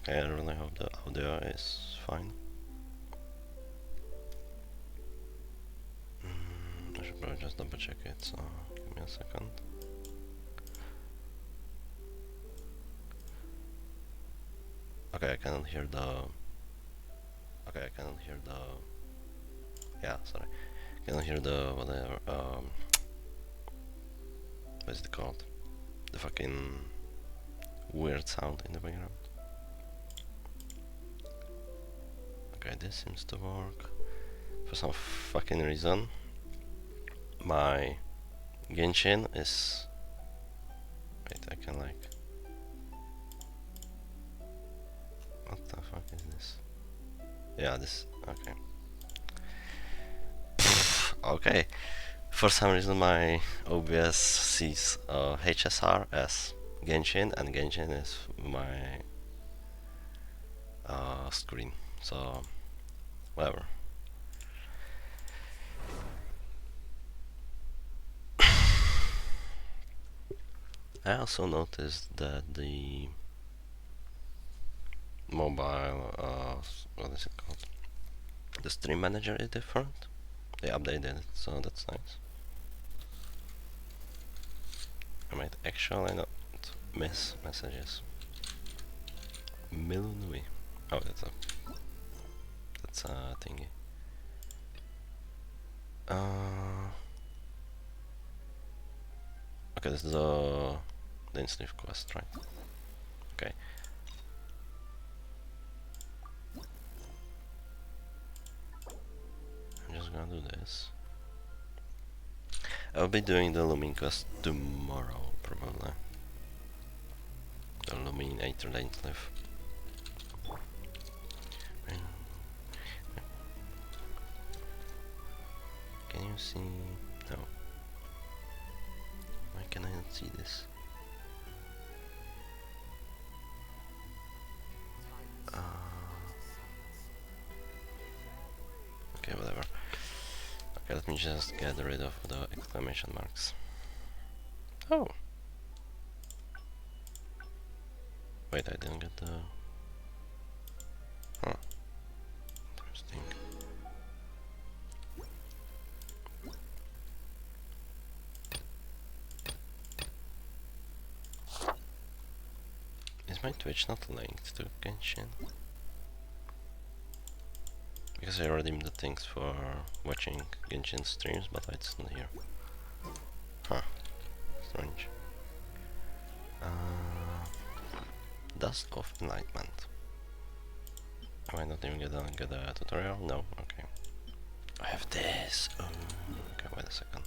Okay, I really hope the audio is fine. I should probably just double check it, so give me a second. Okay, I cannot hear the... Okay, I cannot hear the... Yeah, sorry. I cannot hear the... whatever, what is it called? The fucking weird sound in the background. Okay, this seems to work. For some fucking reason, my Genshin is... Wait, I can like... What the fuck is this? Yeah, this... okay. Okay. For some reason my OBS sees HSR as Genshin, and Genshin is my screen, so whatever. I also noticed that the mobile, what is it called? The stream manager is different. They updated it, so that's nice. I might actually not miss messages. Milnui. Oh, that's a thingy. Okay, this is the Sleeve quest, right? Okay. I'm just gonna do this. I'll be doing the Lumin quest tomorrow, probably. The Luminator Sleeve. Can you see? No. Why can I not see this? Okay, whatever. Okay, let me just get rid of the exclamation marks. Oh! Wait, I didn't get the... Huh. Interesting. Is my Twitch not linked to Genshin? Because I redeemed the things for watching Genshin streams, but it's not here. Huh. Strange. Dust of Enlightenment. Am I not even gonna get a tutorial? No? Okay. I have this! Okay, wait a second.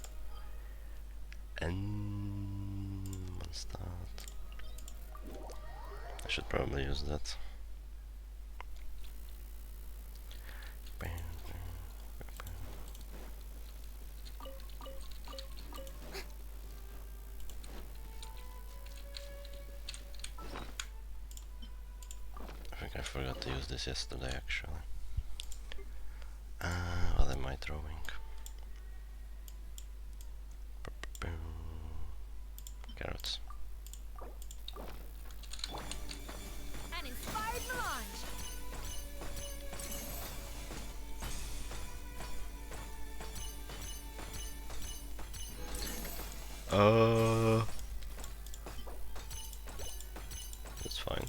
And... what's that? I should probably use that. I think I forgot to use this yesterday, actually. What am I throwing? Carrots. An inspired melange. That's fine.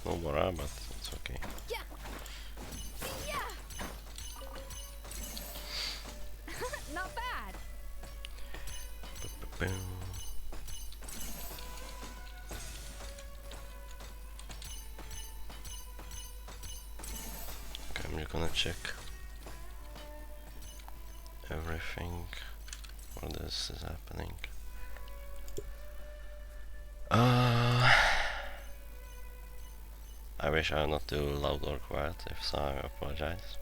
No more, but it's okay. Yeah. Yeah. Not bad. Okay, I'm just gonna check everything while this is happening. I wish I'm not too loud or quiet, if so I apologize.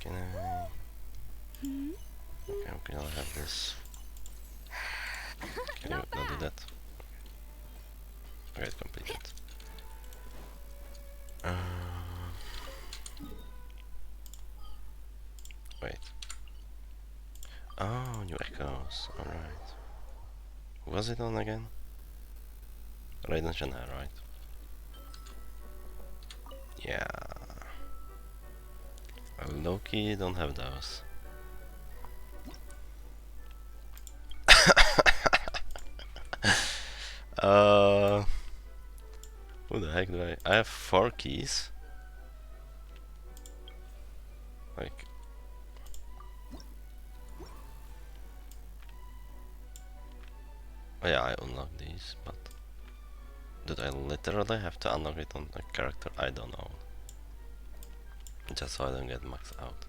Can I... Okay, I'm gonna have this. Can you not do that? Okay, completed. Wait. Oh, new echoes, alright. was it on again? Raiden Shanghai, right? Yeah. Loki don't have those. uh, who the heck do I? I have 4 keys. Like, oh yeah, I unlocked these, but did I literally have to unlock it on a character? I don't know. Just so I don't get maxed out.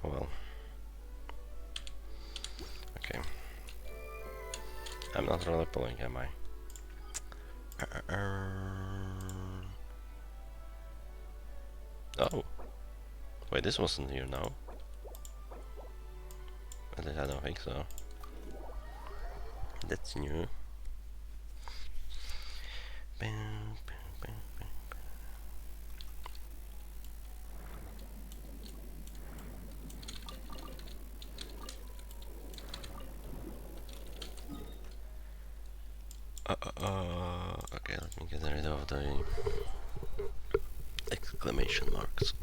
Oh well. Okay. I'm not really pulling, am I? Oh. Wait, this wasn't here now. At least I don't think so. That's new. Okay, let me get rid of the exclamation marks.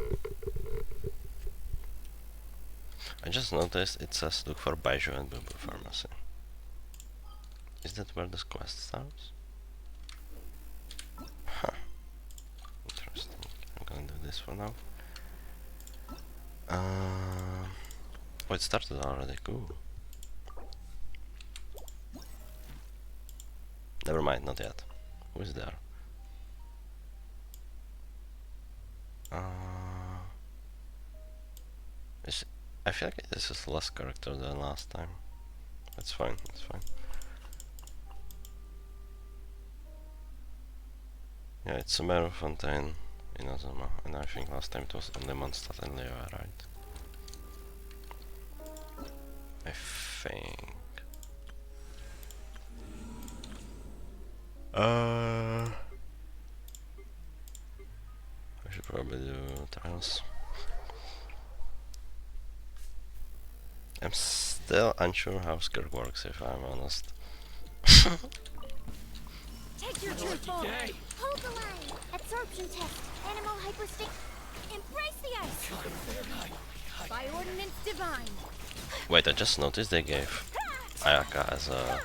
I just noticed it says look for Baiju and Boo Boo Pharmacy. Is that where this quest starts? Huh. Interesting. I'm gonna do this for now. Oh, it started already. Cool. Never mind, not yet. Who is there? I feel like this is less character than last time. It's fine, it's fine. Yeah, it's Sumeru, Fontaine, Inazuma, and I think last time it was only Mondstadt and Leo, right? I think. I should probably do trials. I'm still unsure how Skirk works, if I'm honest. Take your true form. Hold the line. Absorption test. Animal hyperstick. Embrace the ice. By ordinance divine. Wait, I just noticed they gave Ayaka as a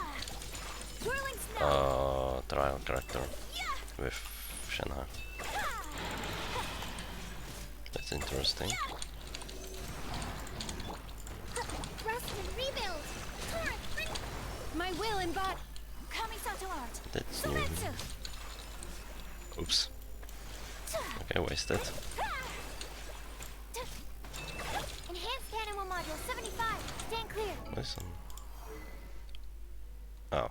trial character with Shenhe. That's interesting. Rebuild. My will embody. Kamisato art. That's new. Oops. Okay, wasted. Enhanced animal module 75. Stand clear. Listen. Oh.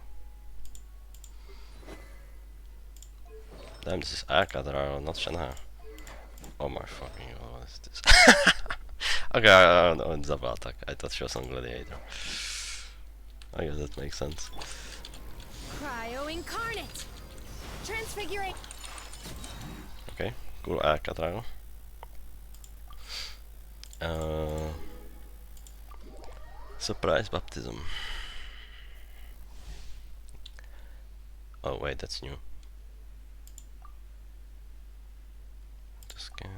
Damn, this is Akadra, not Shenhe. Oh my fucking god, what is this? Okay, I don't know, it's about attack. I thought she was on Gladiator. I guess that makes sense. Cryo incarnate. Transfigurate. Okay, cool Akadra. Surprise baptism. Oh wait, that's new. The scan.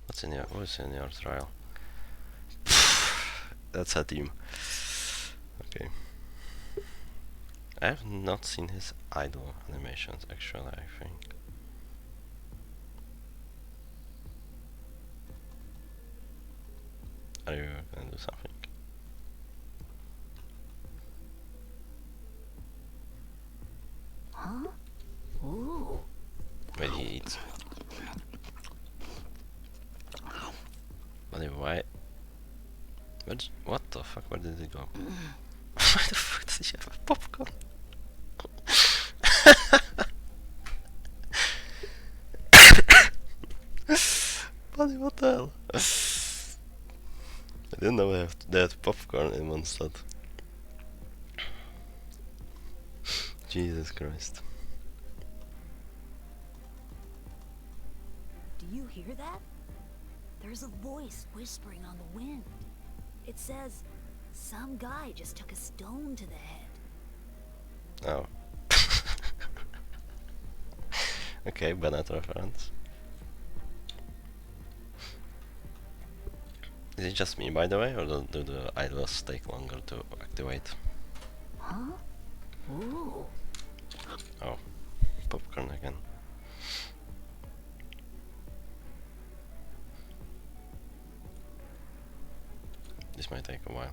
What's in your? What's in your trial? That's a team. Okay. I have not seen his idle animations actually, I think. Are you gonna do something? Huh? Ooh. Wait, he eats. But why? What the fuck? Where did it go? Why the fuck does he have a popcorn? Buddy, what the hell? I didn't know they had popcorn in Mondstadt. Jesus Christ. Do you hear that? There's a voice whispering on the wind. It says, some guy just took a stone to the head. Oh. Okay, Bennett reference. Is it just me, by the way, or do the idols take longer to activate? Huh? Ooh. Oh, popcorn again. This might take a while.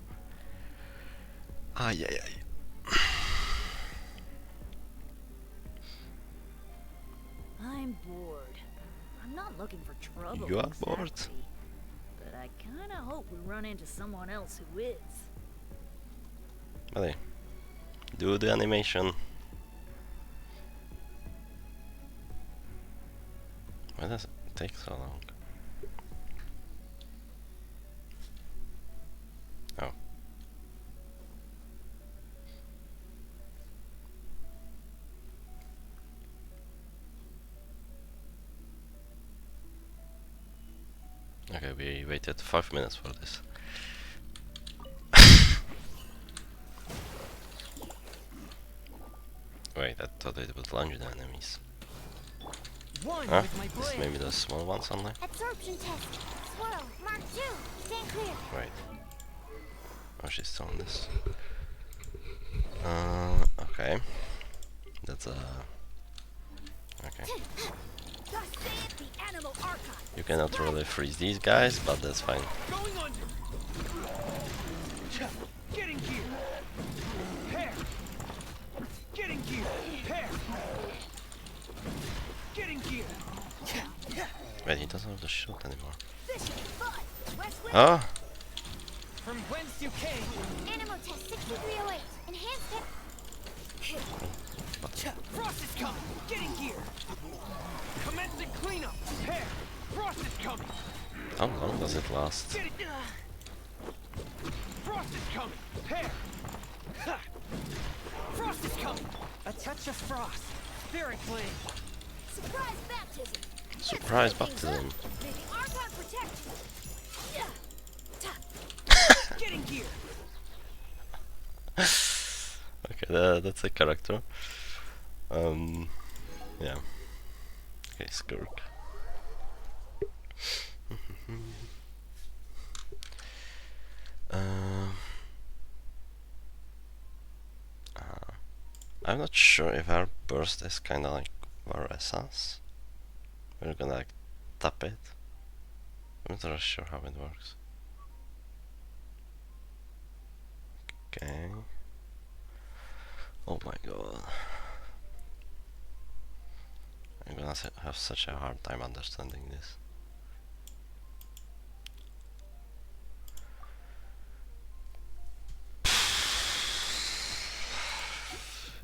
Ah, yeah. I'm bored. I'm not looking for trouble. You are exactly, bored? But I kinda hope we run into someone else who is. Buddy, do the animation. Why does it take so long? Oh. Okay, we waited 5 minutes for this. Wait, I thought it would launch the enemies. Huh? This maybe the small ones only? Absorption test. Swirl. Mark 2. Stand clear. Right. Oh, she's throwing this. Okay. That's okay. The animal archive. You cannot really freeze these guys, but that's fine. Going under. Getting gear. Hair. Getting gear. Hair. Getting gear. Wait, he doesn't have to shoot anymore. Fishing. Fun. West wind. Oh! From whence you came. Animal test 6308. Enhanced tech. Frost is coming. Getting gear. Commencing cleanup. Hair. Frost is coming. How long does it last? Get it. Frost is coming. Hair. Ha. Frost is coming. A touch of frost. Spirit flame. Surprise baptism. Surprise baptism. May the archive protect you. Yeah. Getting gear. Okay, that's a character. Yeah. Okay, Skirk. I'm not sure if our burst is kinda like Varesa's. We're gonna like tap it. I'm not really sure how it works. Okay. Oh my god. I'm gonna have such a hard time understanding this.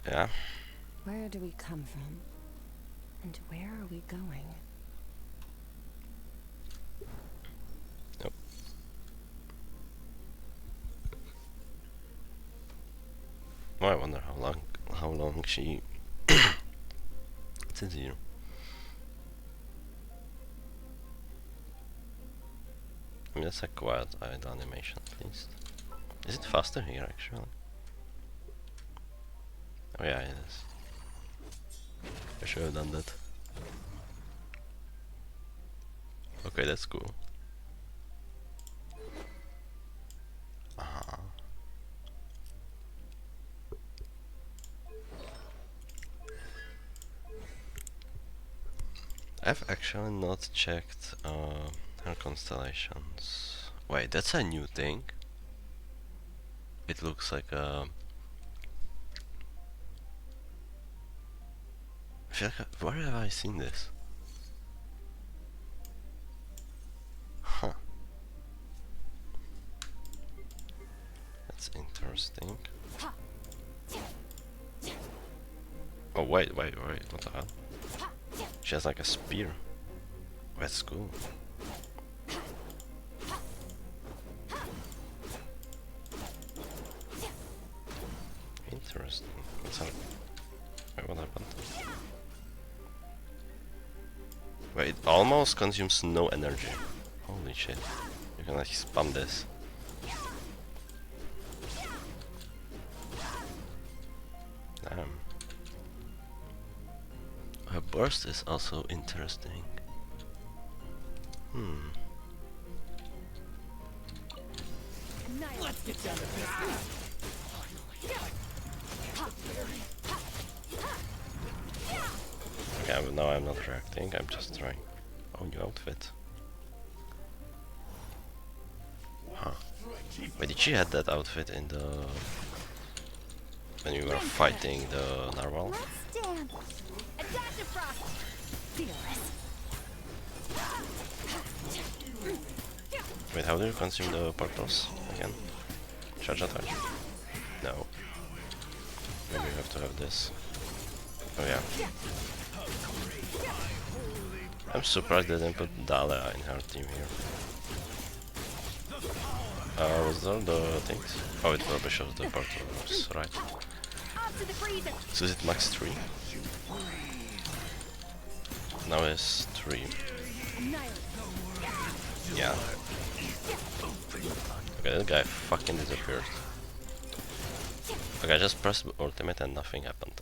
Yeah. Where do we come from? And where are we going? Nope. Oh, I wonder how long she sits here. I mean, that's a quiet animation at least. Is it faster here actually? Oh yeah, it is. I should have done that. Okay, that's cool. I've actually not checked her constellations. Wait, that's a new thing? It looks like a... I feel like where have I seen this? Huh. That's interesting. Oh wait, what the hell? She has like a spear. That's cool. Interesting. What's up? Wait, what happened? Wait, it almost consumes no energy. Holy shit. You can like spam this. Damn. Her burst is also interesting. Let's get down to business. Okay, but now I'm not reacting, I'm just trying. Oh, new outfit. Huh. Wait, did she had that outfit in the... when you were fighting the narwhal? Let's dance. A dash of frost. Fearless. Wait, how do you consume the portals again? Charge attack? No. Maybe you have to have this. Oh yeah. I'm surprised they didn't put Dahlia in her team here. Was there the things? Oh, it probably shows the portals, right. Off to the freezer. So is it max 3? Now it's 3. Yeah. Okay, that guy fucking disappeared. Okay, I just pressed ultimate and nothing happened.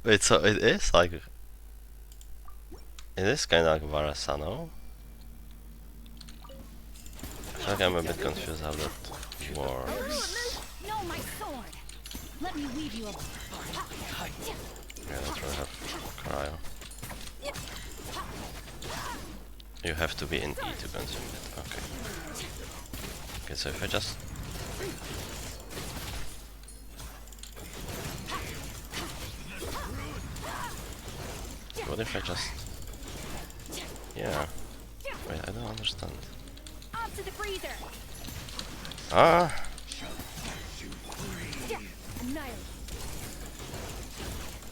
Wait, so it is like... It is kinda like Varasano? I feel like I'm a bit confused how that works. No, my sword. Let me weave you up. Yeah, I don't really have cryo. You have to be in E to consume it, okay. Okay, so if I just... What if I just... Yeah. Wait, I don't understand. Off to the freezer. Ah!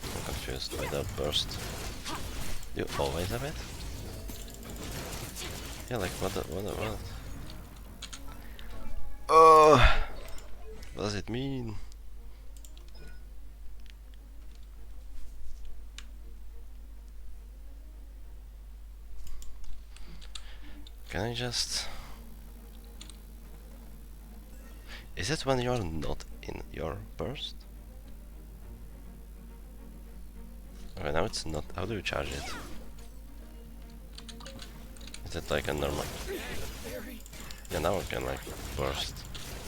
I'm confused by that burst. You always have it? Yeah, like what? Oh, what does it mean? Can I just... Is it when you're not in your burst? Okay, now it's not. How do you charge it? Is it like a normal? Yeah, now I can like burst.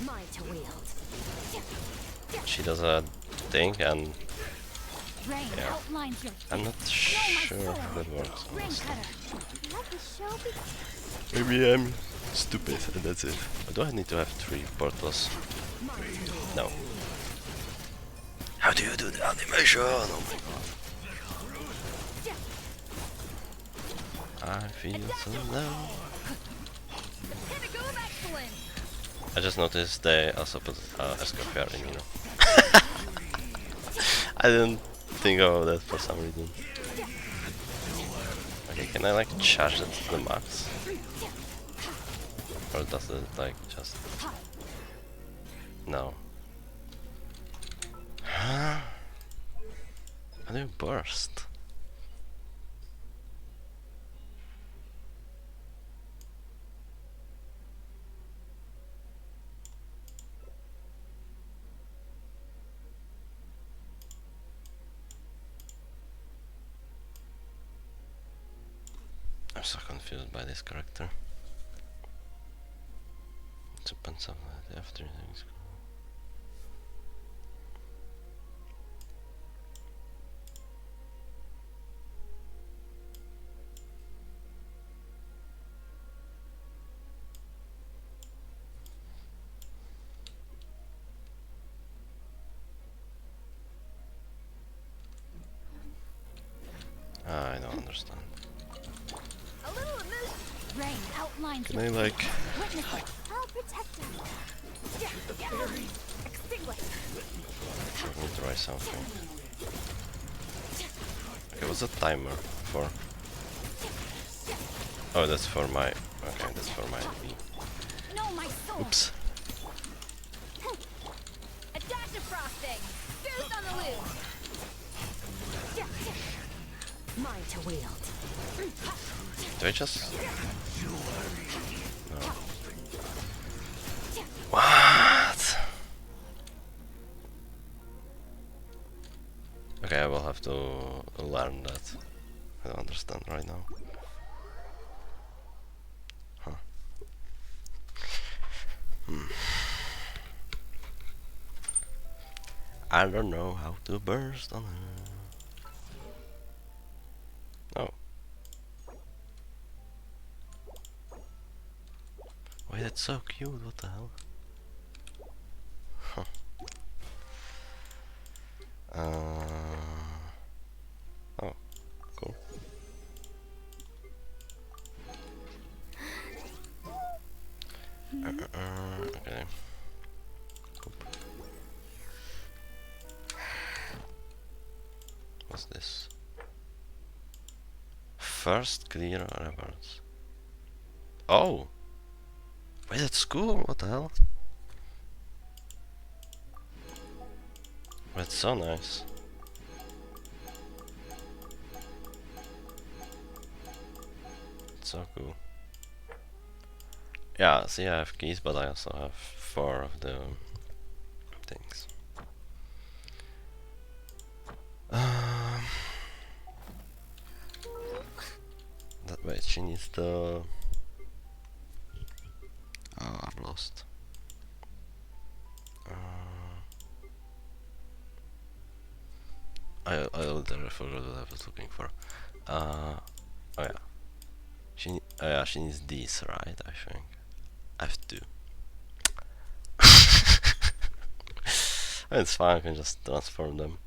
Mine to wield. She does a thing and Rain yeah. outlines your I'm not sure how that works. Rain Honestly. cutter. Let the show begin. Maybe I'm stupid and that's it. Or do I need to have 3 portals? No. How do you do the animation? Oh my god. I feel so low. Pinnacle of excellence. I just noticed they also put Skirk in, you know. I didn't think of that for some reason. Okay, can I like charge it to the max? Or does it like just... No. Huh? How do you burst? I'm so confused by this character. It depends on that after things. I don't understand. A little illusion. Rain outlines Can your I like... witness it. I'll protect him. Extinguish. Let me try something. Okay, what's the timer for? Oh, that's for my... Okay, that's for my V. No, my sword. Oops. A dash of frosting. Boost on the loose. Mine to wield. Do I just... No. What? Okay, I will have to learn that. I don't understand right now. Huh. I don't know how to burst on her. Oh. Wait, that's so cute, what the hell? Huh. Oh, cool. Okay. Poop. What's this? First clear rewards. Oh! Wait, that's cool, what the hell? That's so nice. It's so cool. Yeah, see, I have keys, but I also have 4 of the things. That way she needs the... Oh, I've lost. I literally forgot what I was looking for. Oh yeah. Oh yeah, she needs these, right? I think. I have 2. It's fine, I can just transform them.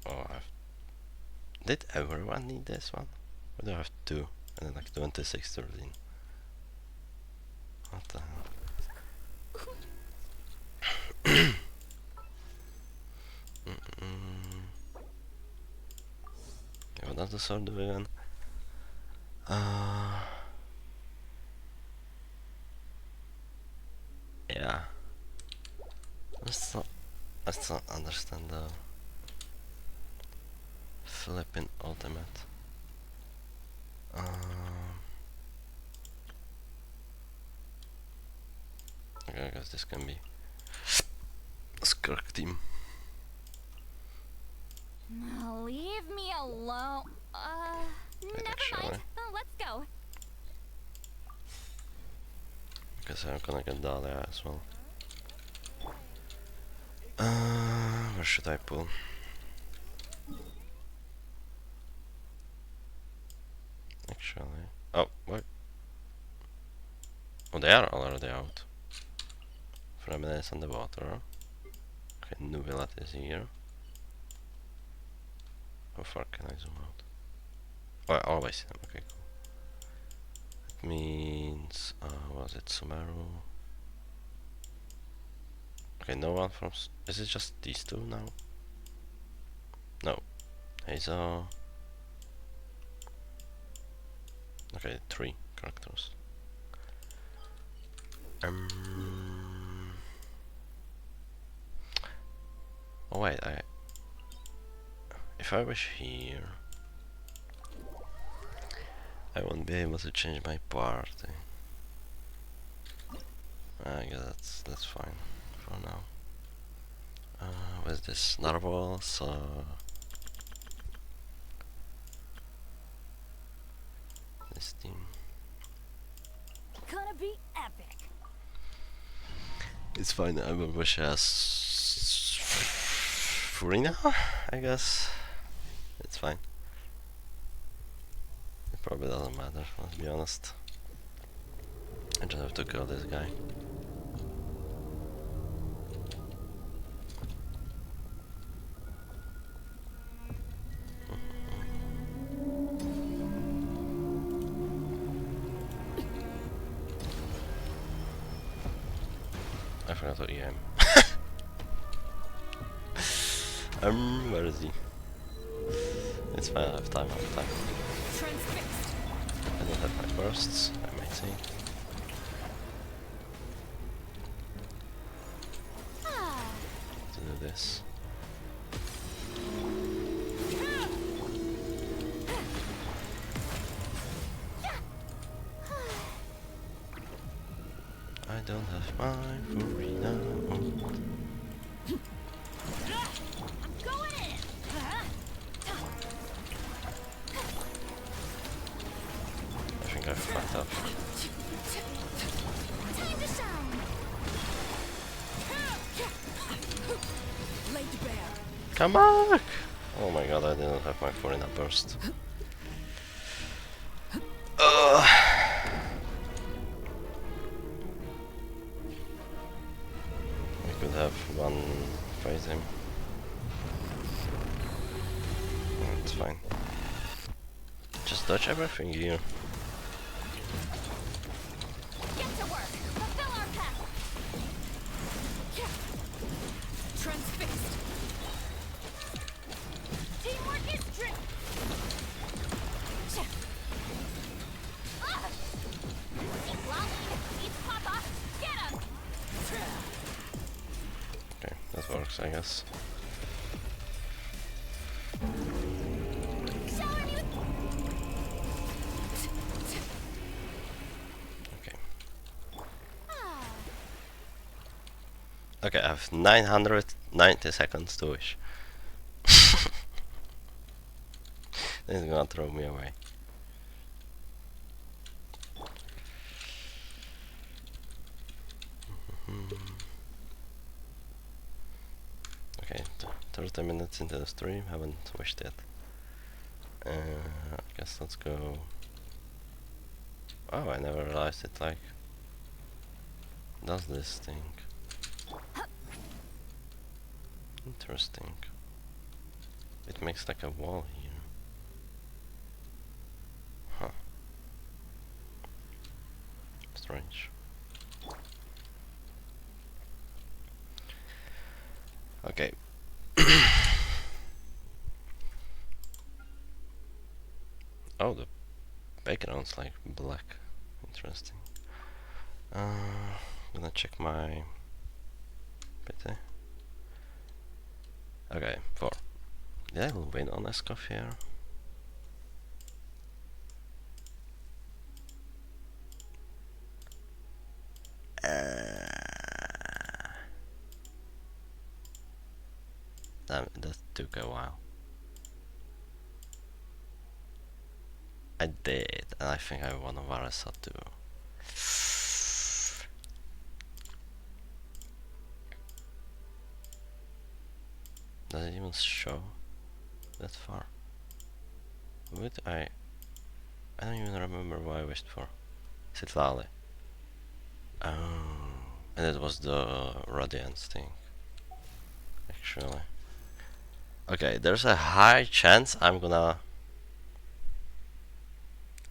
Oh, did everyone need this one? Why do I have 2? And then like 26, 13. What the hell? Okay, what does the sword do again? Yeah. I still understand the flipping ultimate. Okay, I guess this can be Skirk team. No, leave me alone. Never Actually. mind. Oh, let's go. Guess I'm gonna get Dahlia as well. Where should I pull? Actually. Oh, what? Oh, they are already out. Feminines on the water. Okay, Nubilat is here. How far can I zoom out? Oh, I always see them. Okay, cool. That means, was it Sumeru? Okay, no one from... Is it just these 2 now? No. Hazel. Okay, 3 characters. Oh wait, if I wish here, I won't be able to change my party. I guess that's fine for now. Where's this narwhal? So this team. Gonna be epic. It's fine. I will wish as Furina, I guess. It's fine. It probably doesn't matter, let's be honest. I just have to kill this guy. I forgot to EM. Where is he? It's fine, I have time, Transfixed. I don't have my bursts, I might say. this. I don't have my fury now. I'm going in. I think I fucked up. Time to shine. Laid bare. Come back! Oh my god, I didn't have my fury in a burst. We could have one phase him. It's fine. Just dodge everything here. Get to work. Fulfill our path. Transfixed. Teamwork is trick. Keep lolling. Keep Papa. Get him. Okay, that works, I guess. Showing you. Okay. Ah. Okay, I have 990 seconds to wish. This is gonna throw me away. Okay, 30 minutes into the stream, haven't wished yet. I guess let's go. Oh, I never realized it like does this thing. Interesting. It makes like a wall here. Huh. Strange. Okay. Oh, the background's like black. Interesting. Gonna check my PT. Okay, 4. Did I win on Escoff here? That took a while. I did, and I think I won a Varasa too. Does it even show that far? What I don't even remember what I wished for. Is it Lali? Oh, and it was the Radiance thing. Actually. Okay, there's a high chance I'm gonna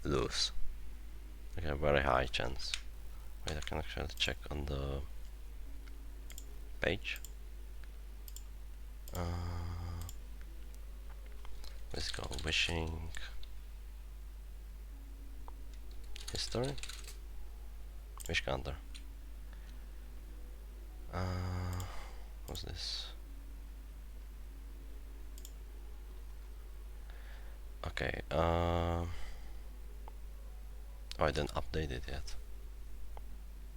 lose. Okay, very high chance. Wait, I can actually check on the page. Let's go wishing history. Wish counter. What's this? Okay. Oh, I didn't update it yet.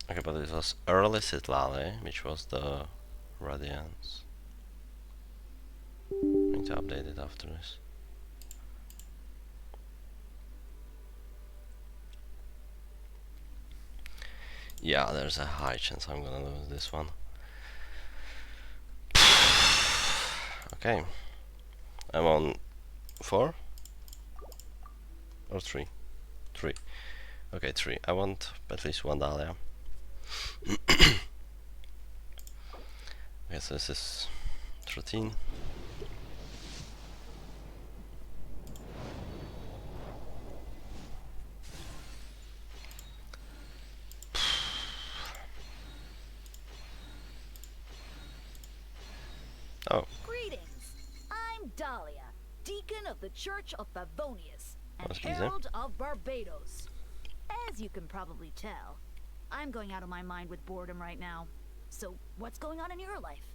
Okay, but it was early Sitlale, which was the Radiance. I need to update it after this. Yeah, there's a high chance I'm gonna lose this one. Okay. I'm on 4 or 3? 3. Okay, 3. I want at least 1 Dahlia. Okay, so this is routine. Oh. Greetings. I'm Dahlia, Deacon of the Church of Favonius and That's easy. Herald of Barbados. As you can probably tell, I'm going out of my mind with boredom right now. So, what's going on in your life?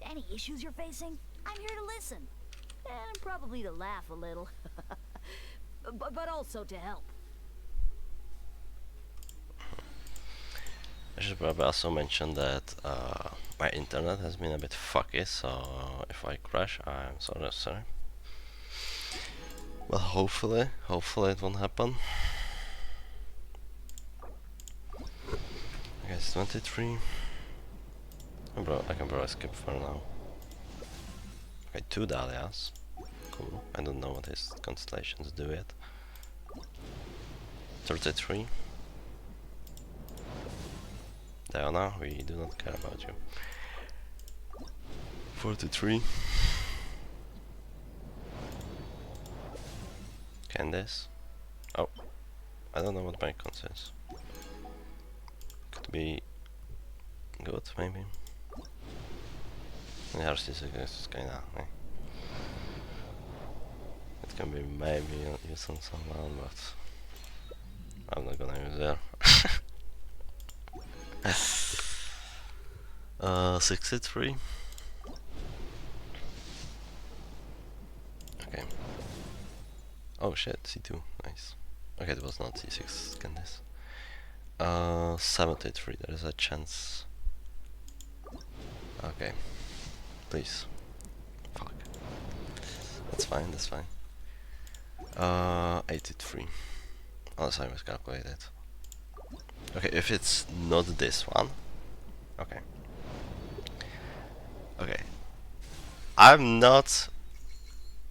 Any issues you're facing? I'm here to listen. And probably to laugh a little. but also to help. I should probably also mention that my internet has been a bit fucky, so if I crash, I'm sorry. Well, hopefully it won't happen. Okay, it's 23. I can probably skip for now. Okay, 2 Dahlias. Cool. I don't know what his constellations do yet. 33. Diana, we do not care about you. 43. Candice. Oh, I don't know what my cons is. Could be good, maybe. Yeah, this is kinda. It can be maybe use on someone, but I'm not gonna use there. 63. Okay. Oh shit, C2, nice. Okay, it was not C6, Candice. 73, there is a chance. Okay. Please. Fuck. That's fine, that's fine. 83. Unless I miscalculated. Okay, if it's not this one. Okay. Okay. I'm not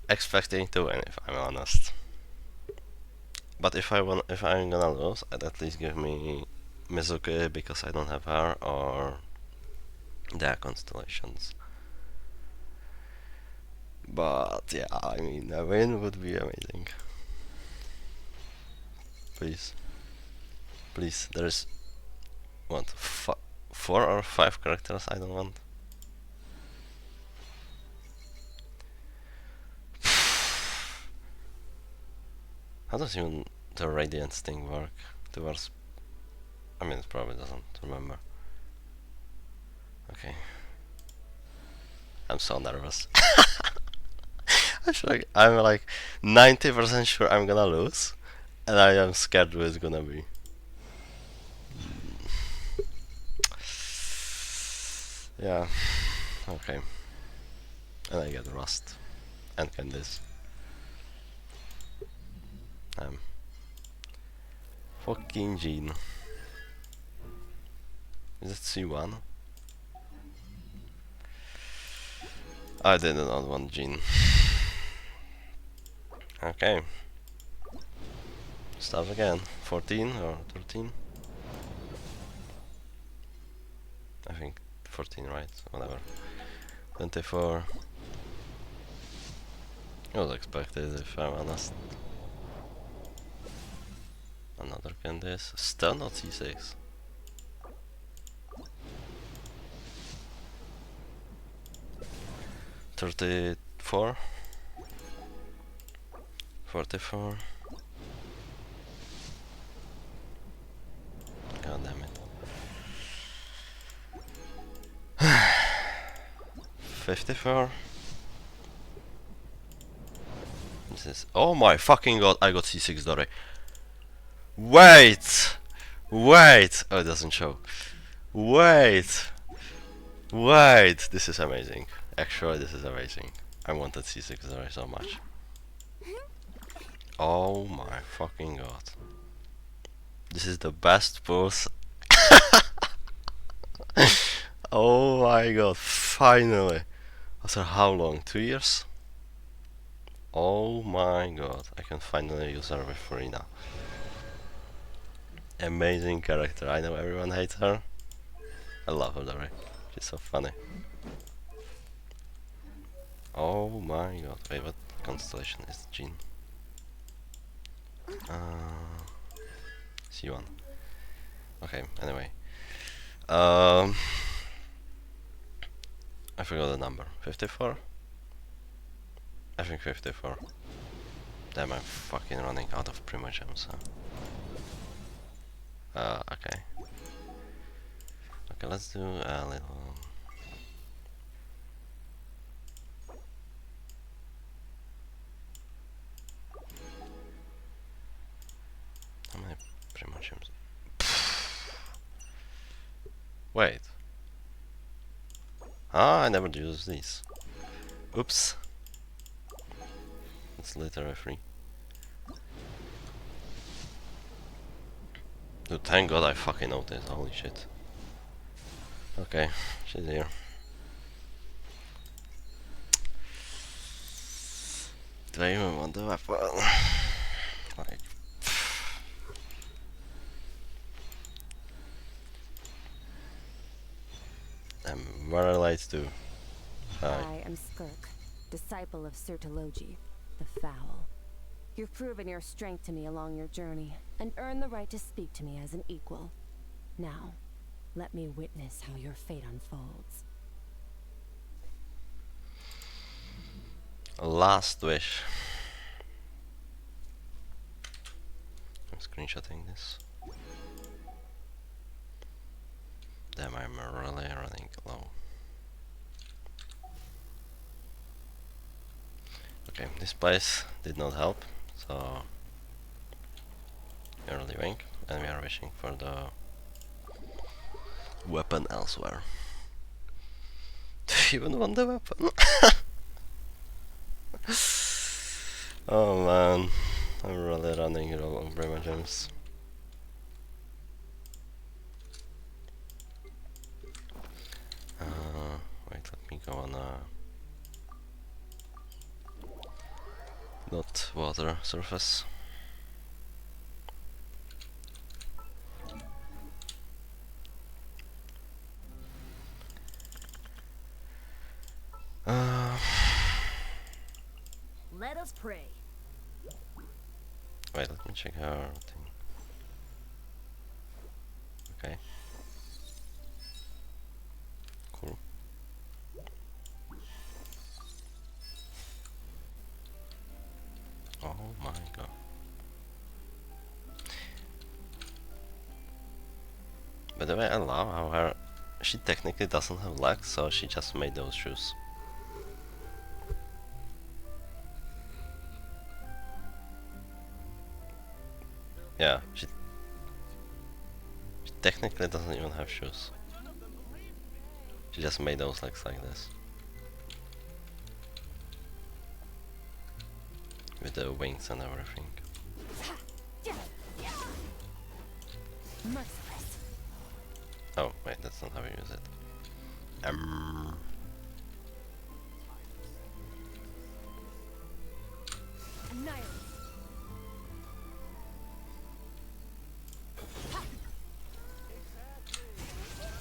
expecting to win, if I'm honest. But if I'm gonna lose, I'd at least give me Mizuki because I don't have her, or their constellations. But yeah, I mean, a win would be amazing. Please. Please, there's what, 4 or 5 characters I don't want. How does even the radiance thing work towards? I mean, it probably doesn't. Remember. Okay. I'm so nervous. I'm like 90% sure I'm gonna lose, and I am scared what it's gonna be. Yeah. Okay. And I get rust. And Candice. Fucking Jean. Is it C1? I did not want Jean. Okay. Start again. 14 or 13? I think 14, right? Whatever. 24. It was expected, if I'm honest. Another Candice. Still not C6. $34. 44. God damn it. 54. This is. Oh my fucking god, I got C6 Dory. Wait! Wait! Oh, it doesn't show. Wait! Wait! This is amazing. Actually, this is amazing. I wanted C6 Dory so much. Oh my fucking god. This is the best pulse. Oh my god, finally. After how long? 2 years? Oh my god, I can finally use her with Farina. Amazing character. I know everyone hates her. I love her, Dory. She's so funny. Oh my god. Wait, what constellation is Jean? C1. Okay, anyway. I forgot the number. 54? I think 54. Damn, I'm fucking running out of Primogems, huh? Okay. Okay, let's do a little... gems. Wait. Ah, I never used these. Oops. It's literally free. Dude, thank god I fucking noticed. Holy shit. Okay, she's here. Do I even want the weapon? Like, I'm very late too. I am Skirk, disciple of Sertologi, the Foul. You've proven your strength to me along your journey, and earned the right to speak to me as an equal. Now, let me witness how your fate unfolds. Last wish. I'm screenshotting this. Damn, I'm really running low. Okay, this place did not help, so we are leaving and we are wishing for the weapon elsewhere. Do you even want the weapon? Oh man, I'm really running low on Brema gems. Wait, let me go on not water surface. Let us pray. Wait, let me check our thing. Okay. Cool. Oh my god. By the way, I love how her... She technically doesn't have legs, so she just made those shoes. Yeah, she technically doesn't even have shoes. She just made those legs like this. With the wings and everything. Merciless. Oh, wait, that's not how you use it. Annihilate.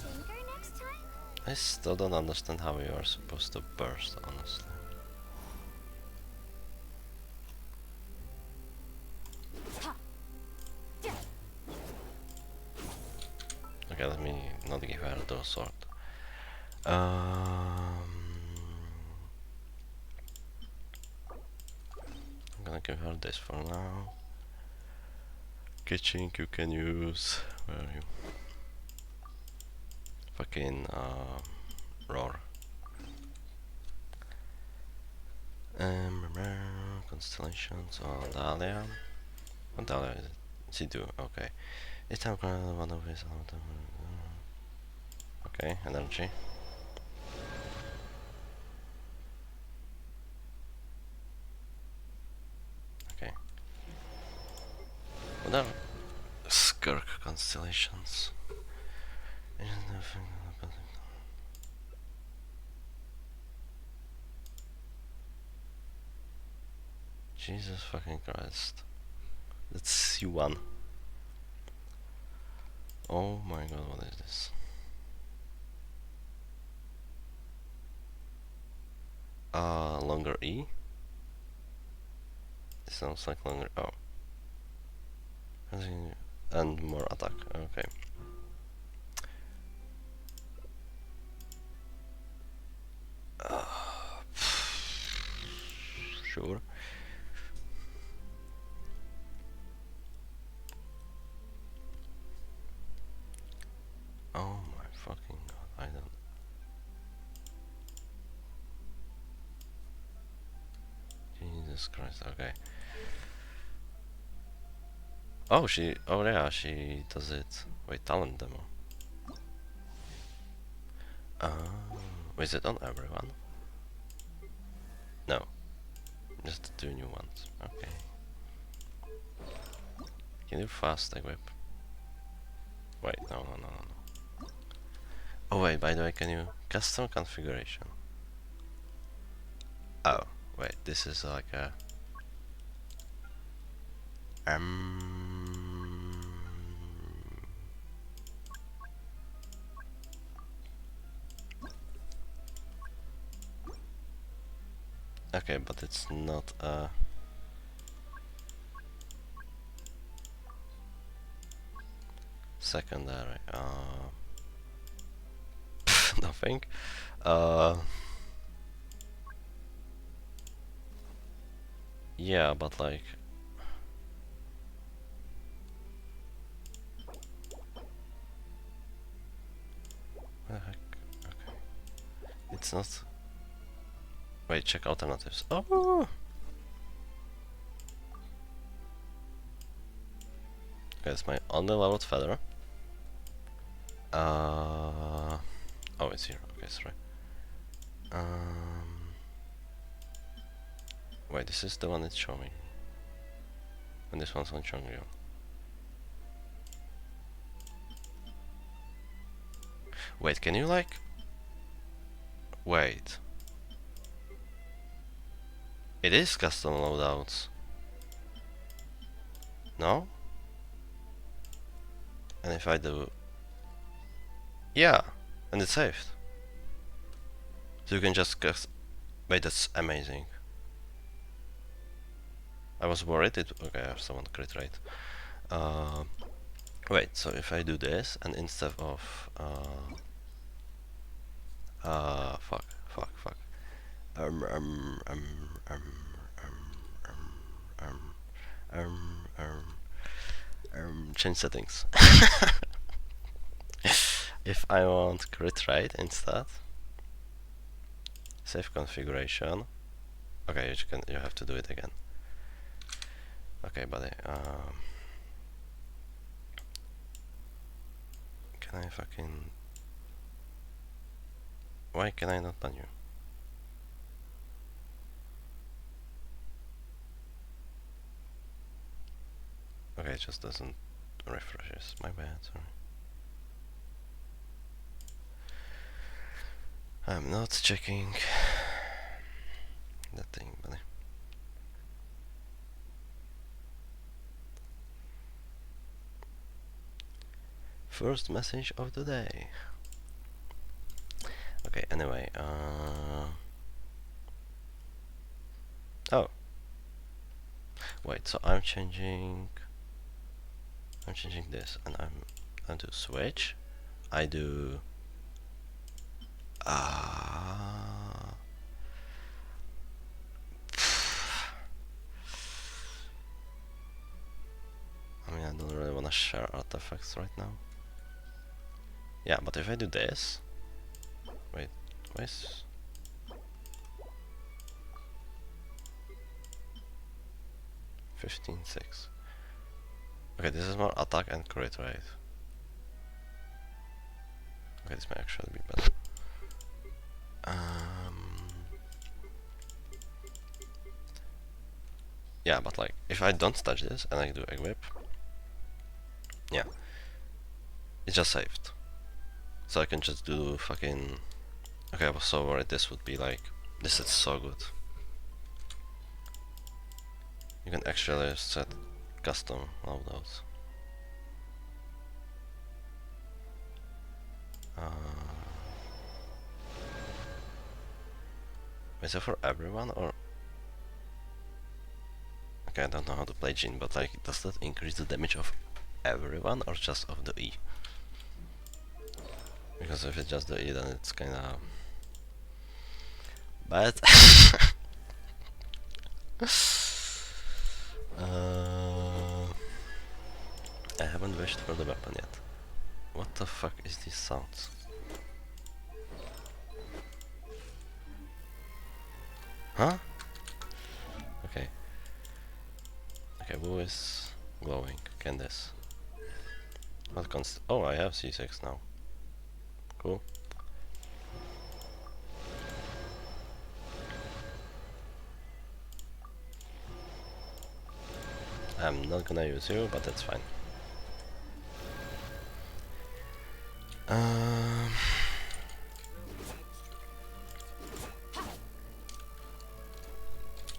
Tinker next time? I still don't understand how you are supposed to burst, honestly. Okay, let me not give her the sword. I'm gonna give her this for now. Kitchen you can use. Where are you? Fucking roar. Constellations on Dahlia. On Dahlia is it? C2, okay. It's time one of his. Okay, energy. Okay. What are Skirk constellations? Jesus fucking Christ. That's C1. Oh my god, what is this? Longer E? It sounds like longer O. And more attack, okay. Sure. Oh my fucking god, I don't... Jesus Christ, okay. Oh, oh yeah, she does it. Wait, talent demo. Oh, is it on everyone? No, just the 2 new ones. Okay. Can you fast equip? Wait, no. Oh wait, by the way, can you custom configuration? Oh, wait, this is like a okay, but it's not a secondary. Nothing. Yeah, but like. What the heck? Okay. It's not. Wait, check alternatives. Oh! Okay, it's my only leveled feather. Oh, it's here. Okay, sorry. Wait, this is the one it's showing. And this one's on Chongyu. Wait, can you like... Wait. It is custom loadouts. No? And if I do... Yeah, and it's saved. So you can just wait, that's amazing. I was worried it... Okay, I have someone crit rate. Wait, so if I do this, and instead of... fuck. Um, um, um, um, um, um, change settings. If I want crit rate instead, save configuration. Okay, you have to do it again. Okay, buddy. Can I fucking... Why can I not ban you? Okay, it just doesn't refreshes. My bad, sorry. I'm not checking that thing, buddy. First message of the day. Okay, anyway, oh. Wait, so I'm changing this, and I'm going to switch. I do I mean, I don't really want to share artifacts right now. Yeah, but if I do this, wait, where's 15.6? Okay, this is more attack and crit rate. Okay, this may actually be better. Yeah, but like, if I don't touch this and I do equip, yeah, it's just saved. So I can just do fucking... Okay, I was so worried this would be like... This is so good. You can actually set custom loadouts. Is it for everyone or... Okay, I don't know how to play Jin, but like, does that increase the damage of everyone or just of the E? Because if it's just the E, then it's kinda bad. I haven't wished for the weapon yet. What the fuck is these sounds? Huh? Okay. Okay, who is glowing? Can this? What const? Oh, I have C6 now. Cool. I'm not gonna use you, but that's fine.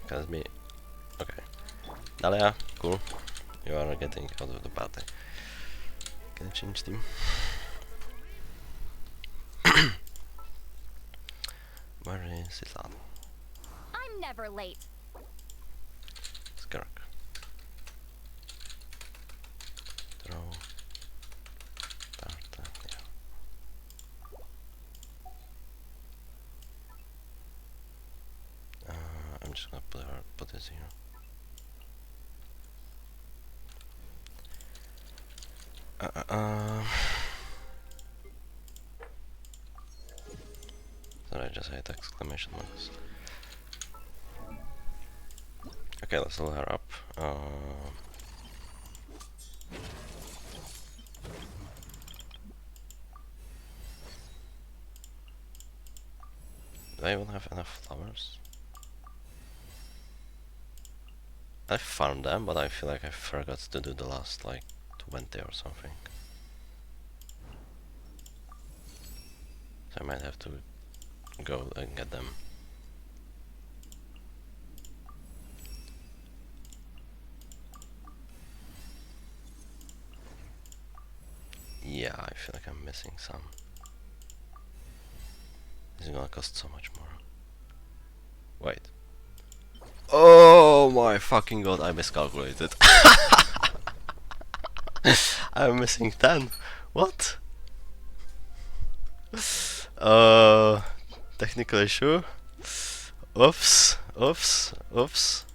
Can me? Okay. Dahlia, cool. You are getting out of the party. Can I change team? Where is Islam? I'm never late. Skirk. Throw. Dahlia. I'm just gonna put this here. Sorry, I just hate exclamation marks. Okay, let's level her up. Do I even have enough flowers? I farmed them, but I feel like I forgot to do the last like 20 or something. So I might have to go and get them. Yeah, I feel like I'm missing some. This is gonna cost so much more. Wait. Oh my fucking god, I miscalculated. I'm missing 10. What? Technical issue. Oops, oops, oops.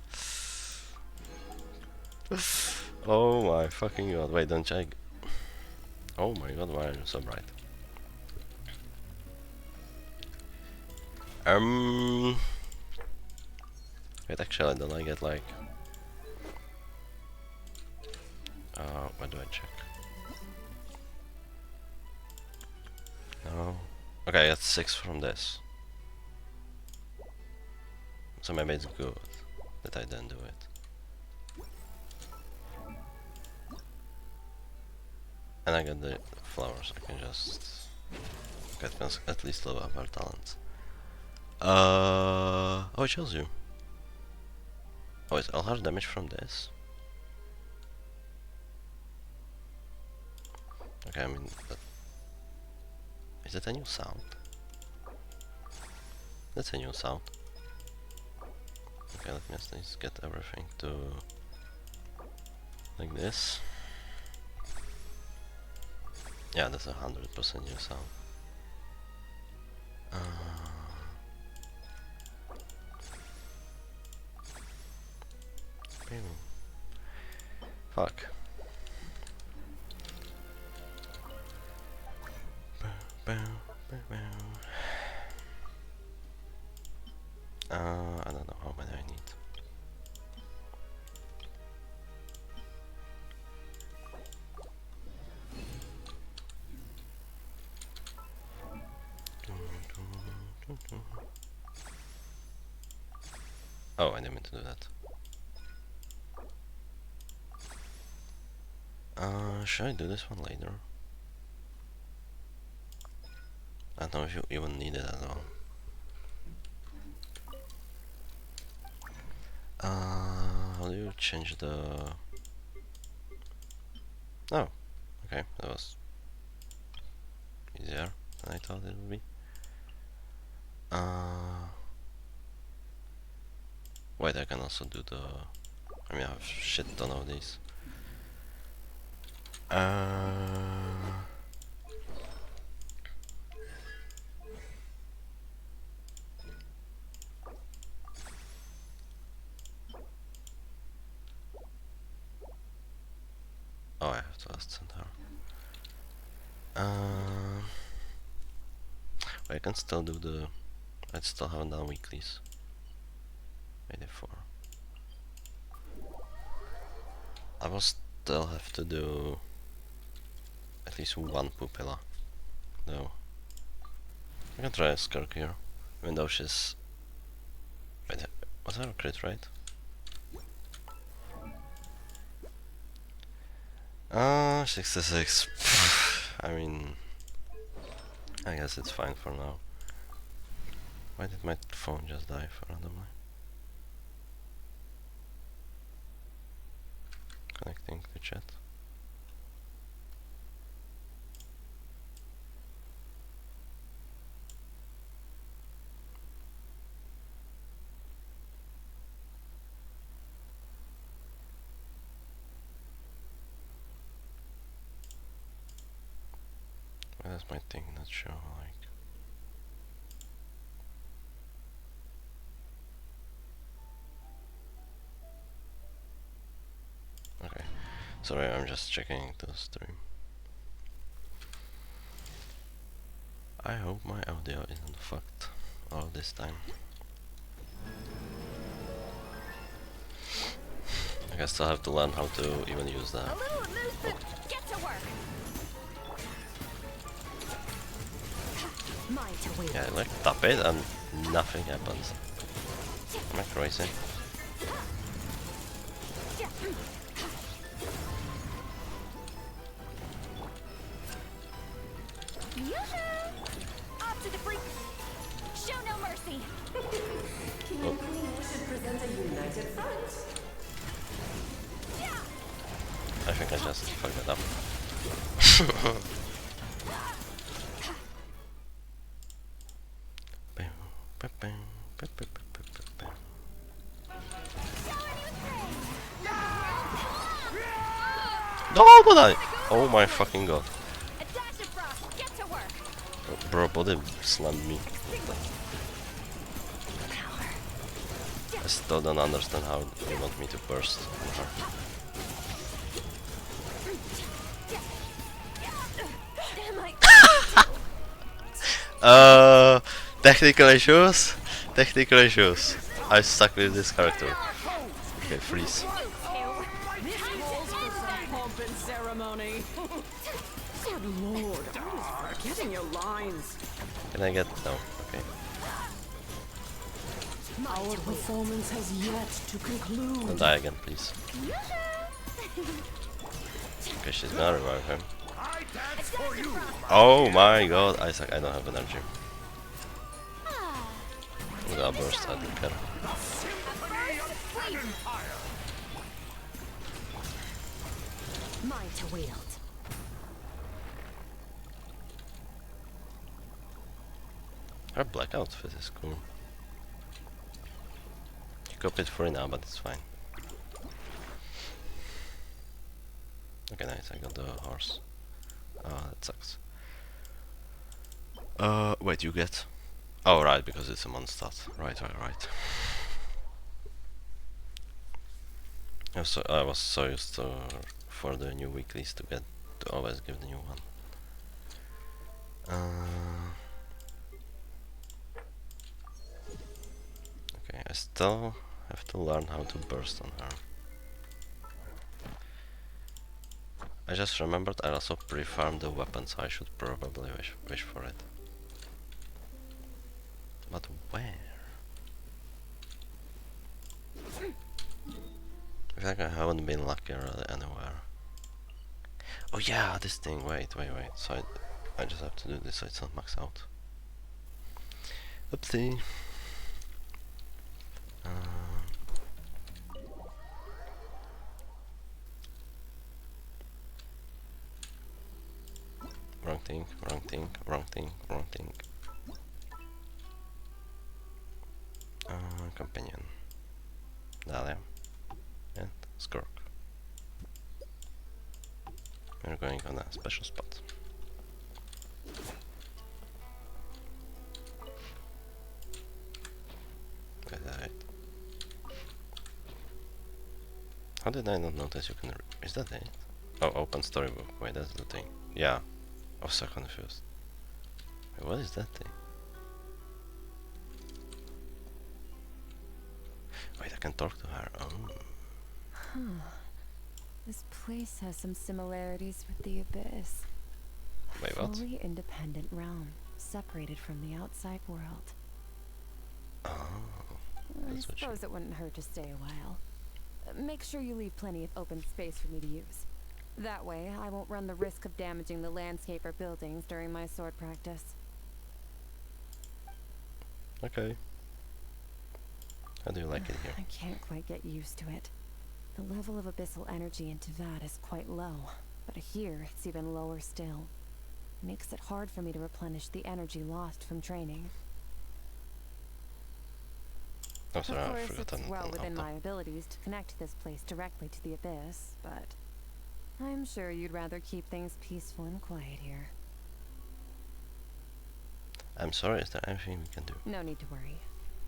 Oh my fucking god, wait, don't check. Oh my god, why are you so bright? Wait, actually, don't I get like... what do I check? No. Okay, that's 6 from this. So maybe it's good that I didn't do it. And I got the flowers, I can just get at least level up our talents. Oh, it shows you. Oh, is all her damage from this? Okay, I mean, is that a new sound? That's a new sound. Okay, let me at least get everything to like this. Yeah, that's 100% new sound. Fuck. I don't know how many I need. Oh, I didn't mean to do that. Should I do this one later? I don't know if you even need it at all. How do you change the... Oh, okay, that was easier than I thought it would be. Wait, I can also do the... I mean, I have shit ton of these. Oh, I have to ascend her. I can still do the... I still haven't done weeklies. 84. I was they'll have to do at least one pupilla, though. I can try a Skirk here, even though she's... Wait, was that a crit, right? 66. I mean... I guess it's fine for now. Why did my phone just die randomly? Connecting to chat. Why does my thing not show like... Okay, sorry, I'm just checking the stream. I hope my audio isn't fucked all this time. I guess I'll have to learn how to even use that. A little amusement. Get to work. Mine to wait. Yeah, like tap it and nothing happens. Am I crazy? Yoo-hoo! Off to the freak. Show no mercy. King and Queen should present a united front. I think I just fucked it up. No, but I... Oh my fucking god. A dash of frost. Get to work. Bro, body slammed me. I still don't understand how you want me to burst on her. Technical issues? Technical issues. I suck with this character. Okay, freeze. Pomp and ceremony. Good lord, I was forgetting your lines. Can I get... No, okay. Our performance has yet to conclude. Don't die again, please. Okay, she's gonna revive him. Oh my god, I suck, I don't have energy. I'm gonna burst, I don't care. Mine to wield. Her black outfit is cool. You copied for it now, but it's fine. Okay, nice, I got the horse. Oh, that sucks. Wait, you get... Oh, right, because it's a monster. Right. I was so used to for the new weeklies to always give the new one. Okay, I still have to learn how to burst on her. I just remembered I also pre-farmed the weapon, so I should probably wish for it. But where? I feel like I haven't been lucky really anywhere. Oh yeah, this thing, wait. So I just have to do this so it's not max out. Oopsie. Wrong thing. Companion. Dahlia. And Skirk. We're going on a special spot. Is that it? How did I not notice you can... Is that it? Oh, open storybook. Wait, that's the thing. Yeah. I was so confused. Wait, what is that thing? Wait, I can talk to her. Oh. This place has some similarities with the Abyss. A Wait, what? fully independent realm, separated from the outside world. Oh, I that's what you... suppose it wouldn't hurt to stay a while. Make sure you leave plenty of open space for me to use. That way, I won't run the risk of damaging the landscape or buildings during my sword practice. Okay. How do you like it here? I can't quite get used to it. The level of abyssal energy in Tivat is quite low, but here it's even lower still. It makes it hard for me to replenish the energy lost from training. Oh, sorry, Of I course, forgot it's an well within auto. my abilities to connect this place directly to the Abyss, but I'm sure you'd rather keep things peaceful and quiet here. I'm sorry, is there anything we can do? No need to worry.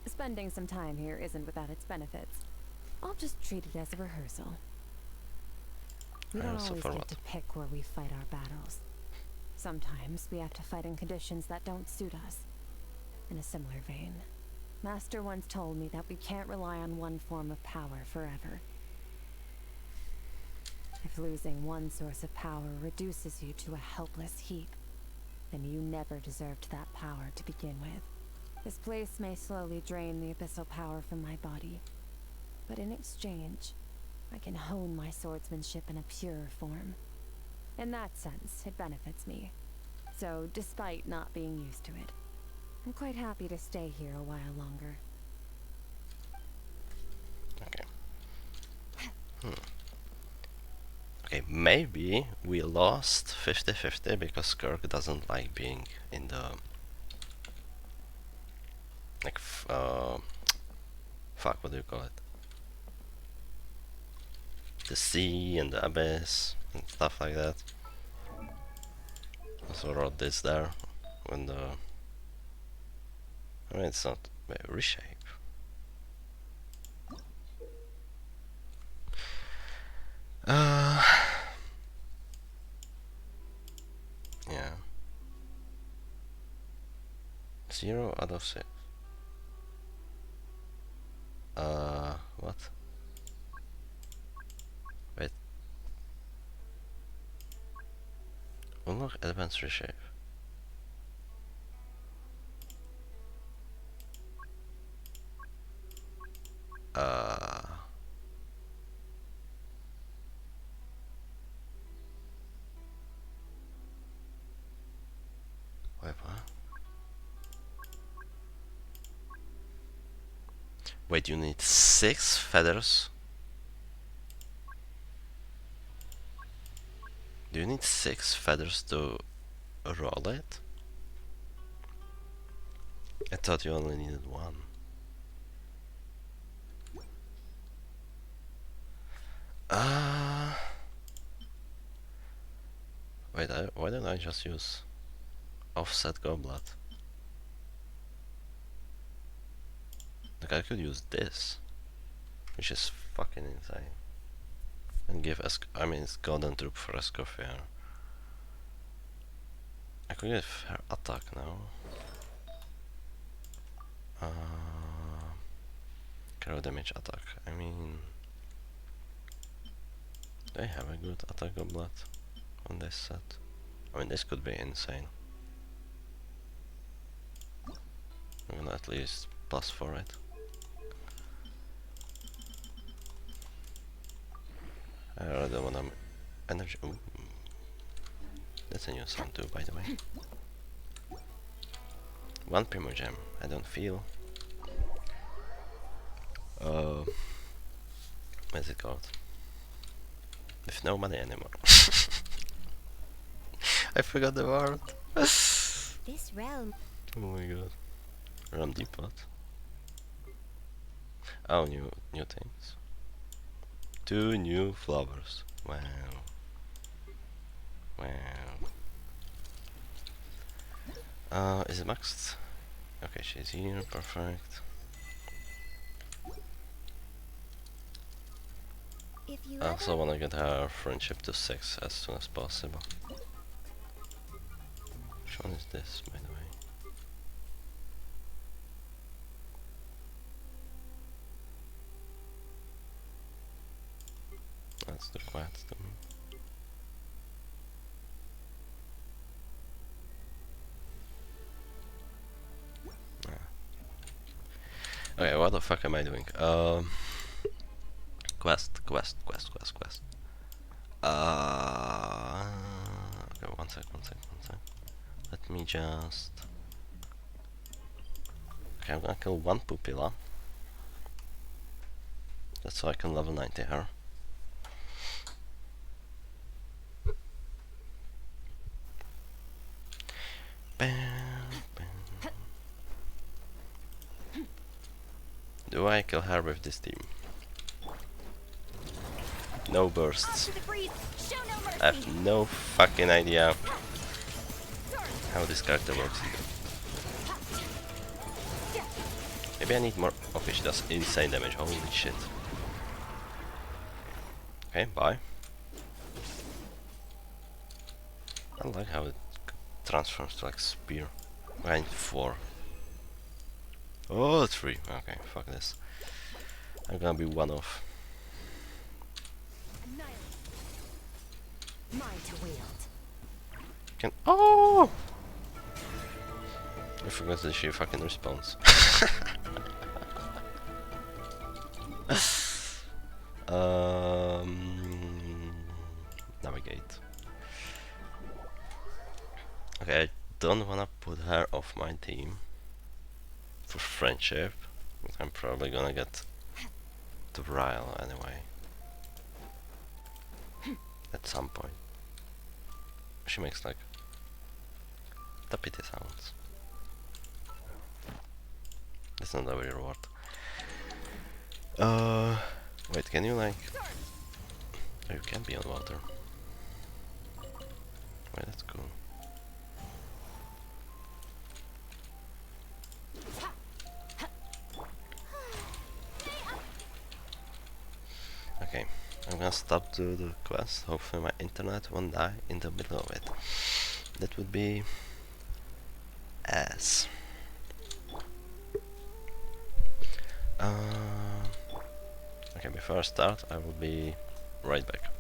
Spending some time here isn't without its benefits. I'll just treat it as a rehearsal. We don't Rehearsal always for get what? to pick where we fight our battles. Sometimes we have to fight in conditions that don't suit us. In a similar vein, Master once told me that we can't rely on one form of power forever. If losing one source of power reduces you to a helpless heap, then you never deserved that power to begin with. This place may slowly drain the abyssal power from my body, but in exchange, I can hone my swordsmanship in a purer form. In that sense, it benefits me. So, despite not being used to it, I'm quite happy to stay here a while longer. Okay. Okay, maybe we lost 50-50 because Skirk doesn't like being in the... Like, fuck, what do you call it? The sea and the abyss and stuff like that. Also wrote this there when the... I mean, it's not... Wait, reshape. Yeah. 0 out of 6. What? Wait. Unlock advanced reshape. Wait, what? Wait, you need 6 feathers? Do you need 6 feathers to roll it? I thought you only needed 1. Wait, why don't I just use offset goblet? Like, I could use this, which is fucking insane, and give I mean, it's golden troop for Escoffier. I could give her attack now. Cryo damage attack. I mean, they have a good attack goblet on this set. I mean, this could be insane. I'm gonna at least plus for it. I already wanna energy. Ooh. That's a new sound too, by the way. 1 Primo Gem. I don't feel. What's it called? With no money anymore. I forgot the word. This realm. Oh my god. Ram Depot. Oh, new things. 2 new flowers. Wow. Wow. Is it maxed? Okay, she's here. Perfect. If you I also wanna get her friendship to 6 as soon as possible. Which one is this, by the way? Oh, Let's do quest. Okay, what the fuck am I doing? Quest. Okay, one sec. Let me just. Okay, I'm gonna kill one pupilla. That's so I can level 90 her. Do I kill her with this team? No bursts. To the breeze, show no mercy. I have no fucking idea how this character works either. Maybe I need more. Okay, she does insane damage. Holy shit. Okay, bye. I like how it transforms to like spear. I need 4. Oh, 3. Okay, fuck this. I'm gonna be one off. Mine to wield. Can oh! I forgot that she fucking responds. Navigate. Okay, I don't wanna put her off my team for friendship, but I'm probably gonna get to Ryle anyway. At some point. She makes like tapity sounds. That's not a very reward. Wait, can you like... Oh, you can be on water. Wait, that's cool. Okay, I'm gonna stop to the quest. Hopefully my internet won't die in the middle of it. That would be... ass. Okay, before I start, I will be right back.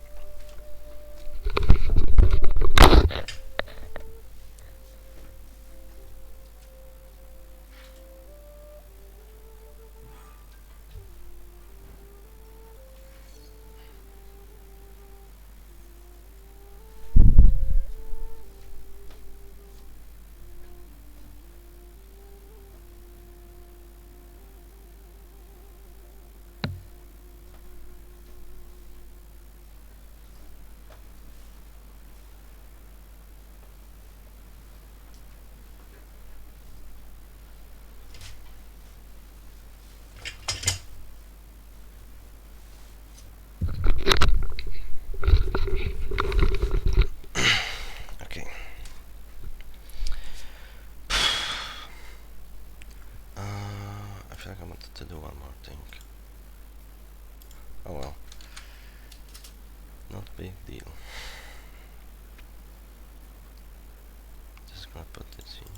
Okay. I feel like I wanted to do one more thing. Oh well. Not big deal. Just gonna put this in.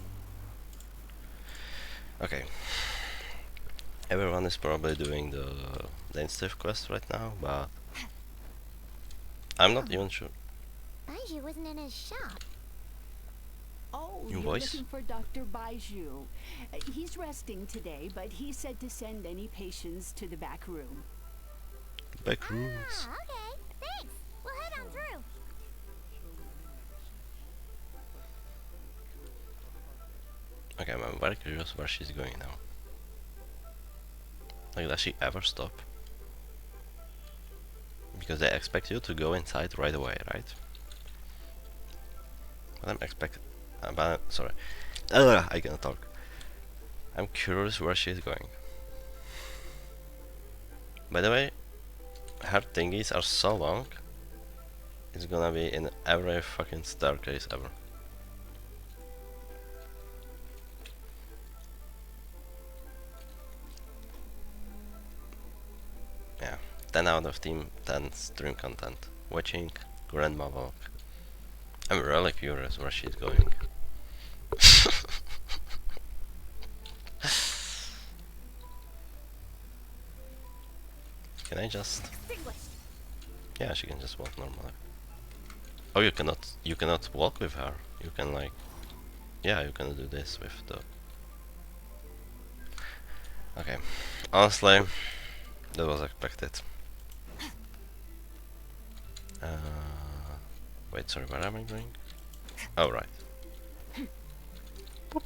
Okay. Everyone is probably doing the Stiff quest right now, but I'm not even sure. Baiju wasn't in his shop. Oh, New you're voice? looking for Dr. Baiju. He's resting today, but he said to send any patients to the back room. Back rooms. Ah, okay. Thanks. We'll head on through. Okay, I'm very curious where she's going now. Like, does she ever stop? Because they expect you to go inside right away, right? But sorry. I cannot talk. I'm curious where she's going. By the way, her thingies are so long, it's gonna be in every fucking staircase ever. Yeah, 10 out of 10 stream content. Watching Grandma Walk. I'm really curious where she's going. Can I just... Yeah, she can just walk normally. Oh, you cannot walk with her. You can like, yeah, you can do this with the. Okay, honestly, that was expected. Wait, sorry, what am I doing? Oh, right. Boop.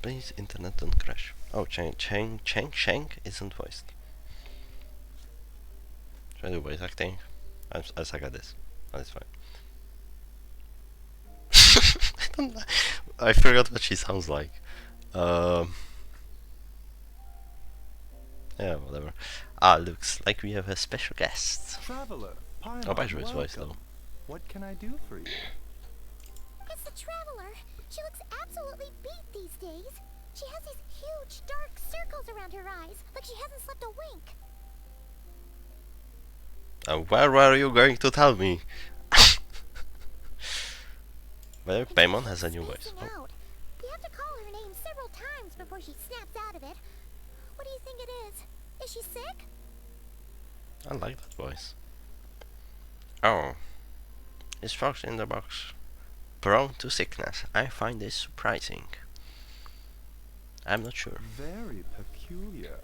Please, internet don't crash. Oh, Shank isn't voiced. Should I do voice acting? I suck at this. That's fine. I don't know. I forgot what she sounds like. Um. Yeah, whatever. Ah, looks like we have a special guest. Traveler, Oh, by the way, his voice though. welcome. What can I do for you? It's the Traveler. She looks absolutely beat these days. She has these huge dark circles around her eyes, like she hasn't slept a wink. Where were you going to tell me? Well, Paimon has a new voice. Spacing out. You have to call her name several times before she snaps out of it. What do you think it is? Is she sick? I like that voice. Oh, is Fox in the box prone to sickness? I find this surprising. I'm not sure. Very peculiar.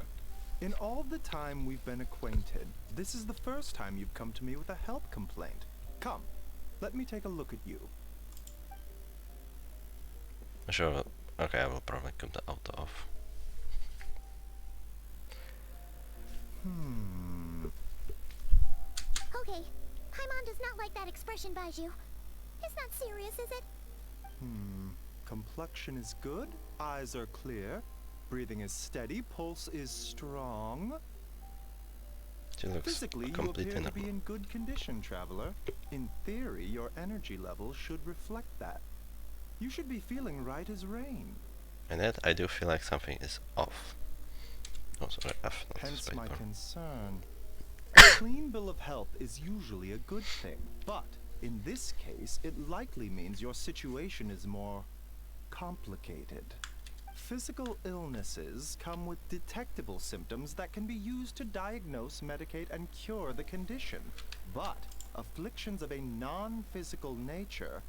In all the time we've been acquainted, this is the first time you've come to me with a health complaint. Come, let me take a look at you. Sure. Okay, I will probably cut the auto off. Okay. Paimon does not like that expression, Baiju. It's not serious, is it? Complexion is good, eyes are clear, breathing is steady, pulse is strong. She looks Physically, you completely appear to be normal. in good condition, traveler. In theory, your energy level should reflect that. You should be feeling right as rain. And yet, I do feel like something is off. Oh, sorry, F, not Hence space my bar. concern. A clean bill of health is usually a good thing, but in this case, it likely means your situation is more complicated. Physical illnesses come with detectable symptoms that can be used to diagnose, medicate, and cure the condition. But afflictions of a non-physical nature,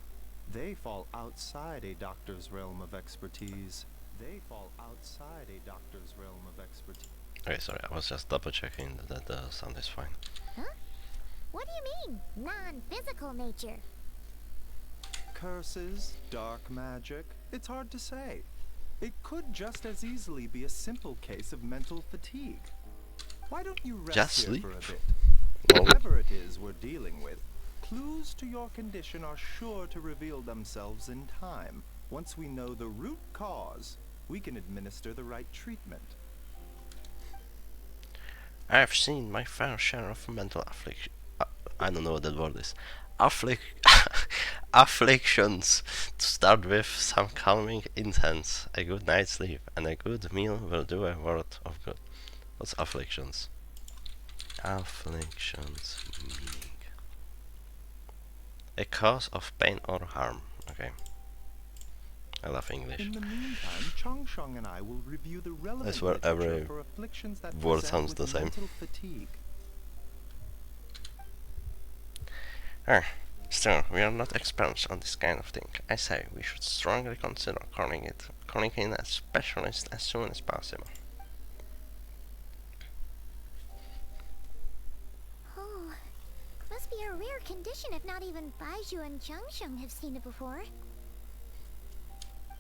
they fall outside a doctor's realm of expertise. They fall outside a doctor's realm of expertise. Okay, sorry, I was just double checking that the sound is fine. Huh? What do you mean, non-physical nature? Curses, dark magic, it's hard to say. It could just as easily be a simple case of mental fatigue. Why don't you rest Just here sleep? for a bit? Well, Whatever it is we're dealing with, clues to your condition are sure to reveal themselves in time. Once we know the root cause, we can administer the right treatment. I've seen my fair share of mental affliction. I don't know what that word is. Afflictions. To start with, some calming incense, a good night's sleep, and a good meal will do a world of good. What's afflictions? Afflictions meaning a cause of pain or harm. Okay. I love English. In the meantime, Changsheng and I will review the relevant That's where literature every for afflictions that word present sounds with the same. mental fatigue. Still, we are not experts on this kind of thing. I say we should strongly consider calling in a specialist as soon as possible. Oh, must be a rare condition if not even Baiju and Changsheng have seen it before.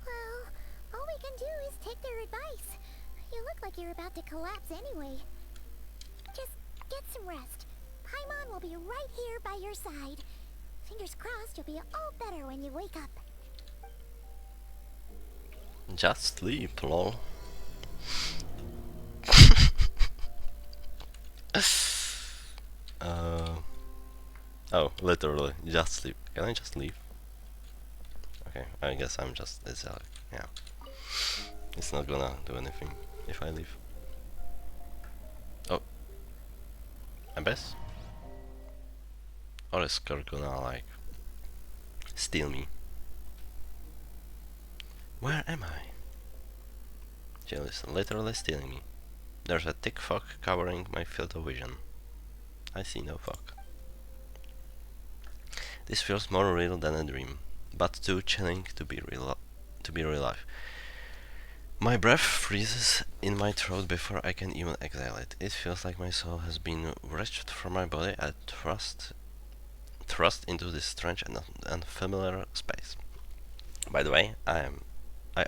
Well, all we can do is take their advice. You look like you're about to collapse anyway. Just get some rest. Paimon will be right here by your side. Fingers crossed you'll be all better when you wake up. Just sleep, lol. Oh, literally, just sleep. Can I just leave? Okay, I guess I'm just, yeah. It's not gonna do anything if I leave. Oh. Abyss? Or is Skirk gonna, like, steal me? Where am I? Jill is literally stealing me. There's a thick fog covering my field of vision. I see no fog. This feels more real than a dream, but too chilling to be real life. My breath freezes in my throat before I can even exhale it. It feels like my soul has been wrenched from my body and thrust into this strange and unfamiliar space. By the way, I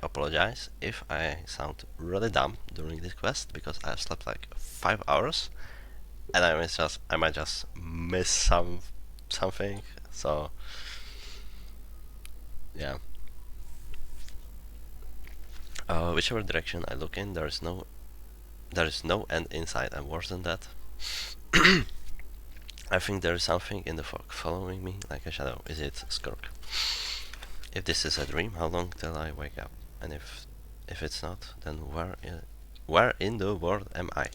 apologize if I sound really dumb during this quest because I've slept like 5 hours and I might just miss something. So yeah. Whichever direction I look in, there is no end in sight, and worse than that, I think there is something in the fog following me like a shadow. Is it Skirk? If this is a dream, how long till I wake up? And if it's not, then where in the world am I?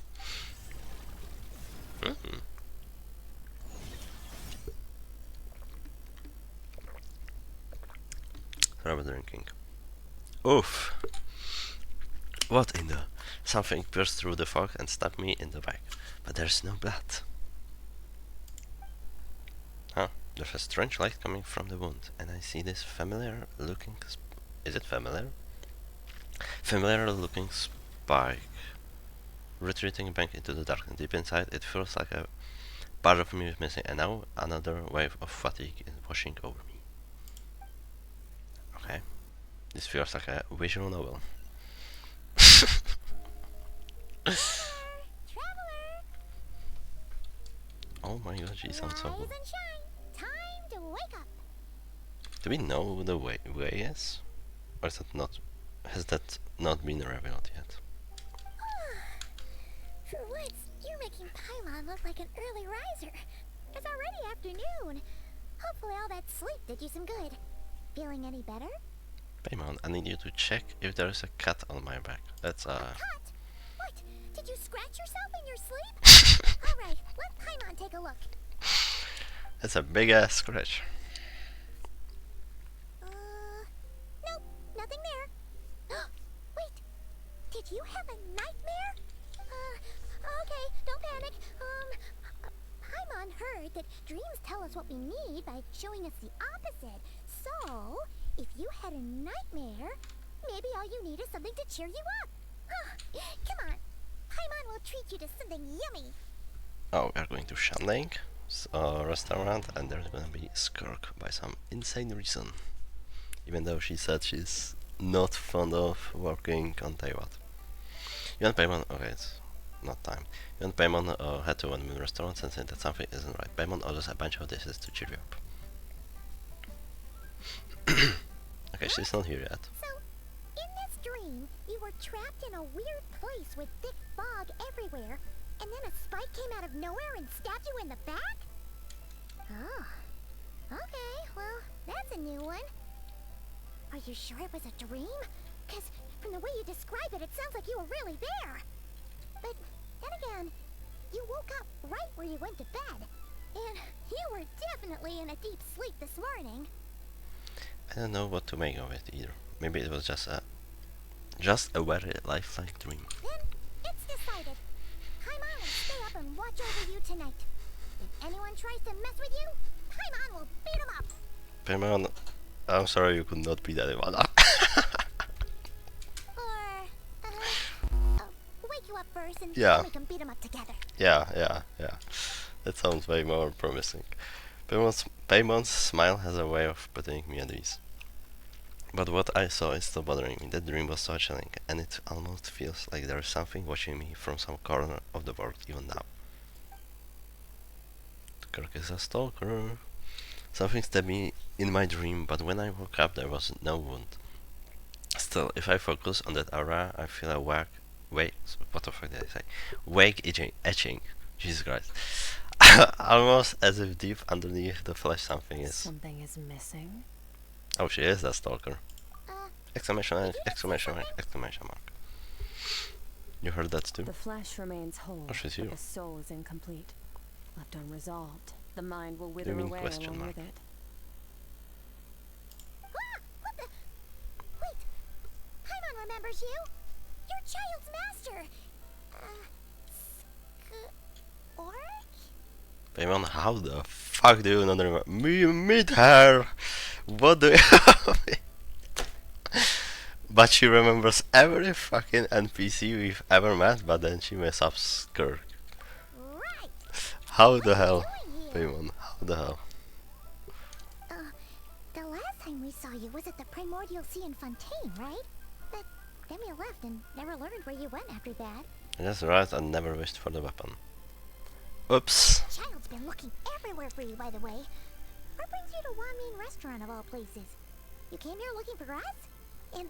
Rubber drinking. Oof! What in the... Something pierced through the fog and stabbed me in the back. But there's no blood. Huh. There's a strange light coming from the wound, and I see this familiar looking... Is it familiar? Familiar looking spike. Retreating back into the dark, and deep inside it feels like a part of me is missing, and now another wave of fatigue is washing over me. Okay. This feels like a visual novel. Traveler! Oh my god, she sounds so Rise cool. and shine. Time to wake up. Do we know the way is? Or is that not... Has that not been revealed yet? For once, you're making Paimon look like an early riser. It's already afternoon. Hopefully all that sleep did you some good. Feeling any better? Paimon, I need you to check if there is a cut on my back. That's Cut? What? Did you scratch yourself in your sleep? Alright, let Paimon take a look. That's a big ass scratch. Nope, nothing there. Wait, did you have a nightmare? Okay, don't panic. Paimon heard that dreams tell us what we need by showing us the opposite. So, if you had a nightmare, maybe all you need is something to cheer you up. Come on, Paimon will treat you to something yummy. Oh, we are going to Shanling restaurant, and there's gonna be Skirk by some insane reason. Even though she said she's not fond of working on Taiwan. You and Paimon, okay, it's not time. You and Paimon head to one restaurant sensing that something isn't right. Paimon orders a bunch of dishes to cheer you up. Okay, she's not here yet. So, in this dream, you were trapped in a weird place with thick fog everywhere, and then a spike came out of nowhere and stabbed you in the back? Oh. Okay, well, that's a new one. Are you sure it was a dream? Because from the way you describe it, it sounds like you were really there. But then again, you woke up right where you went to bed. And you were definitely in a deep sleep this morning. I don't know what to make of it either. Maybe it was just a very lifelike dream. Then it's decided. Paimon will stay up and watch over you tonight. If anyone tries to mess with you, Paimon will beat him up. Paimon, I'm sorry you could not be that one. Or, wake you up first and Yeah. then we can beat him up together. Yeah. That sounds way more promising. Paymon's smile has a way of putting me at ease. But what I saw is still bothering me. That dream was so chilling, and it almost feels like there is something watching me from some corner of the world even now. Skirk is a stalker. Something stabbed me in my dream, but when I woke up there was no wound. Still, if I focus on that aura, I feel a what the fuck did I say? Wake etching. Jesus Christ. Almost as if deep underneath the flesh something is. Something is missing. Oh, she is that stalker. Exclamation mark, did you exclamation mark, exclamation mark. You heard that too? The flesh remains whole, Oh, she's but you. the soul is incomplete. Left unresolved, the mind will wither mean away question along mark? with it. What the? Wait, you? Your child's master. Skirk? Paimon, how the fuck do you not remember? Meet her! What do you But she remembers every fucking NPC we've ever met, but then she messes up Skirk. Right. How the hell? Doing here? Paimon, how the hell? The last time we saw you was at the Primordial Sea in Fontaine, right? But then you left and never learned where you went after that. That's right, I never wished for the weapon. Oops. Child's been looking everywhere for you, by the way. What brings you to Wanmin Restaurant of all places? You came here looking for us? And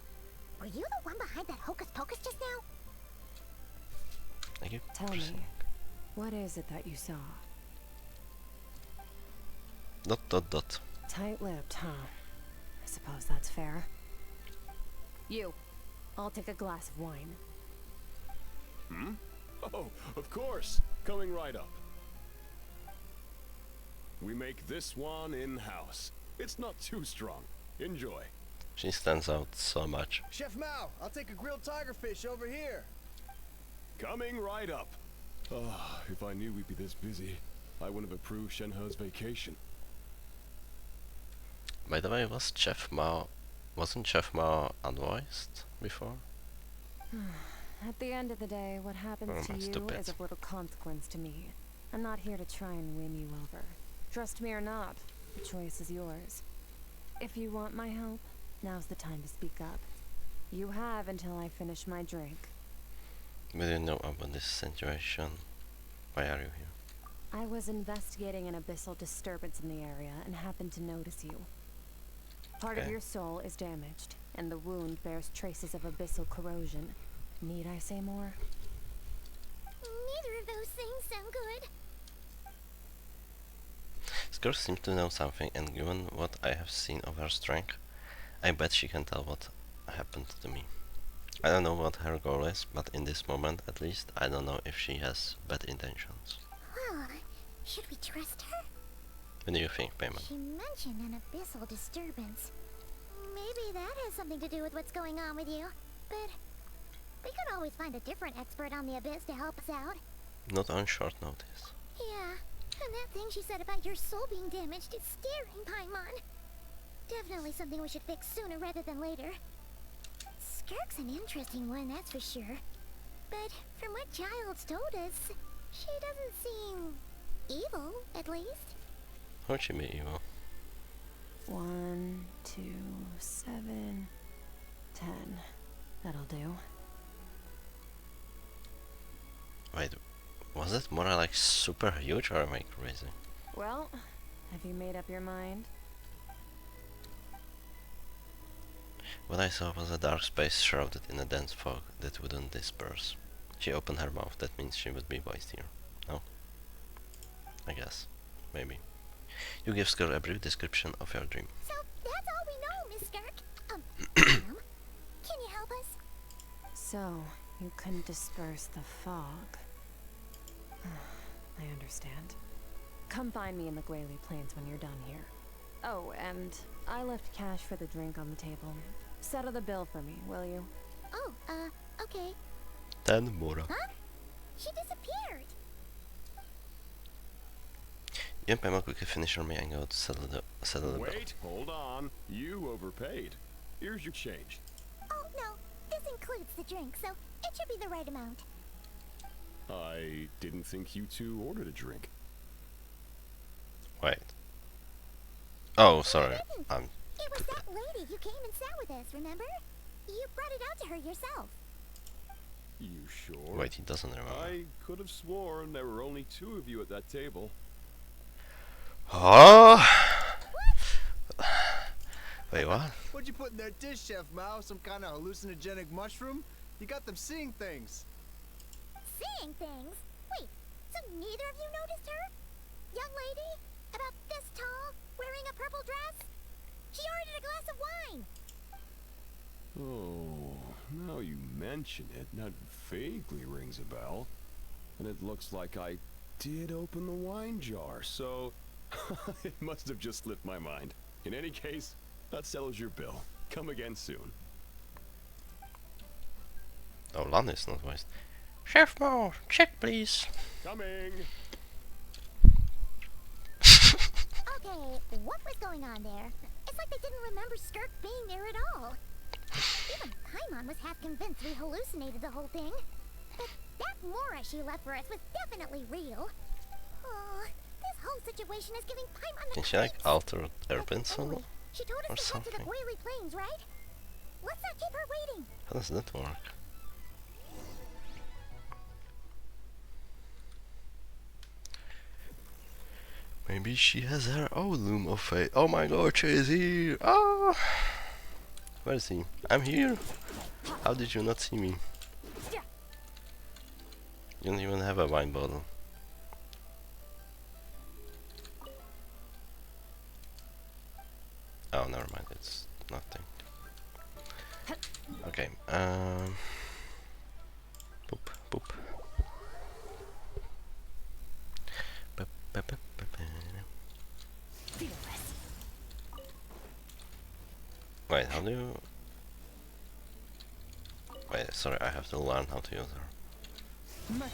were you the one behind that hocus pocus just now? Thank you. Tell me, what is it that you saw? Dot dot dot. Tight-lipped, huh? I suppose that's fair. You. I'll take a glass of wine. Hmm? Oh, of course. Coming right up. We make this one in-house. It's not too strong. Enjoy. She stands out so much. Chef Mao, I'll take a grilled tiger fish over here. Coming right up. Ah, if I knew we'd be this busy, I wouldn't have approved Shenhe's vacation. By the way, wasn't Chef Mao unvoiced before? At the end of the day, what happens to you stupid. is of little consequence to me. I'm not here to try and win you over. Trust me or not, the choice is yours. If you want my help, now's the time to speak up. You have until I finish my drink. We didn't know about this situation. Why are you here? I was investigating an abyssal disturbance in the area and happened to notice you. Part of Okay. your soul is damaged, and the wound bears traces of abyssal corrosion. Need I say more? Neither of those things sound good. Skirk seems to know something, and given what I have seen of her strength, I bet she can tell what happened to me. I don't know what her goal is, but in this moment, at least, I don't know if she has bad intentions. Well, should we trust her? What do you think, Paimon? She mentioned an abyssal disturbance. Maybe that has something to do with what's going on with you. But we could always find a different expert on the abyss to help us out. Not on short notice. Yeah, and that thing she said about your soul being damaged is staring, Paimon. Definitely something we should fix sooner rather than later. Skirk's an interesting one, that's for sure. But from what Child's told us, she doesn't seem evil, at least. How would she be evil? 1, 2, 7, 10. That'll do. Wait, was it more like super huge or am I crazy? Well, have you made up your mind? What I saw was a dark space shrouded in a dense fog that wouldn't disperse. She opened her mouth, that means she would be voiced here. No? I guess. Maybe. You give Skirk a brief description of your dream. So that's all we know, Miss Skirk. Ma'am, can you help us? So, you can disperse the fog. I understand. Come find me in the Gwaley Plains when you're done here. Oh, and I left cash for the drink on the table. Settle the bill for me, will you? Oh, okay. 10 Mura. Huh? She disappeared. Yep, I'm a quick finisher me and go to settle the bill. Wait, hold on. You overpaid. Here's your change. Oh, no. This includes the drink, so it should be the right amount. I didn't think you two ordered a drink. Wait. Oh, sorry. I'm It was that lady you came and sat with us, remember? You brought it out to her yourself. You sure? Wait, he doesn't remember. I could have sworn there were only 2 of you at that table. Oh! Wait, what? What'd you put in their dish, Chef Mao? Some kind of hallucinogenic mushroom? You got them seeing things. Seeing things? Wait, so neither of you noticed her? Young lady? About this tall? Wearing a purple dress? She ordered a glass of wine! Oh, now you mention it, that vaguely rings a bell. And it looks like I did open the wine jar, so it must have just slipped my mind. In any case, that settles your bill. Come again soon. Oh, Lan is not voiced. Chef Mo, check please. Coming. Okay, what was going on there? It's like they didn't remember Skirk being there at all. Even Paimon was half convinced we hallucinated the whole thing. But that Mora she left for us was definitely real. Oh, this whole situation is giving Paimon the Can she like creeps. alter her pencil? Anyway, she told or us to head to the something? Oily Plains, right? Let's not keep her waiting. How does that work? Maybe she has her own loom of fate. Oh my god, she is here! Ah! Where is he? I'm here! How did you not see me? You don't even have a wine bottle. Oh, never mind, it's nothing. Okay, Boop, boop. Wait, how do you... Wait, sorry, I have to learn how to use her.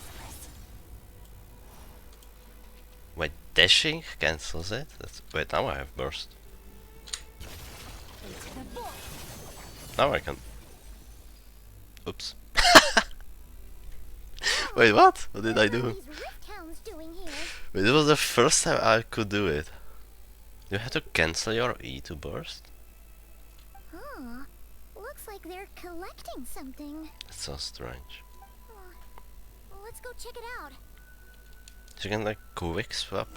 Wait, dashing cancels it? Wait, now I have burst. Now I can... Oops. Wait, what? What did I do? These rift hounds doing here? Wait, this was the first time I could do it. You have to cancel your E to burst? Huh. Looks like they're collecting something. That's so strange. Well, let's go check it out. You can like quick swap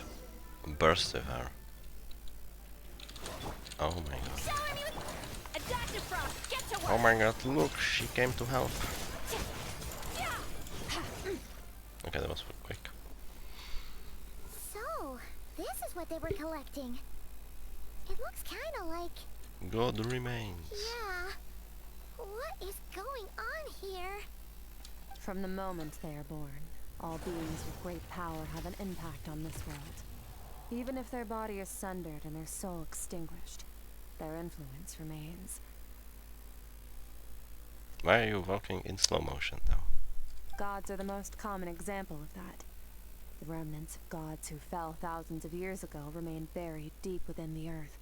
burst with her. Oh my god. Oh my god, look, she came to help. Okay, that was quick. So, this is what they were collecting. It looks kinda like... God remains. Yeah. What is going on here? From the moment they are born, all beings with great power have an impact on this world. Even if their body is sundered and their soul extinguished, their influence remains. Why are you walking in slow motion though? Gods are the most common example of that. The remnants of gods who fell thousands of years ago remain buried deep within the earth,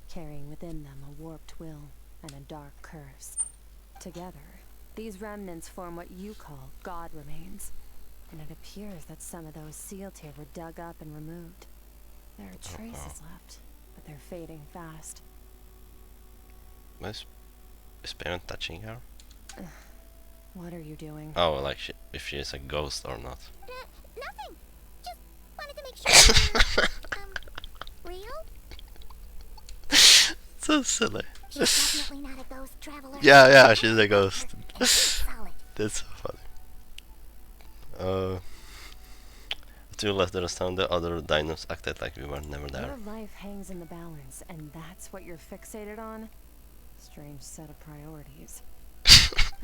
carrying within them a warped will and a dark curse. Together, these remnants form what you call god remains, and it appears that some of those sealed here were dug up and removed. There are traces left, but they're fading fast. Is parent touching her? What are you doing? Oh, like if she is a ghost or not. Nothing. Just wanted to make sure you're, real? So silly. She's definitely not a ghost traveler. Yeah, she's a ghost. Solid. That's so funny. To your left there is town, the other dinos acted like we were never there. Your life hangs in the balance, and that's what you're fixated on? Strange set of priorities.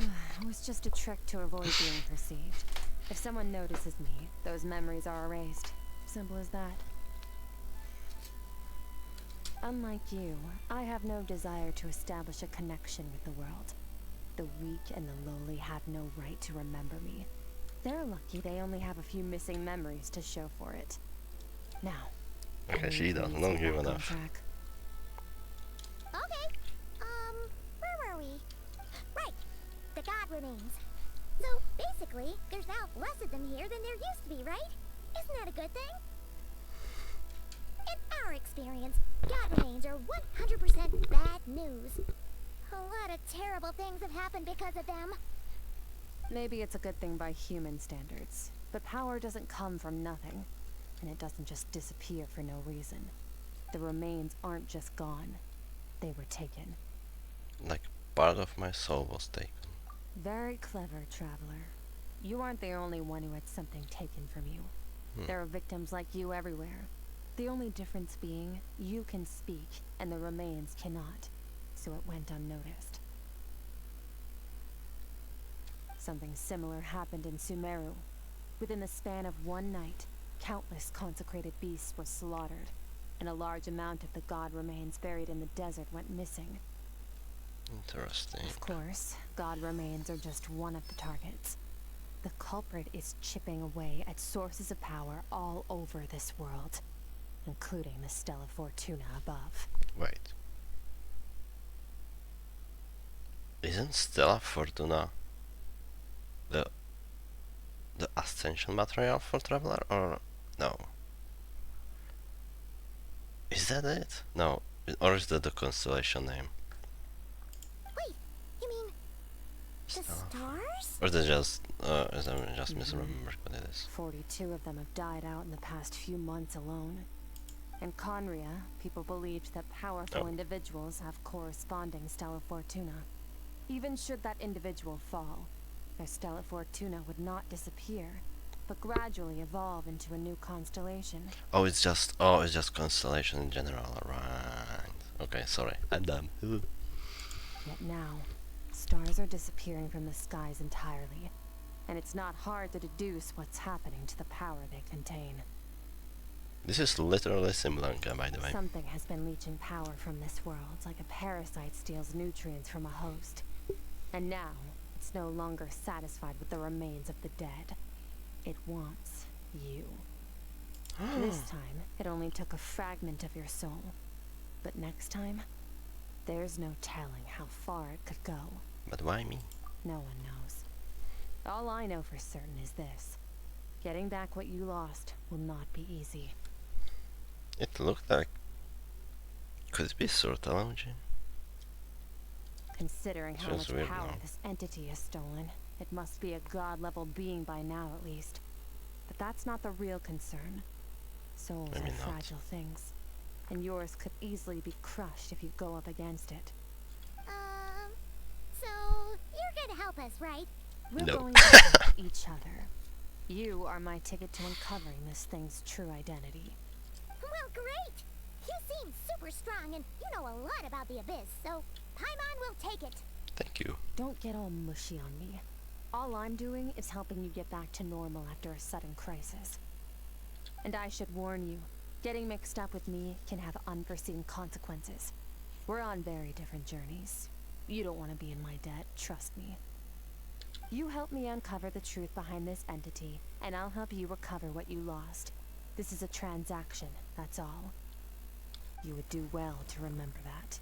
It was just a trick to avoid being perceived. If someone notices me, those memories are erased. Simple as that. Unlike you, I have no desire to establish a connection with the world. The weak and the lowly have no right to remember me. They're lucky they only have a few missing memories to show for it. Now, Okay, she doesn't know you enough. Okay. Where were we? Right. The god remains. So, basically, there's now less of them here than there used to be, right? Isn't that a good thing? In our experience, god remains are 100% bad news. A lot of terrible things have happened because of them. Maybe it's a good thing by human standards, but power doesn't come from nothing, and it doesn't just disappear for no reason. The remains aren't just gone, they were taken. Like part of my soul was taken. Very clever, traveler. You aren't the only one who had something taken from you. There are victims like you everywhere. The only difference being, you can speak, and the remains cannot, so it went unnoticed. Something similar happened in Sumeru. Within the span of one night, countless consecrated beasts were slaughtered, and a large amount of the god remains buried in the desert went missing. Interesting. Of course, god remains are just one of the targets. The culprit is chipping away at sources of power all over this world, including the Stella Fortuna above. Wait. Isn't Stella Fortuna the ascension material for Traveler, or no? Is that it? No. Or is that the constellation name? Wait, you mean the Stella. stars? Or is that just is that just misremembered what it is? 42 of them have died out in the past few months alone. In Conria, people believed that powerful individuals have corresponding Stella Fortuna. Even should that individual fall, their Stella Fortuna would not disappear, but gradually evolve into a new constellation. Oh, it's just constellation in general, right? Okay, sorry, I'm dumb. Yet now, stars are disappearing from the skies entirely, and it's not hard to deduce what's happening to the power they contain. This is literally Simlanka, by the way. Something has been leeching power from this world, like a parasite steals nutrients from a host. And now, it's no longer satisfied with the remains of the dead. It wants you. This time, it only took a fragment of your soul. But next time, there's no telling how far it could go. But why me? No one knows. All I know for certain is this. Getting back what you lost will not be easy. It looked like... Could it be Sortology? Considering how Feels much weird power now. this entity has stolen, it must be a god-level being by now at least. But that's not the real concern. Souls Maybe are not. fragile things, and yours could easily be crushed if you go up against it. So you're gonna help us, right? We're No. going to help each other. You are my ticket to uncovering this thing's true identity. Well, great! You seem super strong and you know a lot about the Abyss, so Paimon will take it. Thank you. Don't get all mushy on me. All I'm doing is helping you get back to normal after a sudden crisis. And I should warn you, getting mixed up with me can have unforeseen consequences. We're on very different journeys. You don't want to be in my debt, trust me. You help me uncover the truth behind this entity, and I'll help you recover what you lost. This is a transaction, that's all. You would do well to remember that.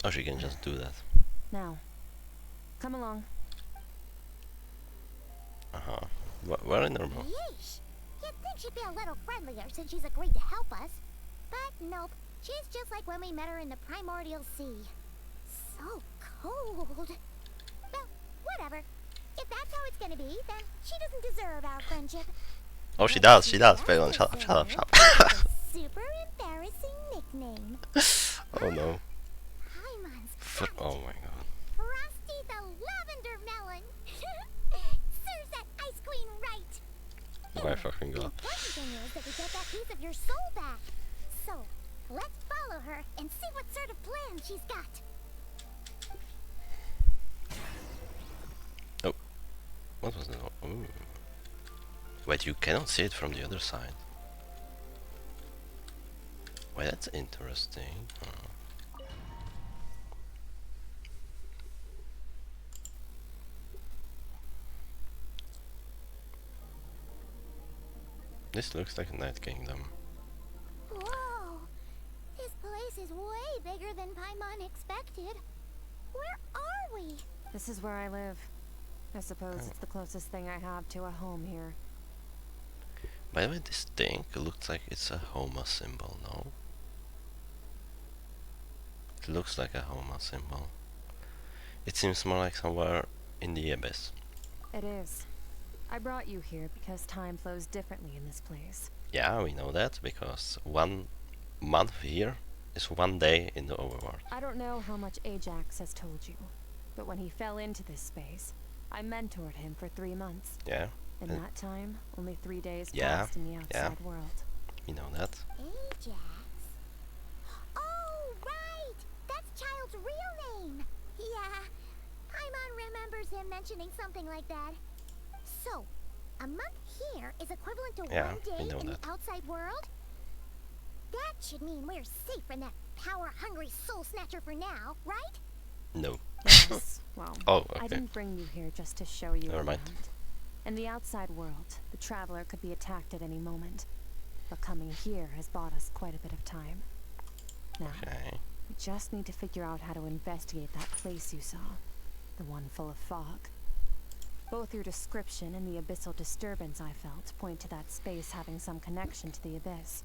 Oh, she can just do that. Now, come along. Uh-huh. Very normal. Yeesh! You'd think she'd be a little friendlier since she's agreed to help us. But nope, she's just like when we met her in the primordial sea. So cold. Well, whatever. If that's how it's gonna be, then she doesn't deserve our friendship. Oh, she does, Phelan, shut up. Super embarrassing nickname. Oh no. Paimon's Oh my god. Frosty the Lavender Melon. Serves that ice queen right. My fucking The god. important thing is that we get that piece of your soul back. So, let's follow her and see what sort of plan she's got. Oh. What was that? Ooh. Wait, you cannot see it from the other side. Wait, that's interesting. This looks like a Night Kingdom. Whoa! This place is way bigger than Paimon expected. Where are we? This is where I live. I suppose it's the closest thing I have to a home here. By the way, this thing looks like it's a Homa symbol, no? It looks like a Homa symbol. It seems more like somewhere in the Abyss. It is. I brought you here because time flows differently in this place. Yeah, we know that, because 1 month here is 1 day in the overworld. I don't know how much Ajax has told you, but when he fell into this space, I mentored him for 3 months. Yeah, In that time, only 3 days Yeah, passed in the outside world. we know that. Ajax. Oh, right! That's Child's real name. Yeah, Paimon remembers him mentioning something like that. So, a month here is equivalent to Yeah, 1 we day know in that. the outside world? That should mean we're safe from that power-hungry soul snatcher for now, right? No. Yes, well, Oh, I okay. didn't bring you here just to show you Never mind. around. In the outside world, the traveler could be attacked at any moment. But coming here has bought us quite a bit of time. Now, Okay. we just need to figure out how to investigate that place you saw. The one full of fog. Both your description and the abyssal disturbance I felt point to that space having some connection to the abyss.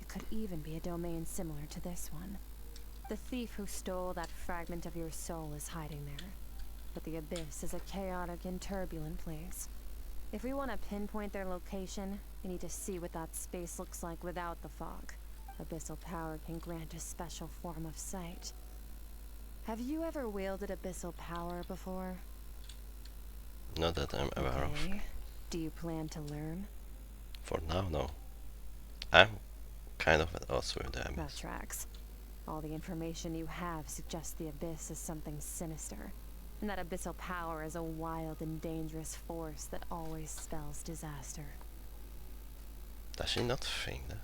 It could even be a domain similar to this one. The thief who stole that fragment of your soul is hiding there. But the abyss is a chaotic and turbulent place. If we want to pinpoint their location, we need to see what that space looks like without the fog. Abyssal power can grant a special form of sight. Have you ever wielded abyssal power before? Not that I'm aware of. Okay. Do you plan to learn? For now, no. I'm kind of at odds with the That abyss. tracks. All the information you have suggests the abyss is something sinister, and that abyssal power is a wild and dangerous force that always spells disaster. Does she not think that?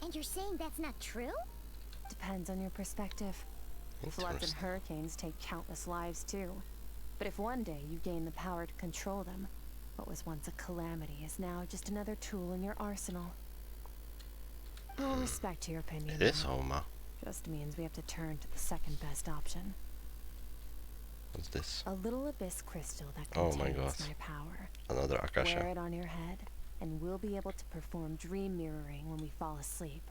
And you're saying that's not true? Depends on your perspective. Floods and Interesting. hurricanes take countless lives too. But if one day you gain the power to control them, what was once a calamity is now just another tool in your arsenal. I'll respect your opinion. It is though. Homa. Just means we have to turn to the second best option. What's this? A little abyss crystal that Oh contains my god. my power. Another Wear Akasha. it on your head, and we'll be able to perform dream mirroring when we fall asleep.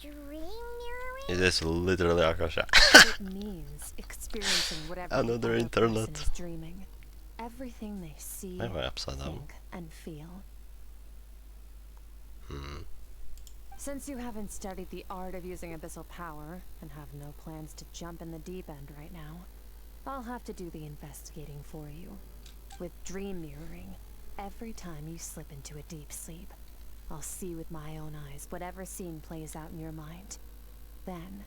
Dream mirroring? It is literally Akasha. It means experiencing whatever the Another other internet. person is dreaming. Everything they see, Why am I upside down? think, and feel. Hmm. Since you haven't studied the art of using abyssal power, and have no plans to jump in the deep end right now, I'll have to do the investigating for you. With dream mirroring, every time you slip into a deep sleep, I'll see with my own eyes whatever scene plays out in your mind. Then,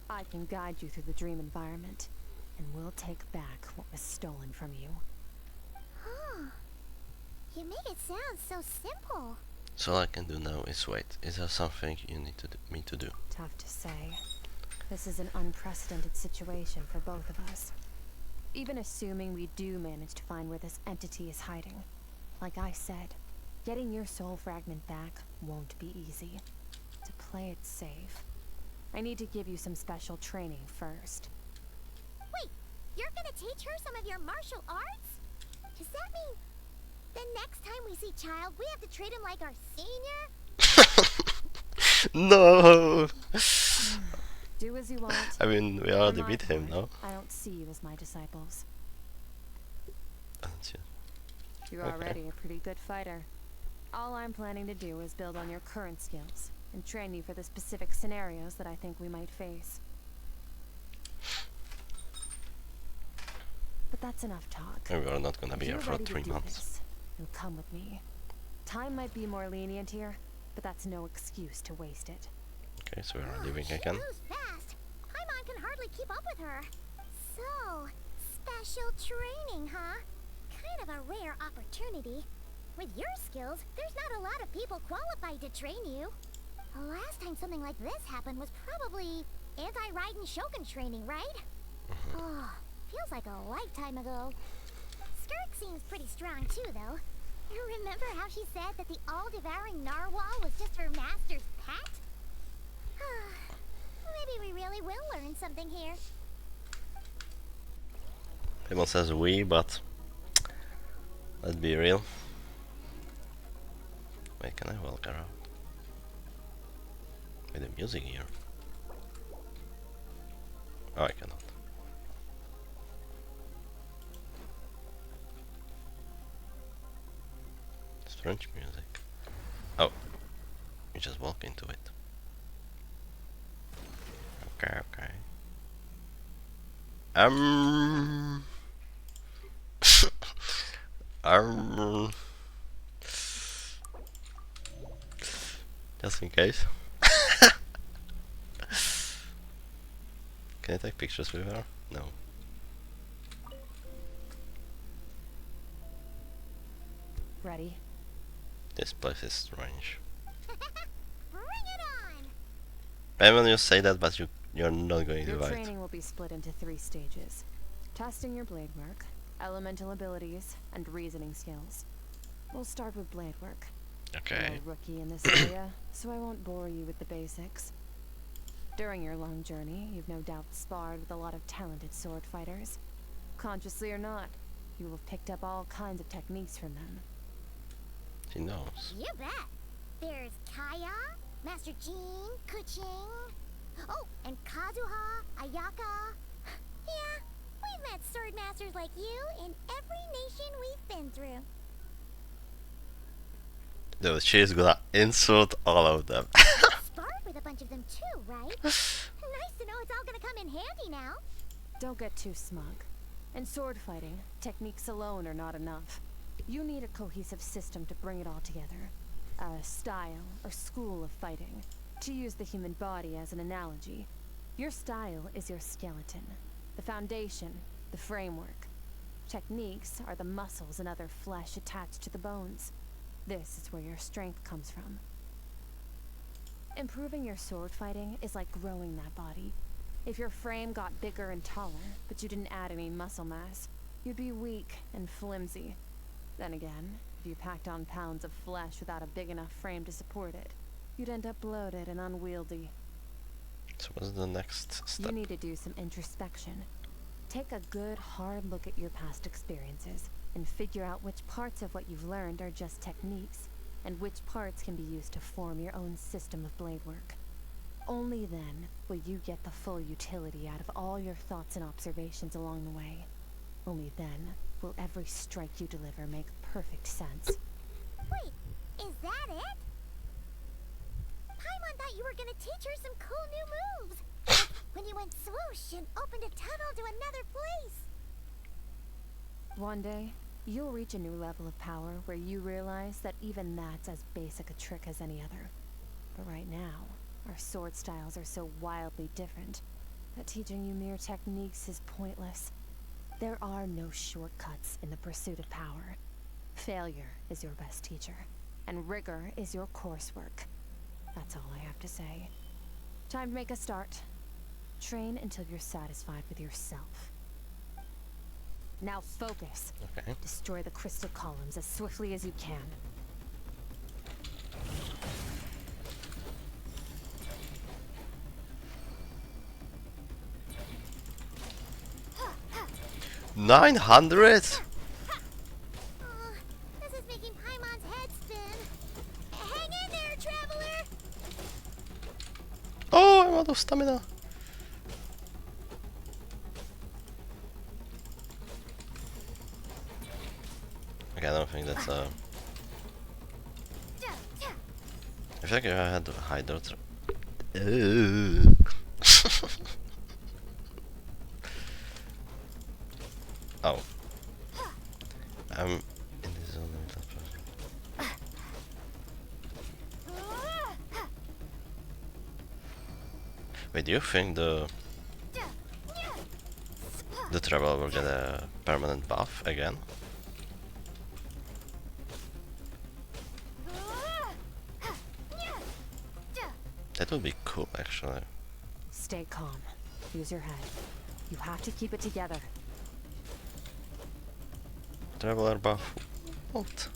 I can guide you through the dream environment, and we'll take back what was stolen from you. Huh. You make it sound so simple. So all I can do now is wait. Is there something you need me to do? Tough to say. This is an unprecedented situation for both of us. Even assuming we do manage to find where this entity is hiding. Like I said, getting your soul fragment back won't be easy. To play it safe, I need to give you some special training first. Wait, you're gonna teach her some of your martial arts? Does that mean the next time we see Child, we have to treat him like our senior? No! Do as you want. I mean, we For already my beat him, part, no? I don't see you as my disciples. Don't you? You're Okay. already a pretty good fighter. All I'm planning to do is build on your current skills and train you for the specific scenarios that I think we might face. But that's enough talk. And we are not gonna If be here you're for ready to 3 do months. this, then come with me. Time might be more lenient here, but that's no excuse to waste it. Okay, so we are leaving She again. moves fast. Paimon can hardly keep up with her. So, special training, huh? Kind of a rare opportunity. With your skills, there's not a lot of people qualified to train you. The last time something like this happened was probably anti-Raiden Shogun training, right? Oh, feels like a lifetime ago. Skirk seems pretty strong too, though. You remember how she said that the all-devouring narwhal was just her master's pet? Maybe we really will learn something here. People says we, but let's be real. Wait, can I walk around? With the music here. Oh, I cannot. Strange music. Oh, you just walk into it. Okay, okay. Um, just in case. Can I take pictures with her? No. Ready? This place is strange. Bring it on! And when you say that, but you You're not going to Your fight. training will be split into 3 stages. Testing your blade work, elemental abilities, and reasoning skills. We'll start with blade work. Okay. You're a rookie in this area, so I won't bore you with the basics. During your long journey, you've no doubt sparred with a lot of talented sword fighters. Consciously or not, you will have picked up all kinds of techniques from them. She knows. You bet. There's Kaya, Master Jean, Kuching. Oh, and Kazuha, Ayaka. Yeah, we've met sword masters like you in every nation we've been through. Dude, she's gonna insult all of them. Sparred with a bunch of them too, right? Nice to know it's all gonna come in handy now. Don't get too smug. In sword fighting, techniques alone are not enough. You need a cohesive system to bring it all together. A style or school of fighting. To use the human body as an analogy, your style is your skeleton, the foundation, the framework. Techniques are the muscles and other flesh attached to the bones. This is where your strength comes from. Improving your sword fighting is like growing that body. If your frame got bigger and taller, but you didn't add any muscle mass, you'd be weak and flimsy. Then again, if you packed on pounds of flesh without a big enough frame to support it, you'd end up bloated and unwieldy. So what's the next step? You need to do some introspection. Take a good, hard look at your past experiences and figure out which parts of what you've learned are just techniques, and which parts can be used to form your own system of blade work. Only then will you get the full utility out of all your thoughts and observations along the way. Only then will every strike you deliver make perfect sense. Wait, is that it? Paimon thought you were gonna teach her some cool new moves. Like when you went swoosh and opened a tunnel to another place. One day, you'll reach a new level of power where you realize that even that's as basic a trick as any other. But right now, our sword styles are so wildly different that teaching you mere techniques is pointless. There are no shortcuts in the pursuit of power. Failure is your best teacher, and rigor is your coursework. That's all I have to say. Time to make a start. Train until you're satisfied with yourself. Now focus. Okay. Destroy the crystal columns as swiftly as you can. 900? This is making Paimon's head spin. Hang in there, traveler! Oh, I'm out of stamina. Okay, I don't think that's I think I had to hide those. Oh. I'm in the zone. Wait, do you think the traveler will get a permanent buff again? That would be cool, actually. Stay calm. Use your head. You have to keep it together. Traveler buff. What?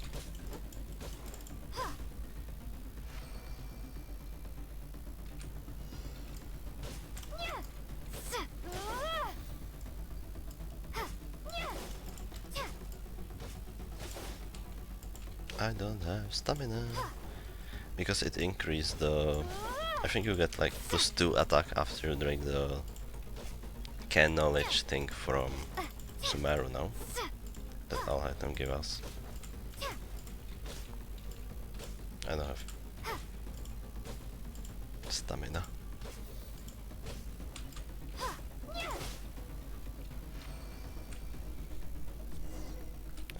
I don't have stamina. Because it increased the... I think you get like +2 attack after you drink the can knowledge thing from Sumeru now. That all item give us. I don't have stamina.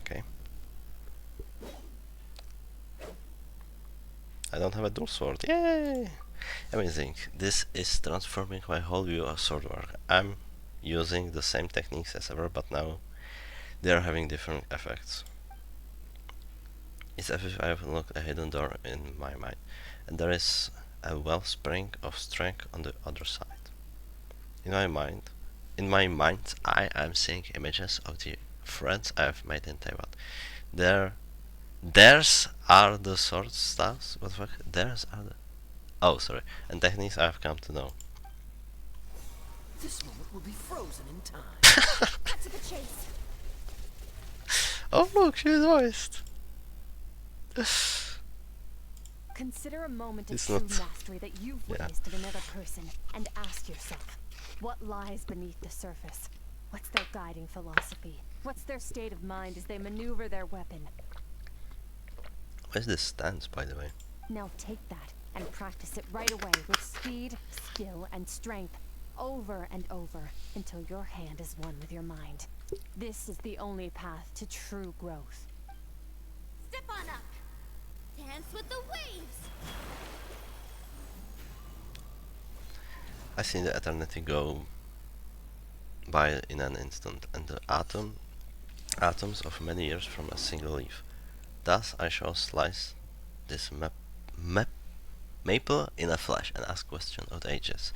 Okay. I don't have a dual sword. Yay! Amazing. This is transforming my whole view of sword work. I'm using the same techniques as ever, but now they are having different effects. It's as if I've unlocked a hidden door in my mind, and there is a wellspring of strength on the other side. In my mind, I am seeing images of the friends I have made in Taiwan. Theirs are the sword styles. What the fuck? Theirs are the. Oh, sorry. And techniques I have come to know. This moment will be frozen in time. Cut to the chase. Oh look, she's voiced. Consider a moment of It's true not- mastery that you've Yeah. witnessed in another person and ask yourself, what lies beneath the surface? What's their guiding philosophy? What's their state of mind as they maneuver their weapon? Where's this stance, by the way? Now take that and practice it right away with speed, skill, and strength, over and over, until your hand is one with your mind. This is the only path to true growth. Step on up. Dance with the waves. I see the eternity go by in an instant, and the atoms of many years from a single leaf. Thus I shall slice this maple in a flash and ask question of the ages.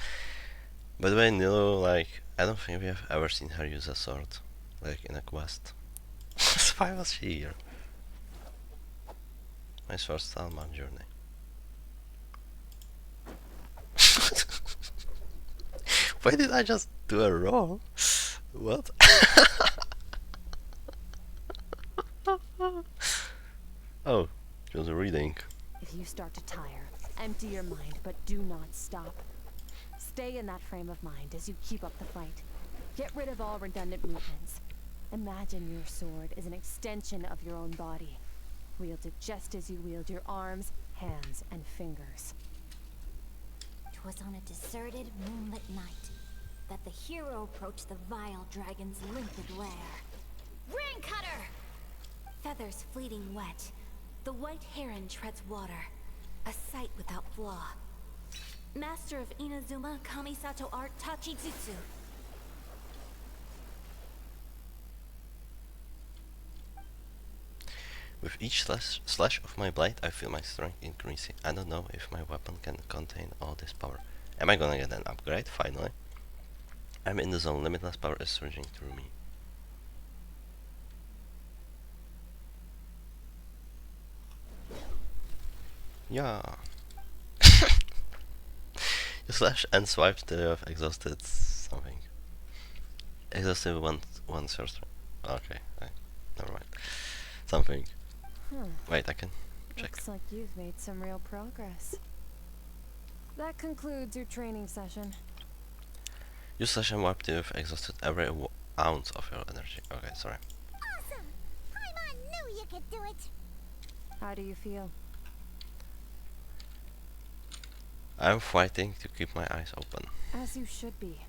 By the way, Nilo, like, I don't think we have ever seen her use a sword, like in a quest. Why was she here? My first Salman journey. Why did I just do a roll? What? Oh, she was reading. If you start to tire, empty your mind, but do not stop. Stay in that frame of mind as you keep up the fight. Get rid of all redundant movements. Imagine your sword is an extension of your own body. Wield it just as you wield your arms, hands, and fingers. 'Twas on a deserted, moonlit night that the hero approached the vile dragon's limpid lair. Ring cutter! Feathers fleeting wet, the white heron treads water, a sight without flaw. Master of Inazuma Kamisato art Tachijutsu. With each slash of my blade, I feel my strength increasing. I don't know if my weapon can contain all this power. Am I gonna get an upgrade, finally? I'm in the zone, limitless power is surging through me. Yeah. You slash and swipe till you have exhausted something. Exhausted one sorcery. Okay, never mind. Something. Wait, I can check. Looks like you've made some real progress. That concludes your training session. You slash and wipe till you've exhausted every ounce of your energy. Okay, sorry. Awesome! Paimon knew you could do it! How do you feel? I'm fighting to keep my eyes open. As you should be.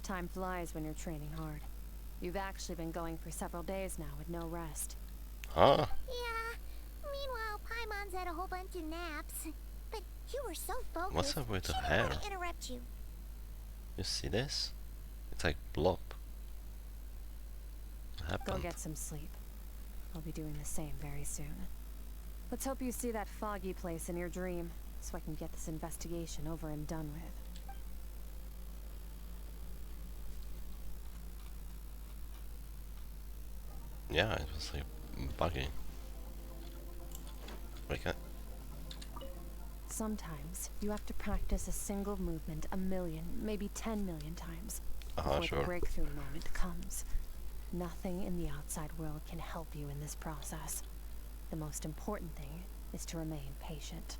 Time flies when you're training hard. You've actually been going for several days now with no rest. Huh? Yeah. Meanwhile, Paimon's had a whole bunch of naps. But you were so focused. What's up with the she didn't hair? want to interrupt you. You see this? It's like blob. What Go happened? get some sleep. I'll be doing the same very soon. Let's hope you see that foggy place in your dream, so I can get this investigation over and done with. Yeah, it was like buggy. Like Sometimes you have to practice a single movement 1 million, maybe 10 million times before sure. the breakthrough moment comes. Nothing in the outside world can help you in this process. The most important thing is to remain patient.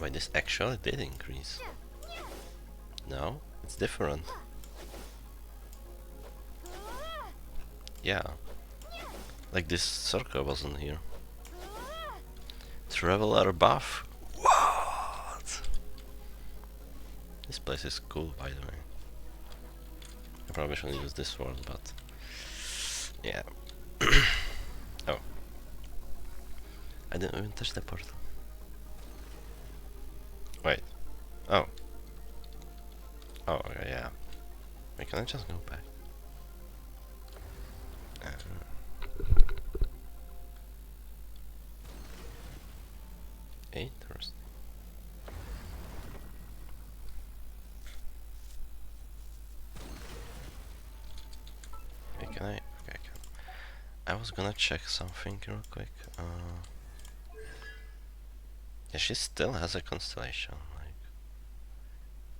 Wait, this actually did increase. No, it's different. Yeah. Like this circle wasn't here. Traveler buff? What? This place is cool, by the way. I probably shouldn't use this word, but yeah. Oh. I didn't even touch the portal. Wait. Oh. Oh, okay, yeah. Wait, can I just go back? Interesting. I was gonna check something real quick. Yeah, she still has a constellation. Like,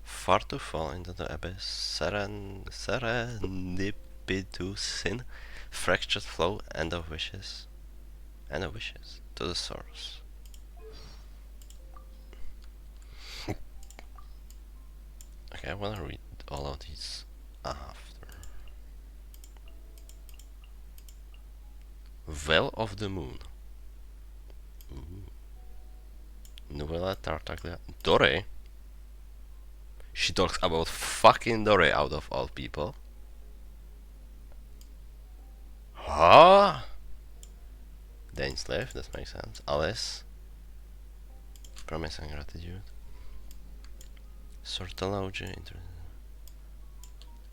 far to fall into the abyss. Serendipitous fractured flow. End of wishes. End of wishes to the source. Okay, I wanna read all of these after. Well of the Moon. Ooh. Novella Tartaglia. Dore? She talks about fucking Dore out of all people. Huh? Dane Slave, that makes sense. Alice. Promise and Gratitude. Sortology.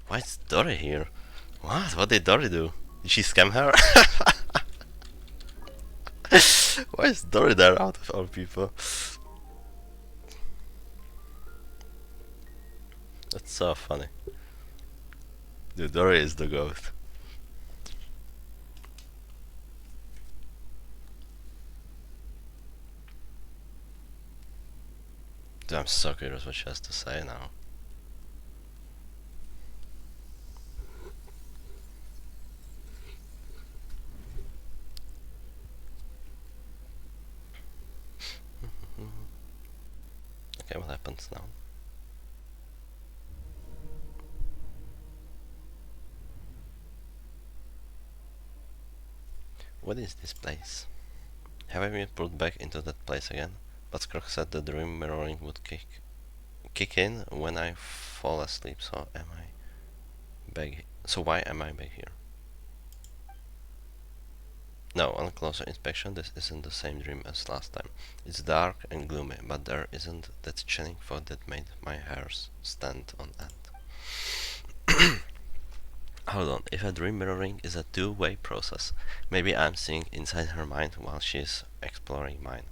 Why is Dore here? What? What did Dore do? Did she scam her? Why is Dore there out of all people? That's so funny. Dude, Dore is the goat. Dude, I'm so curious what she has to say now. Okay, what happens now? What is this place? Have I been pulled back into that place again? But Skirk said the dream mirroring would kick in when I fall asleep, so why am I back here? No, on closer inspection this isn't the same dream as last time. It's dark and gloomy, but there isn't that chilling fog that made my hairs stand on end. Hold on, if a dream mirroring is a two-way process, maybe I'm seeing inside her mind while she's exploring mine.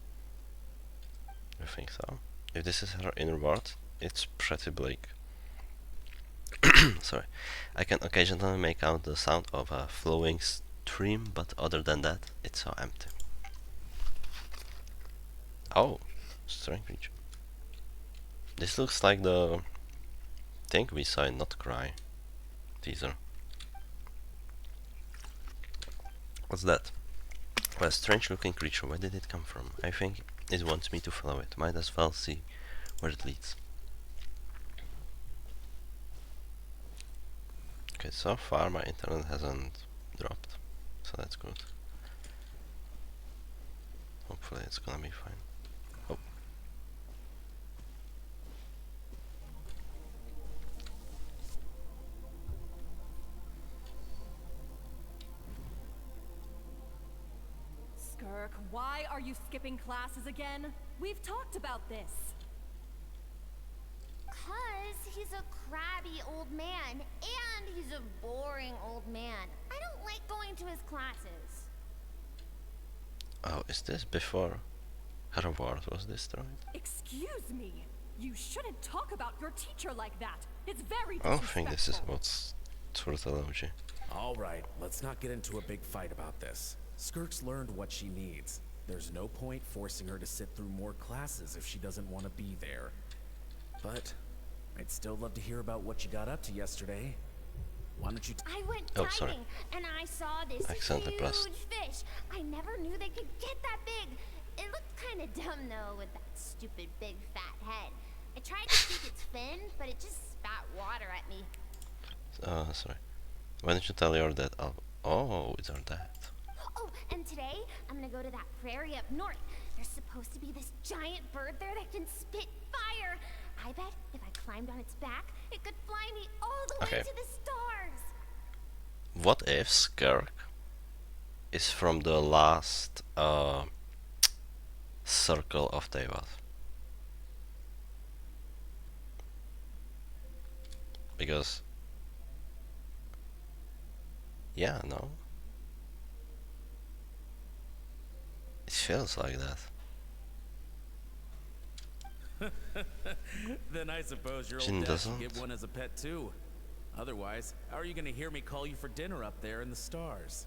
You think so? If this is her inner world, it's pretty bleak. Sorry. I can occasionally make out the sound of a flowing stream, but other than that, it's so empty. Oh, strange creature. This looks like the thing we saw in Not Cry teaser. What's that? Well, a strange looking creature. Where did it come from? I think it wants me to follow it. Might as well see where it leads. Okay, so far my internet hasn't dropped, so that's good. Hopefully it's gonna be fine. Oh. Skirk, why are you skipping classes again? We've talked about this. 'Cause he's a crabby old man, and he's a boring old man. I don't like going to his classes. Oh, is this before her ward was destroyed? Excuse me. You shouldn't talk about your teacher like that. It's very I don't think this is disrespectful. about sortology. All right, let's not get into a big fight about this. Skirk's learned what she needs. There's no point forcing her to sit through more classes if she doesn't want to be there. But I'd still love to hear about what you got up to yesterday. Why don't you I went Oh, sorry. diving, and I saw this Accidentally huge pressed. fish. I never knew they could get that big. It looked kind of dumb, though, with that stupid big fat head. I tried to keep its fin, but it just spat water at me. Sorry. Why don't you tell your dad? Oh, it's our dad. Oh, and today, I'm gonna go to that prairie up north. There's supposed to be this giant bird there that can spit fire. I bet if I climbed on its back, it could fly me all the Okay. way to the stars. What if Skirk is from the last circle of Devath? Because yeah, no. It feels like that. Then I suppose your Jin old dad should doesn't. get one as a pet too. Otherwise, how are you gonna hear me call you for dinner up there in the stars?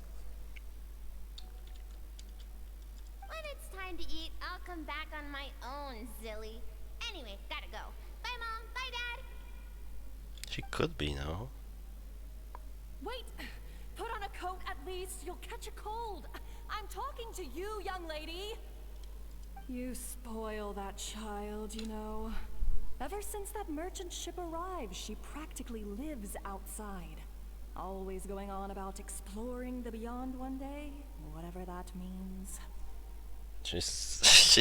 time to eat, I'll come back on my own, Zilly. Anyway, gotta go. Bye, Mom. Bye, Dad. She could be now. Wait! Put on a coat at least. You'll catch a cold. I'm talking to you, young lady. You spoil that child, you know. Ever since that merchant ship arrived, she practically lives outside. Always going on about exploring the beyond one day, whatever that means. She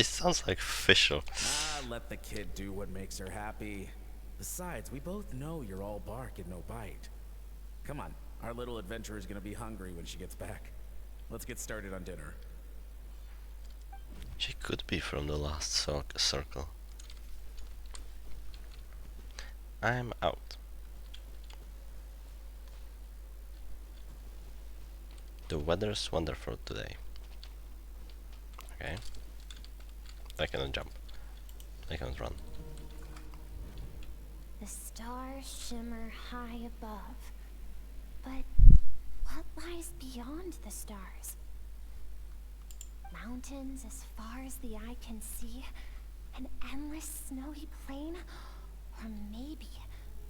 sounds like official. Ah, let the kid do what makes her happy. Besides, we both know you're all bark and no bite. Come on, our little adventurer is gonna be hungry when she gets back. Let's get started on dinner. She could be from the last circle. I'm out. The weather's wonderful today. Okay. I cannot jump. I cannot run. The stars shimmer high above. But what lies beyond the stars? Mountains as far as the eye can see? An endless snowy plain? Or maybe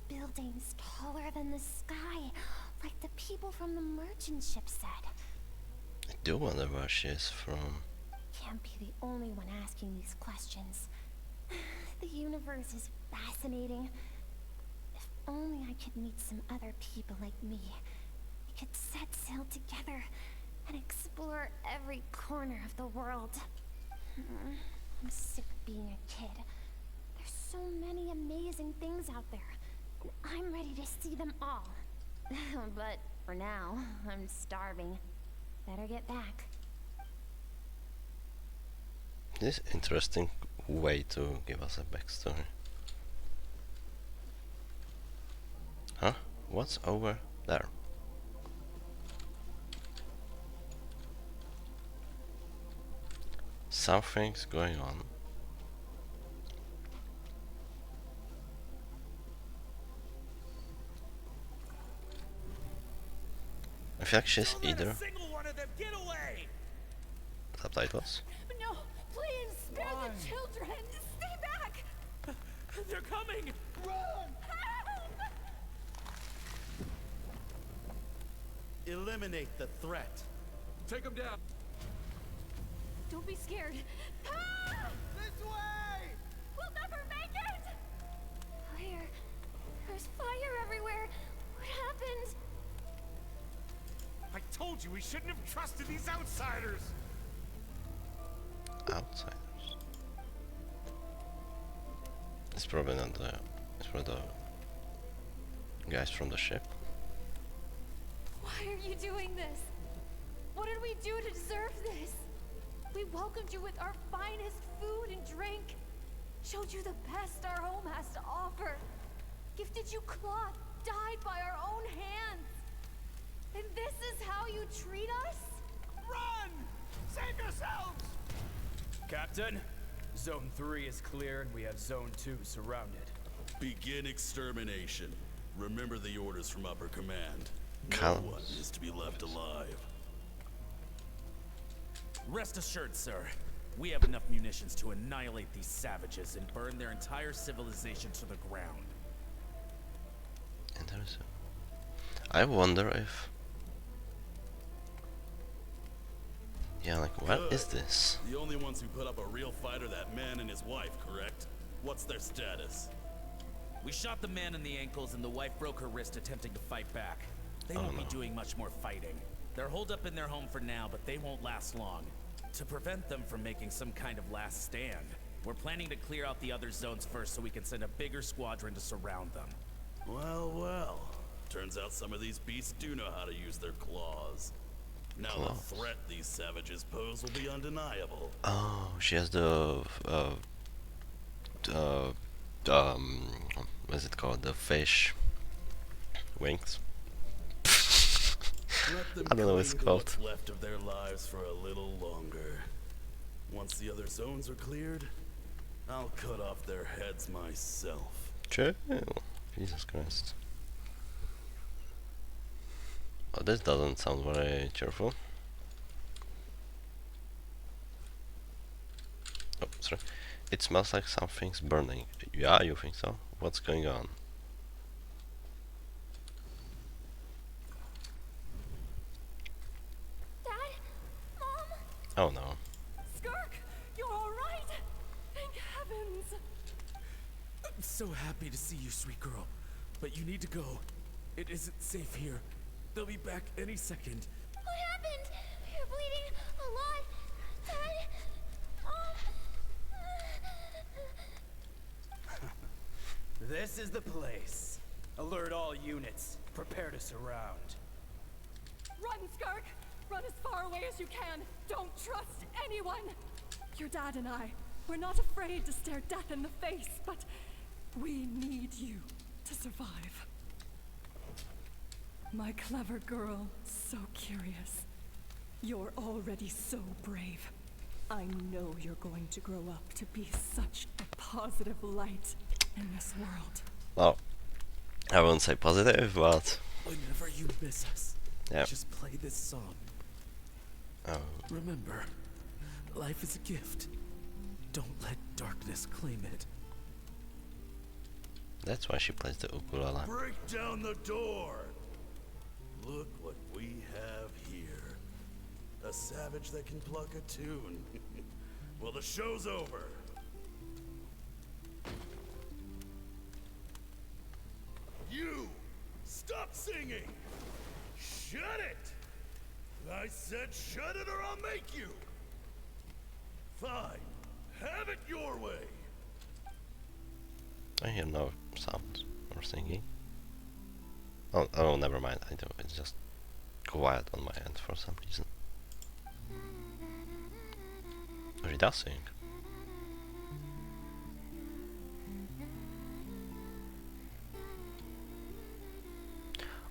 buildings taller than the sky, like the people from the merchant ship said. I do wonder where she is from. Can't be the only one asking these questions. The universe is fascinating. If only I could meet some other people like me. We could set sail together and explore every corner of the world. I'm sick of being a kid. There's so many amazing things out there, and I'm ready to see them all. But for now, I'm starving. Better get back. This is interesting way to give us a backstory. Huh? What's over there? Something's going on. I feel like she's either subtitles. No, please, spare the children! Stay back! They're coming! Run! Help! Eliminate the threat. Take him down. Don't be scared. Ah! This way! We'll never make it! Fire. There's fire everywhere. What happened? I told you we shouldn't have trusted these outsiders. Outsiders. It's probably not the. It's for the guys from the ship. Why are you doing this? What did we do to deserve this? We welcomed you with our finest food and drink, showed you the best our home has to offer, gifted you cloth dyed by our own hands. And this is how you treat us? Run! Save yourselves! Captain, Zone 3 is clear and we have Zone 2 surrounded. Begin extermination. Remember the orders from upper command. Calm. No one is to be left alive. Rest assured, sir. We have enough munitions to annihilate these savages and burn their entire civilization to the ground. Interesting. I wonder if. Yeah, like, what is this? The only ones who put up a real fight are that man and his wife, correct? What's their status? We shot the man in the ankles and the wife broke her wrist attempting to fight back. They Oh, won't no. be doing much more fighting. They're holed up in their home for now, but they won't last long. To prevent them from making some kind of last stand, we're planning to clear out the other zones first so we can send a bigger squadron to surround them. Well, well. Turns out some of these beasts do know how to use their claws. Now Claws. the threat these savages pose will be undeniable. Oh, she has the what's it called? The fish wings. Let them I don't know what it's cling to called. what's left of their lives for a little longer. Once the other zones are cleared, I'll cut off their heads myself. Chill. Jesus Christ. Oh, this doesn't sound very cheerful. Sorry. It smells like something's burning. Yeah, you think so? What's going on? Dad? Mom? Oh no. Skirk, you're all right? Thank heavens. I'm so happy to see you, sweet girl. But you need to go. It isn't safe here. They'll be back any second. What happened? You're bleeding a lot. Dad? This is the place. Alert all units. Prepare to surround. Run, Skirk! Run as far away as you can. Don't trust anyone. Your dad and I, we're not afraid to stare death in the face, but we need you to survive. My clever girl, so curious. You're already so brave. I know you're going to grow up to be such a positive light in this world. Well, I won't say positive, but Whenever you miss us, yeah. just play this song. Oh. Remember, life is a gift. Don't let darkness claim it. That's why she plays the ukulele. Break down the door! Look what we have here. A savage that can pluck a tune. Well, the show's over. You! Stop singing! Shut it! I said shut it or I'll make you! Fine. Have it your way! I hear no sounds or singing. Oh, never mind. I do. It's just quiet on my end for some reason. Oh, she does sing.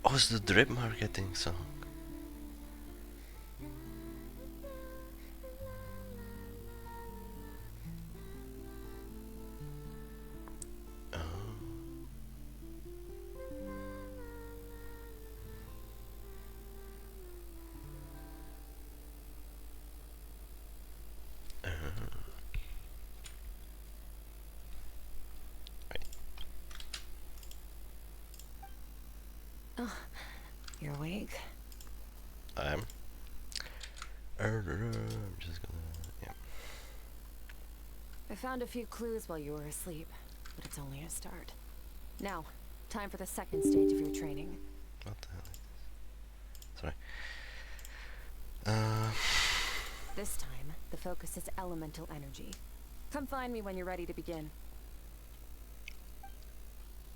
Oh, it's the drip marketing song. Oh, you're awake? I'm just gonna, yeah. I found a few clues while you were asleep, but it's only a start. Now, time for the second stage of your training. What the hell is this? Sorry. This time, the focus is elemental energy. Come find me when you're ready to begin.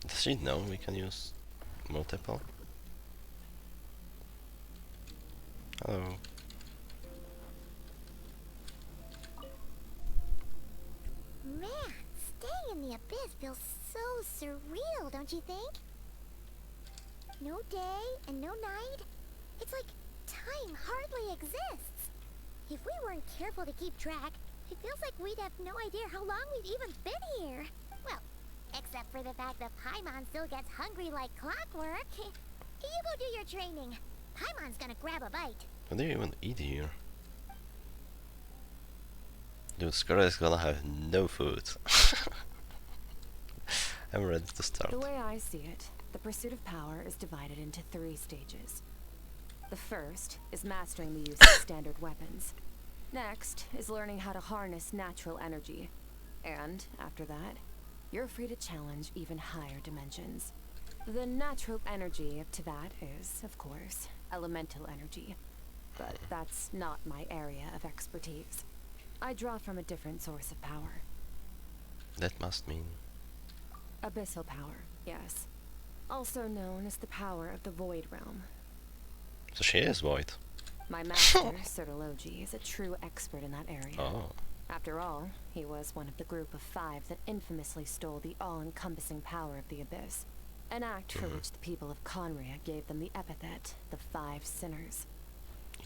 Does she know we can use multiple? Hello. Man, staying in the abyss feels so surreal, don't you think? No day and no night. It's like time hardly exists. If we weren't careful to keep track, it feels like we'd have no idea how long we've even been here. Well, except for the fact that Paimon still gets hungry like clockwork. You go do your training. Paimon's gonna grab a bite. What do you even eat here? Dude, Skirk is gonna have no food. I'm ready to start. The way I see it, the pursuit of power is divided into 3 stages. The first is mastering the use of standard weapons. Next is learning how to harness natural energy. And after that, you're free to challenge even higher dimensions. The natural energy of Teyvat is, of course, elemental energy. But that's not my area of expertise. I draw from a different source of power. That must mean Abyssal power, yes. Also known as the power of the Void Realm. so. She is void. My master, Sertologi, is a true expert in that area. Oh, After all, he was one of the group of 5 that infamously stole the all-encompassing power of the Abyss. An act for which the people of Conria gave them the epithet, the 5 Sinners.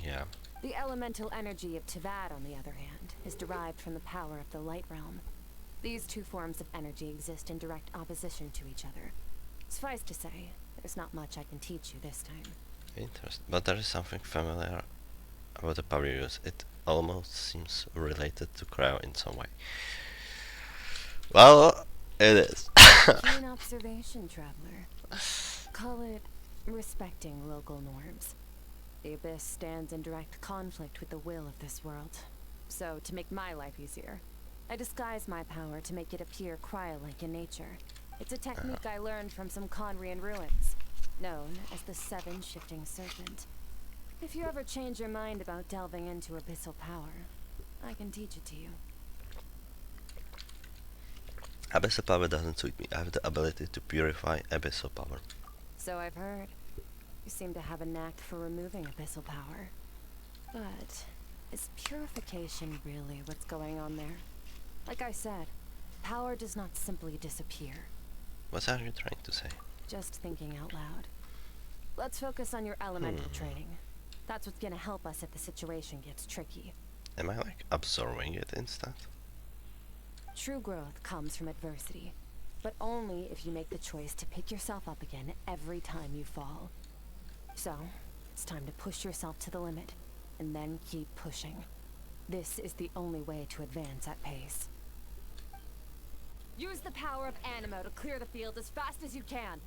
yeah. The elemental energy of Teyvat, on the other hand, is derived from the power of the Light Realm. These 2 forms of energy exist in direct opposition to each other. Suffice to say, there's not much I can teach you this time. Interesting. But there is something familiar about the power use. It almost seems related to cryo in some way. Well, it is. Keen observation, traveler. Call it respecting local norms. The Abyss stands in direct conflict with the will of this world. So, to make my life easier, I disguise my power to make it appear cryo-like in nature. It's a technique I learned from some Conrian ruins, known as the Seven Shifting Serpent. If you ever change your mind about delving into abyssal power, I can teach it to you. Abyssal power doesn't suit me. I have the ability to purify abyssal power. So I've heard. You seem to have a knack for removing abyssal power. But is purification really what's going on there? Like I said, power does not simply disappear. What are you trying to say? Just thinking out loud. Let's focus on your elemental training. That's what's gonna help us if the situation gets tricky. Am I like absorbing it instant? True growth comes from adversity, but only if you make the choice to pick yourself up again every time you fall. So, it's time to push yourself to the limit, and then keep pushing. This is the only way to advance at pace. Use the power of Animo to clear the field as fast as you can.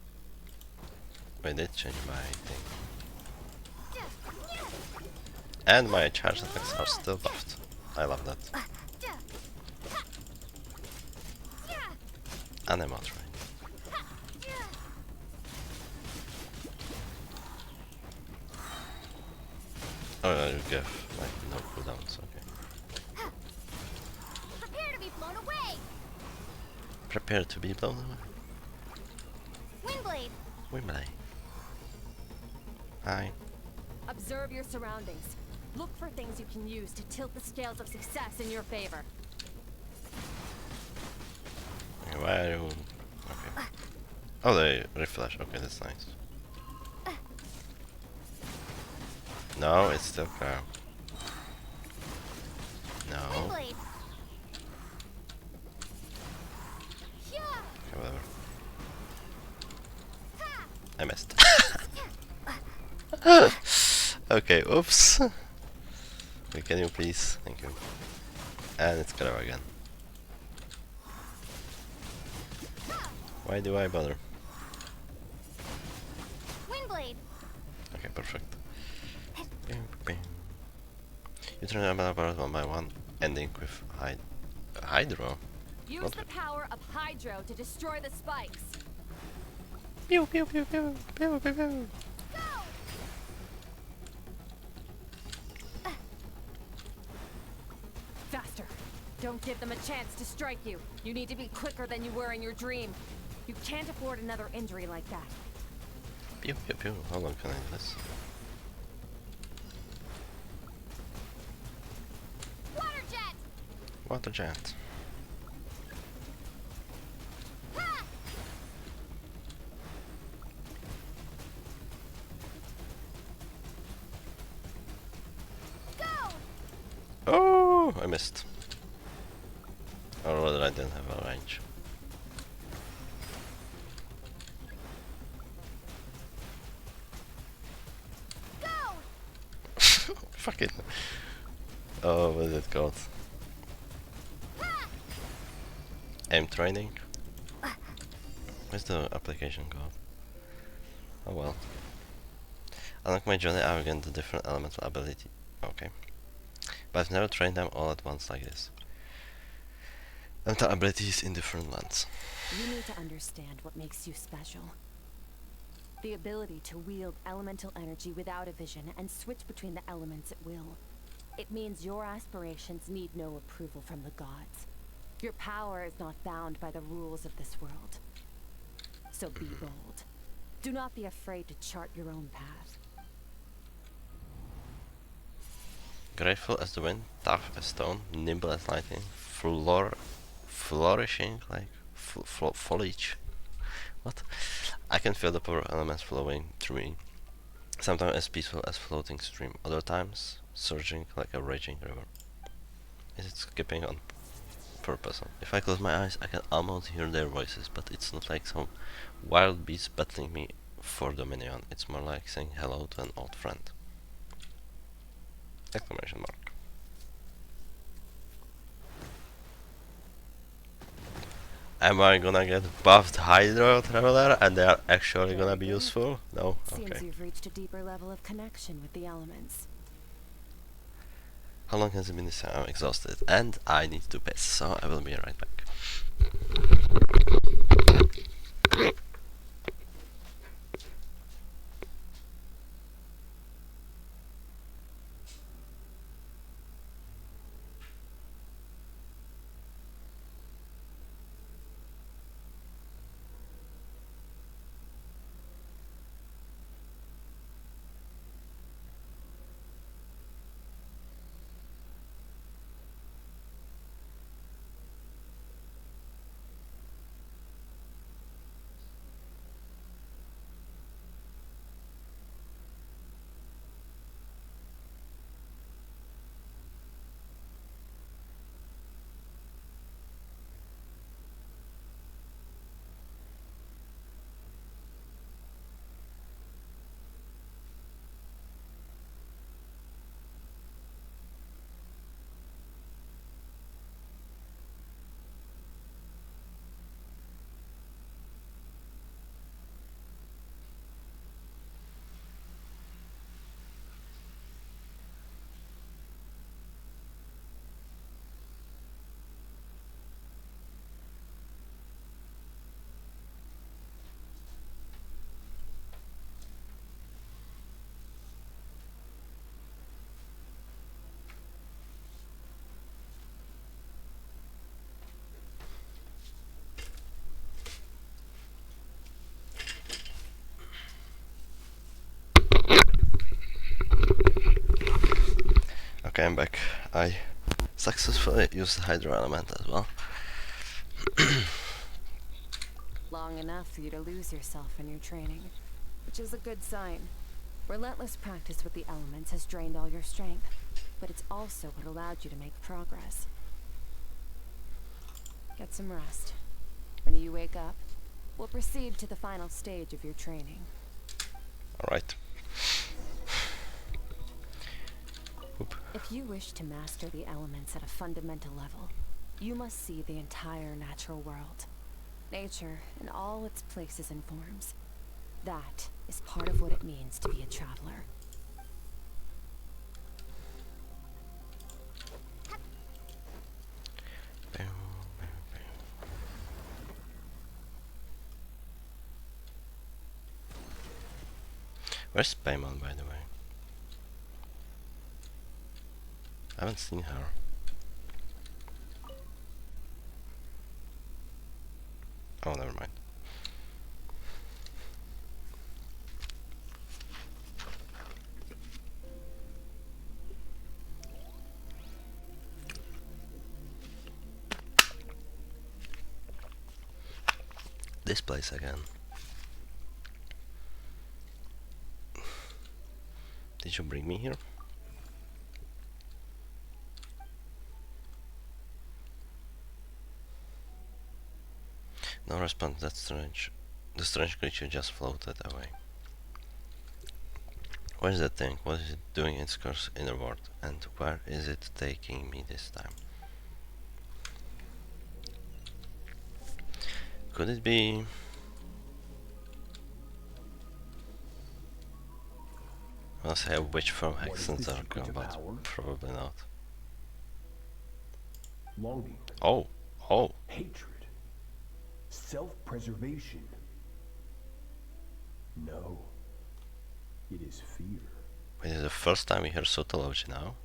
I did change my thing. And my charge attacks are still buffed. I love that. Animal train. Oh, yeah, you give like no cooldowns, okay. Prepare to be blown away! Prepare to be blown away. Windblade! Wimbley. Hi. Observe your surroundings. Look for things you can use to tilt the scales of success in your favor. Why are you... Okay. Oh, they refresh. Okay, that's nice. No, it's still cryo. No. Windblade! Okay, whatever. I missed. Okay, oops. Okay, can you please? Thank you. And it's cryo again. Why do I bother? Windblade! Okay, perfect. You turn them apart one by one, ending with Hydro. Use What? the power of Hydro to destroy the spikes. Pew pew pew pew pew pew pew. Faster. Don't give them a chance to strike you. You need to be quicker than you were in your dream. You can't afford another injury like that. Pew pew pew. How long can I do this? Water jet! Water jet. Ha! Go! Oh, I missed. Or rather, I didn't have a range. Go! Fucking. Oh, what is it called? Aim training? Where's the application called? Oh well. Unlock my journey, I will gain the different elemental ability. Okay. But I've never trained them all at once like this. Elemental abilities in different lands. You need to understand what makes you special. The ability to wield elemental energy without a vision and switch between the elements at will. It means your aspirations need no approval from the gods. Your power is not bound by the rules of this world. So be bold. Do not be afraid to chart your own path. Grateful as the wind, tough as stone, nimble as lightning, flourishing like foliage. What? I can feel the power elements flowing through me. Sometimes as peaceful as floating stream, other times surging like a raging river. Is it skipping on purpose? If I close my eyes, I can almost hear their voices, but it's not like some wild beast battling me for dominion. It's more like saying hello to an old friend. Exclamation mark. Am I gonna get buffed Hydro Traveler and they are actually gonna be useful? No? Seems Okay. you've reached a deeper level of connection with the elements. How long has it been this time? I'm exhausted and I need to piss, so I will be right back. Okay, I'm back. I successfully used the Hydro Element as well. Long enough for you to lose yourself in your training, which is a good sign. Relentless practice with the elements has drained all your strength, but it's also what allowed you to make progress. Get some rest. When you wake up, we'll proceed to the final stage of your training. Alright. If you wish to master the elements at a fundamental level, you must see the entire natural world. Nature in all its places and forms. That is part of what it means to be a traveler. Where's Paimon, by the way? I haven't seen her. Oh, never mind. This place again. Did you bring me here? No response, that's strange. The strange creature just floated away. What is that thing? What is it doing in Skirk's inner world? And where is it taking me this time? Could it be... I'll say a witch from Hexen's but probably not. Longing. Oh! Oh! Hatred. Self-preservation. No. It is fear. It is the first time we hear Sotology now.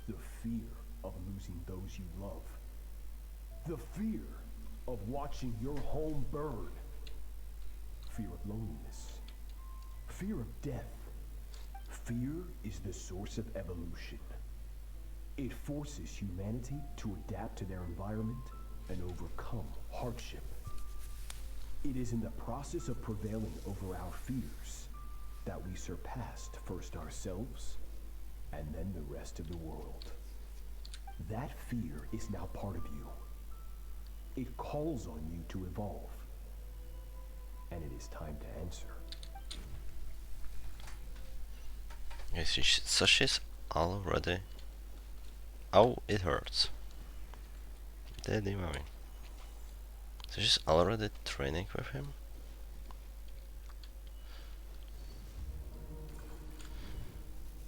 The fear of losing those you love. The fear of watching your home burn. Fear of loneliness. Fear of death. Fear is the source of evolution. It forces humanity to adapt to their environment and overcome hardship. It is in the process of prevailing over our fears that we surpassed first ourselves and then the rest of the world. That fear is now part of you. It calls on you to evolve. And it is time to answer. Okay, so she's already... Oh, it hurts. Daddy mommy. So she's already training with him?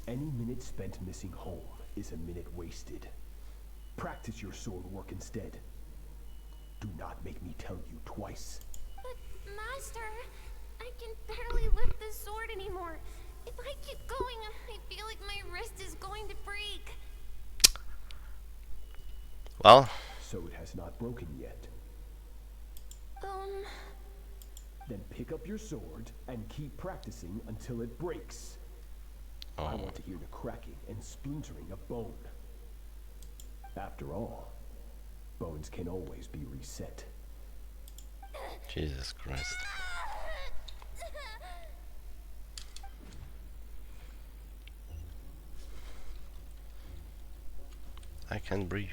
Any minute spent missing home is a minute wasted. Practice your sword work instead. Do not make me tell you twice. But, Master, I can barely lift the sword anymore. If I keep going, I feel like my wrist is going to break. Well... So it has not broken yet. Then pick up your sword and keep practicing until it breaks. Oh. I want to hear the cracking and splintering of bone. After all, bones can always be reset. Jesus Christ. I can't breathe.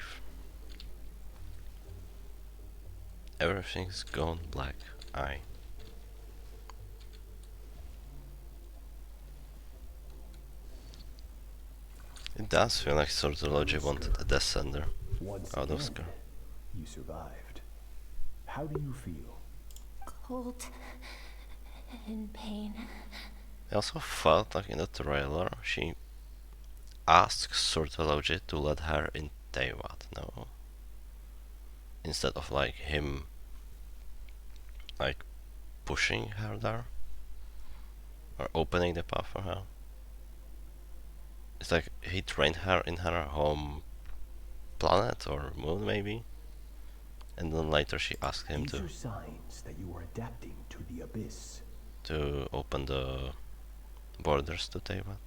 Everything's gone black. It does feel like Sortology wanted a descender out of Skirk. You survived. How do you feel? Cold and pain. I also felt like in the trailer she asked Sortology to let her in Teyvat, no? Instead of like him like pushing her there or opening the path for her. It's like he trained her in her home planet or moon maybe, and then later she asked him These are signs that you are adapting to the abyss. to open the borders to Teyvat.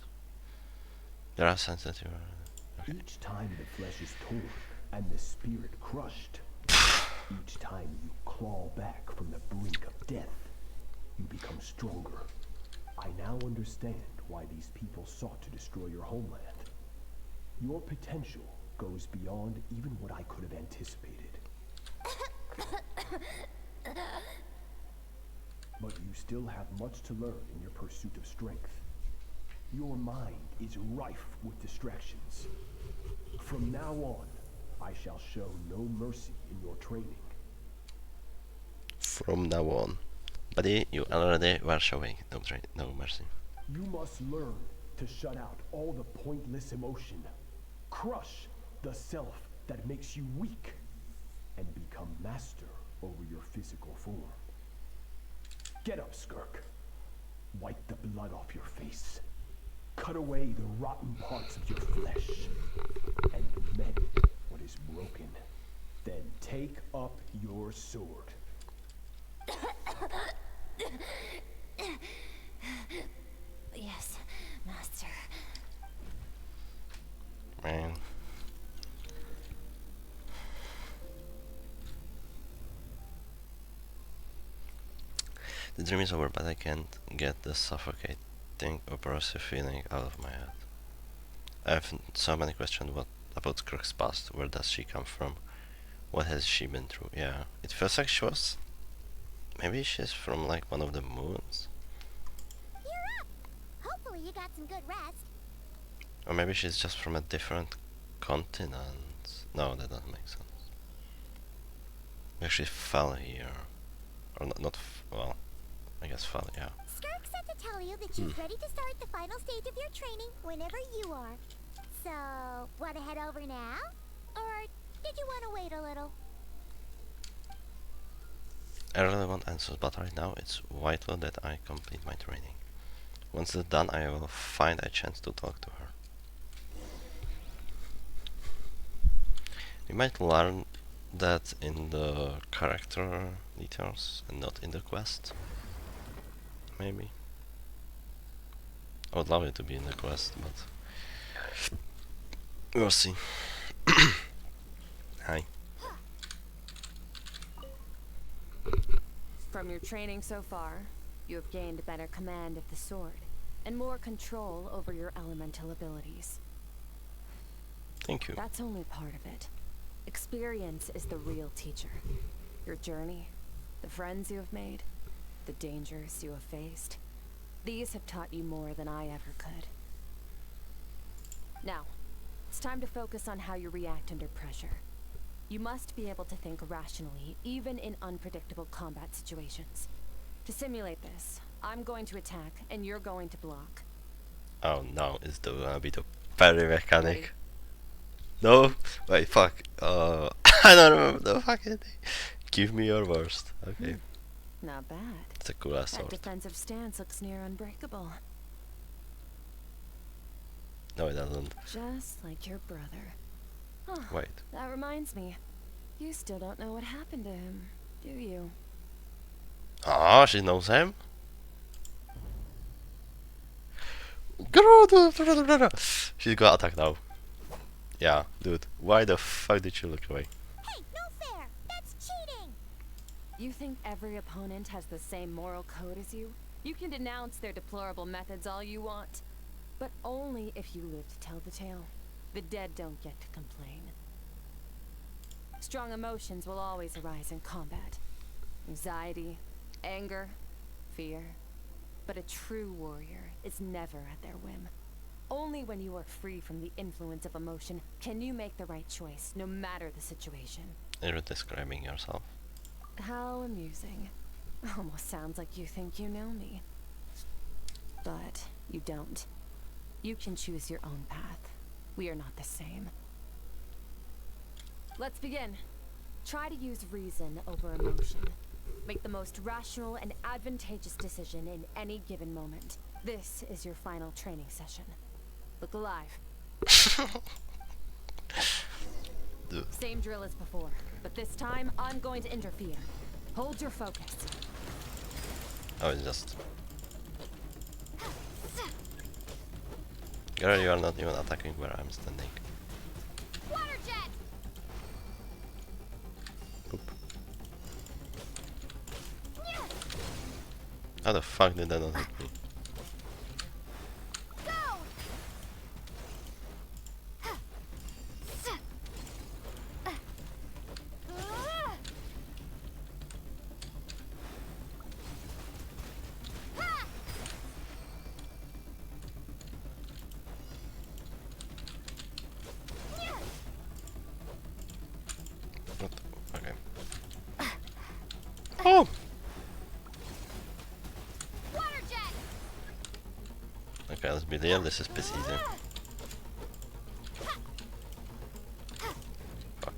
There are signs that you are... Okay. Each time the flesh is torn and the spirit crushed, each time you claw back from the brink of death, you become stronger. I now understand why these people sought to destroy your homeland. Your potential goes beyond even what I could have anticipated. But you still have much to learn in your pursuit of strength. Your mind is rife with distractions. From now on, I shall show no mercy in your training. From now on. Buddy, you already were showing no mercy. You must learn to shut out all the pointless emotion. Crush the self that makes you weak. And become master over your physical form. Get up, Skirk. Wipe the blood off your face. Cut away the rotten parts of your flesh. And mend what is broken. Then take up your sword. Yes, Master. Man. The dream is over, but I can't get the suffocating, oppressive feeling out of my head. I have so many questions about Skirk's past. Where does she come from? What has she been through? Yeah, it feels like she was... Maybe she's from like one of the moons? You're up! Hopefully you got some good rest. Or maybe she's just from a different continent. No, that doesn't make sense. Maybe she fell here. Or well, I guess fell, yeah. Skirk said to tell you that she's ready to start the final stage of your training whenever you are. So, wanna head over now? Or did you wanna wait a little? I really want answers, but right now it's vital that I complete my training. Once it's done, I will find a chance to talk to her. We might learn that in the character details and not in the quest. Maybe. I would love it to be in the quest, but we'll see. Hi. From your training so far, you have gained better command of the sword, and more control over your elemental abilities. Thank you. That's only part of it. Experience is the real teacher. Your journey, the friends you have made, the dangers you have faced, these have taught you more than I ever could. Now, it's time to focus on how you react under pressure. You must be able to think rationally, even in unpredictable combat situations. To simulate this, I'm going to attack, and you're going to block. Oh no, it's gonna be the parry mechanic. No, wait, fuck. I don't remember the fucking thing. Give me your worst. Okay. Not bad. It's a cool ass That sword. defensive stance looks near unbreakable. No, it doesn't. Just like your brother. Oh, Wait. that reminds me. You still don't know what happened to him, do you? Ah, she knows him? She's got attack now. Yeah, dude. Why the fuck did you look away? Hey, no fair! That's cheating! You think every opponent has the same moral code as you? You can denounce their deplorable methods all you want, but only if you live to tell the tale. The dead don't get to complain. Strong emotions will always arise in combat. Anxiety, anger, fear. But a true warrior is never at their whim. Only when you are free from the influence of emotion can you make the right choice, no matter the situation. You're describing yourself. How amusing. Almost sounds like you think you know me. But you don't. You can choose your own path. We are not the same. Let's begin. Try to use reason over emotion. Make the most rational and advantageous decision in any given moment. This is your final training session. Look alive. Same drill as before, but this time I'm going to interfere. Hold your focus. Oh, it's just... Girl, you are not even attacking where I'm standing. Water jet! Oop. How the fuck did that not hit me? Okay. Oh! Okay, let's be real, this is piss easy. Fuck.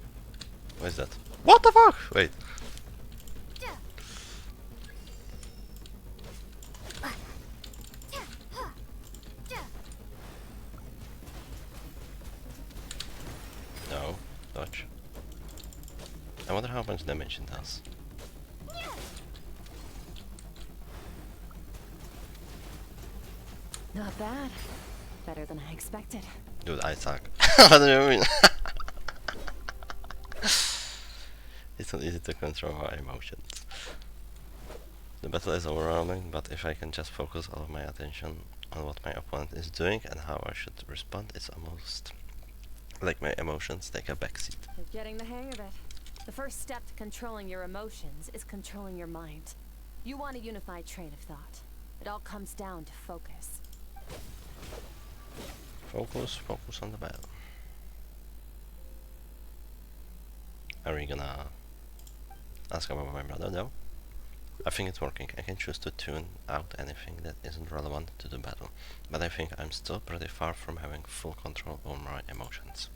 What is that? What the fuck? Wait. No. Dodge. I wonder how much damage it does. Not bad. Better than I expected. Dude, I suck. What do you mean? It's not easy to control my emotions. The battle is overwhelming, but if I can just focus all of my attention on what my opponent is doing and how I should respond, it's almost like my emotions take a backseat. You're getting the hang of it. The first step to controlling your emotions is controlling your mind. You want a unified train of thought. It all comes down to focus. Focus on the battle. Are we gonna ask about my brother? No. I think it's working. I can choose to tune out anything that isn't relevant to the battle, but I think I'm still pretty far from having full control over my emotions.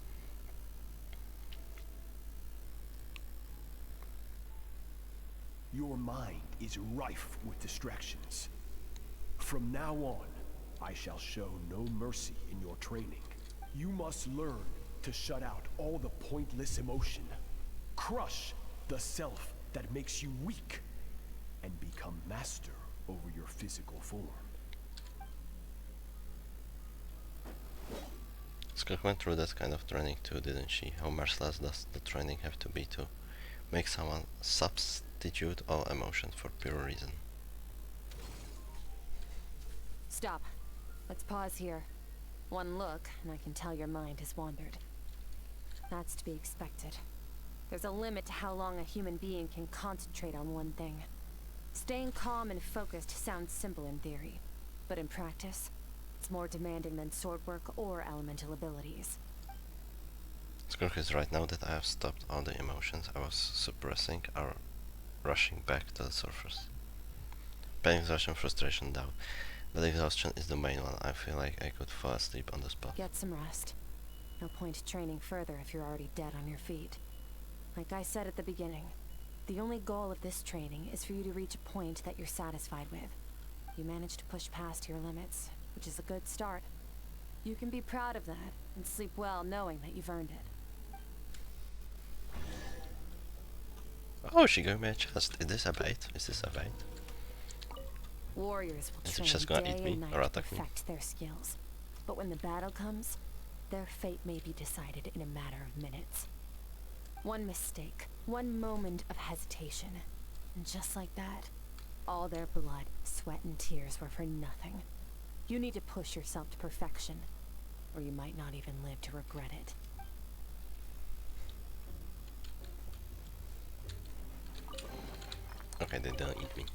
Your mind is rife with distractions. From now on, I shall show no mercy in your training. You must learn to shut out all the pointless emotion. Crush the self that makes you weak, and become master over your physical form. Skirk went through that kind of training too, didn't she? How merciless does the training have to be to make someone substitute all emotion for pure reason? Stop. Let's pause here. One look, and I can tell your mind has wandered. That's to be expected. There's a limit to how long a human being can concentrate on one thing. Staying calm and focused sounds simple in theory, but in practice, It's more demanding than sword work or elemental abilities. Skirk is right now that I have stopped all the emotions I was suppressing are rushing back to the surface. Pain, exhaustion, frustration, doubt. But exhaustion is the main one. I feel like I could fall asleep on the spot. Get some rest. No point training further if you're already dead on your feet. Like I said at the beginning, the only goal of this training is for you to reach a point that you're satisfied with. You managed to push past your limits, which is a good start. You can be proud of that and sleep well knowing that you've earned it. Oh, she gave me a chest. Is this a bait? Is this a bait? Warriors will Is it train just gonna day eat me and night or to attack me? perfect their skills. But when the battle comes, their fate may be decided in a matter of minutes. One mistake, one moment of hesitation, and just like that, all their blood, sweat, and tears were for nothing. You need to push yourself to perfection, or you might not even live to regret it. Okay, they don't eat me.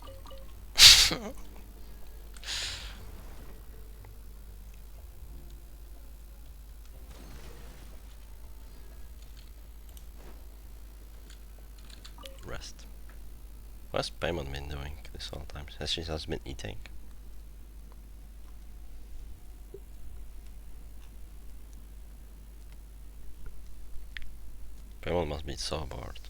Rest. What's Paimon been doing this whole time? She has been eating. Paimon must be so bored.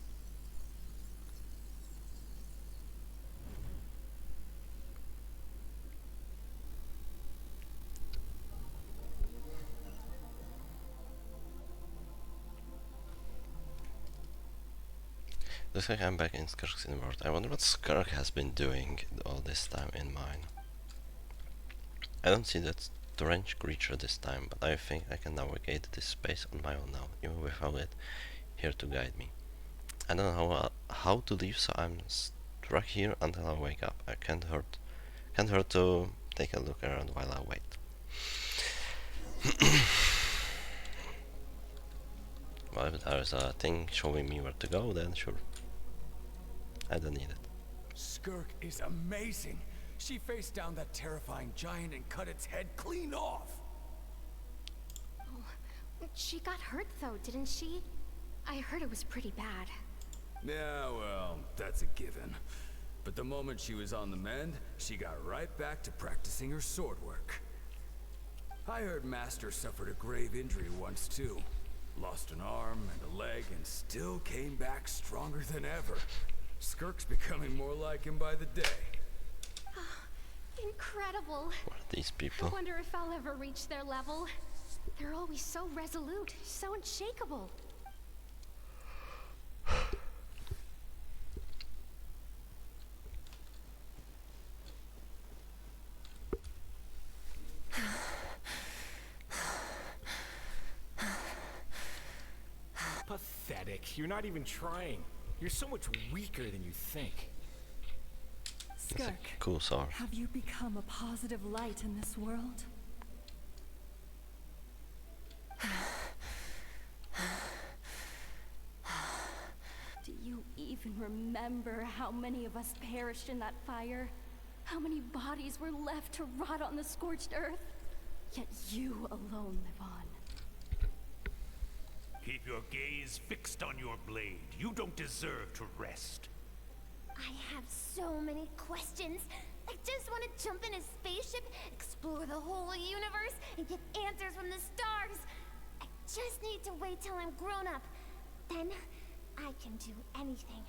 Looks like I'm back in Skirk's inward. I wonder what Skirk has been doing all this time in mine. I don't see that strange creature this time, but I think I can navigate this space on my own now, even without it here to guide me. I don't know how to leave, so I'm stuck here until I wake up. I can't hurt to take a look around while I wait. Well, if there's a thing showing me where to go, then sure. I don't need it. Skirk is amazing. She faced down that terrifying giant and cut its head clean off. Oh, she got hurt though, didn't she? I heard it was pretty bad. Yeah, well, that's a given. But the moment she was on the mend, she got right back to practicing her sword work. I heard Master suffered a grave injury once too. Lost an arm and a leg and still came back stronger than ever. Skirk's becoming more like him by the day. Incredible. What are these people? I wonder if I'll ever reach their level. They're always so resolute, so unshakable. Pathetic. You're not even trying. You're so much weaker than you think. That's a cool sword. Have you become a positive light in this world? Do you even remember how many of us perished in that fire? How many bodies were left to rot on the scorched earth? Yet you alone live on. Keep your gaze fixed on your blade. You don't deserve to rest. I have so many questions. I just want to jump in a spaceship, explore the whole universe, and get answers from the stars. I just need to wait till I'm grown up. Then I can do anything.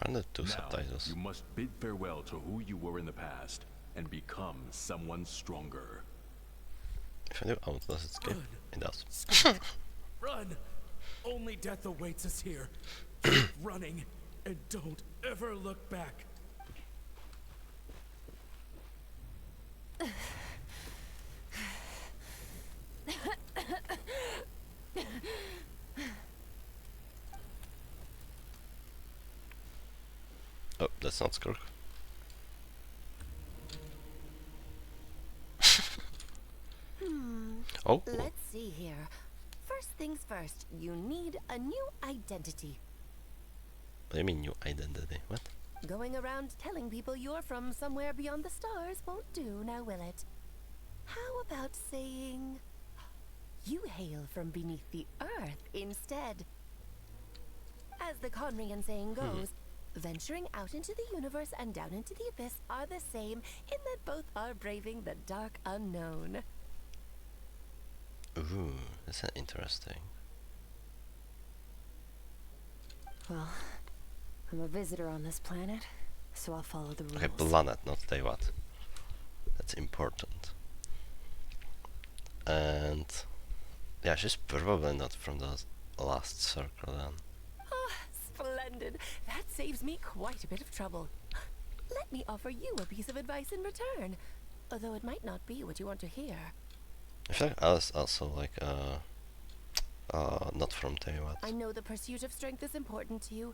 Run the two Now, subtitles. you must bid farewell to who you were in the past and become someone stronger. If I do out, does it skip? It does. Run! Only death awaits us here. Keep running and don't ever look back. Oh, that's not Skirk. Oh. Let's see here. First things first, you need a new identity. What do you mean new identity? What? Going around telling people you're from somewhere beyond the stars won't do, now will it? How about saying you hail from beneath the earth instead? As the Conrian saying goes, venturing out into the universe and down into the abyss are the same in that both are braving the dark unknown. Ooh, that's interesting. Well, I'm a visitor on this planet, so I'll follow the rules. Okay, planet, not Teyvat. That's important. And yeah, she's probably not from the last circle then. Ah, splendid. That saves me quite a bit of trouble. Let me offer you a piece of advice in return, although it might not be what you want to hear. I feel like Alice also like not from Teyvat. I know the pursuit of strength is important to you,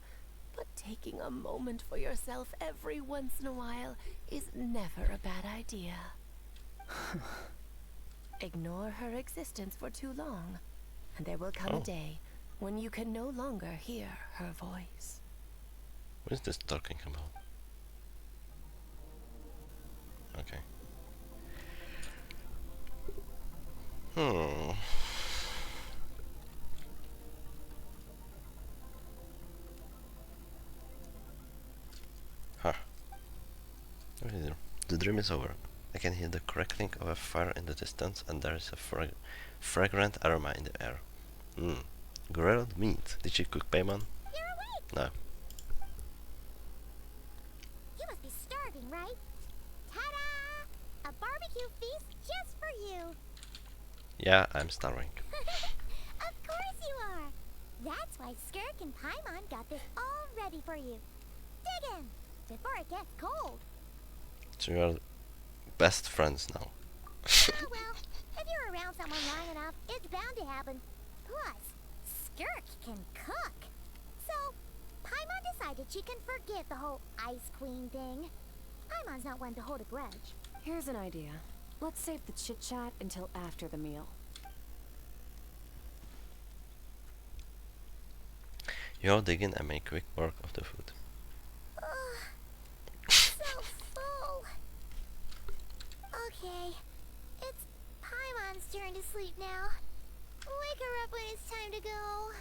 but taking a moment for yourself every once in a while is never a bad idea. Ignore her existence for too long, and there will come a day when you can no longer hear her voice. What is this talking about? Okay. Huh. The dream is over. I can hear the crackling of a fire in the distance, and there is a fragrant aroma in the air. Grilled meat. Did she cook Payman? You're awake! No. You must be starving, right? Ta-da! A barbecue feast just for you! Yeah, I'm starving. Of course you are! That's why Skirk and Paimon got this all ready for you. Dig in! Before it gets cold. So you are best friends now. Oh well, if you're around someone long enough, it's bound to happen. Plus, Skirk can cook. So, Paimon decided she can forget the whole Ice Queen thing. Paimon's not one to hold a grudge. Here's an idea. Let's save the chit-chat until after the meal. You all dig in and make quick work of the food. So full. Okay, it's Paimon's turn to sleep now. Wake her up when it's time to go.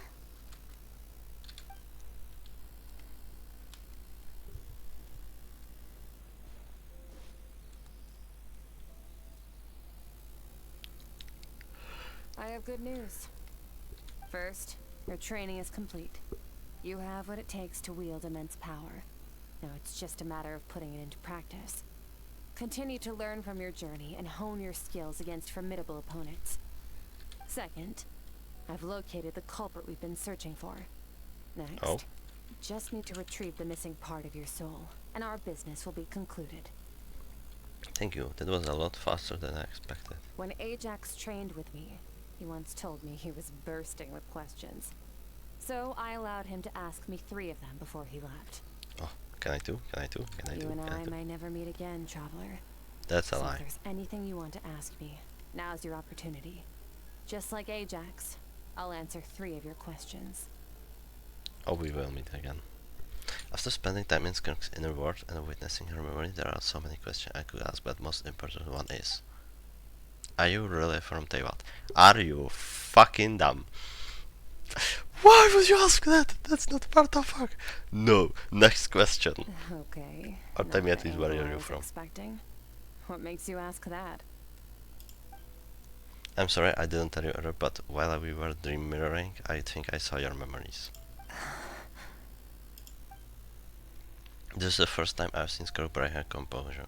I have good news. First, your training is complete. You have what it takes to wield immense power. Now it's just a matter of putting it into practice. Continue to learn from your journey and hone your skills against formidable opponents. Second, I've located the culprit we've been searching for. Next, you just need to retrieve the missing part of your soul, and our business will be concluded. Thank you. That was a lot faster than I expected. When Ajax trained with me, he once told me he was bursting with questions. So I allowed him to ask me 3 of them before he left. Oh, can I too? Can I too? Can I You too? and Can I too? may never meet again, traveler. That's a So lie. if there's anything you want to ask me, now's your opportunity. Just like Ajax, I'll answer 3 of your questions. Oh, we will meet again. After spending time in Skirk's inner world and witnessing her memory, there are so many questions I could ask, but most important one is: are you really from Teyvat? Are you fucking dumb? Why would you ask that? That's not part of fuck. No. Next question. Okay. What time yet is where are you from? Expecting? What makes you ask that? I'm sorry I didn't tell you earlier, but while we were dream mirroring, I think I saw your memories. This is the first time I've seen Skirk break her composure.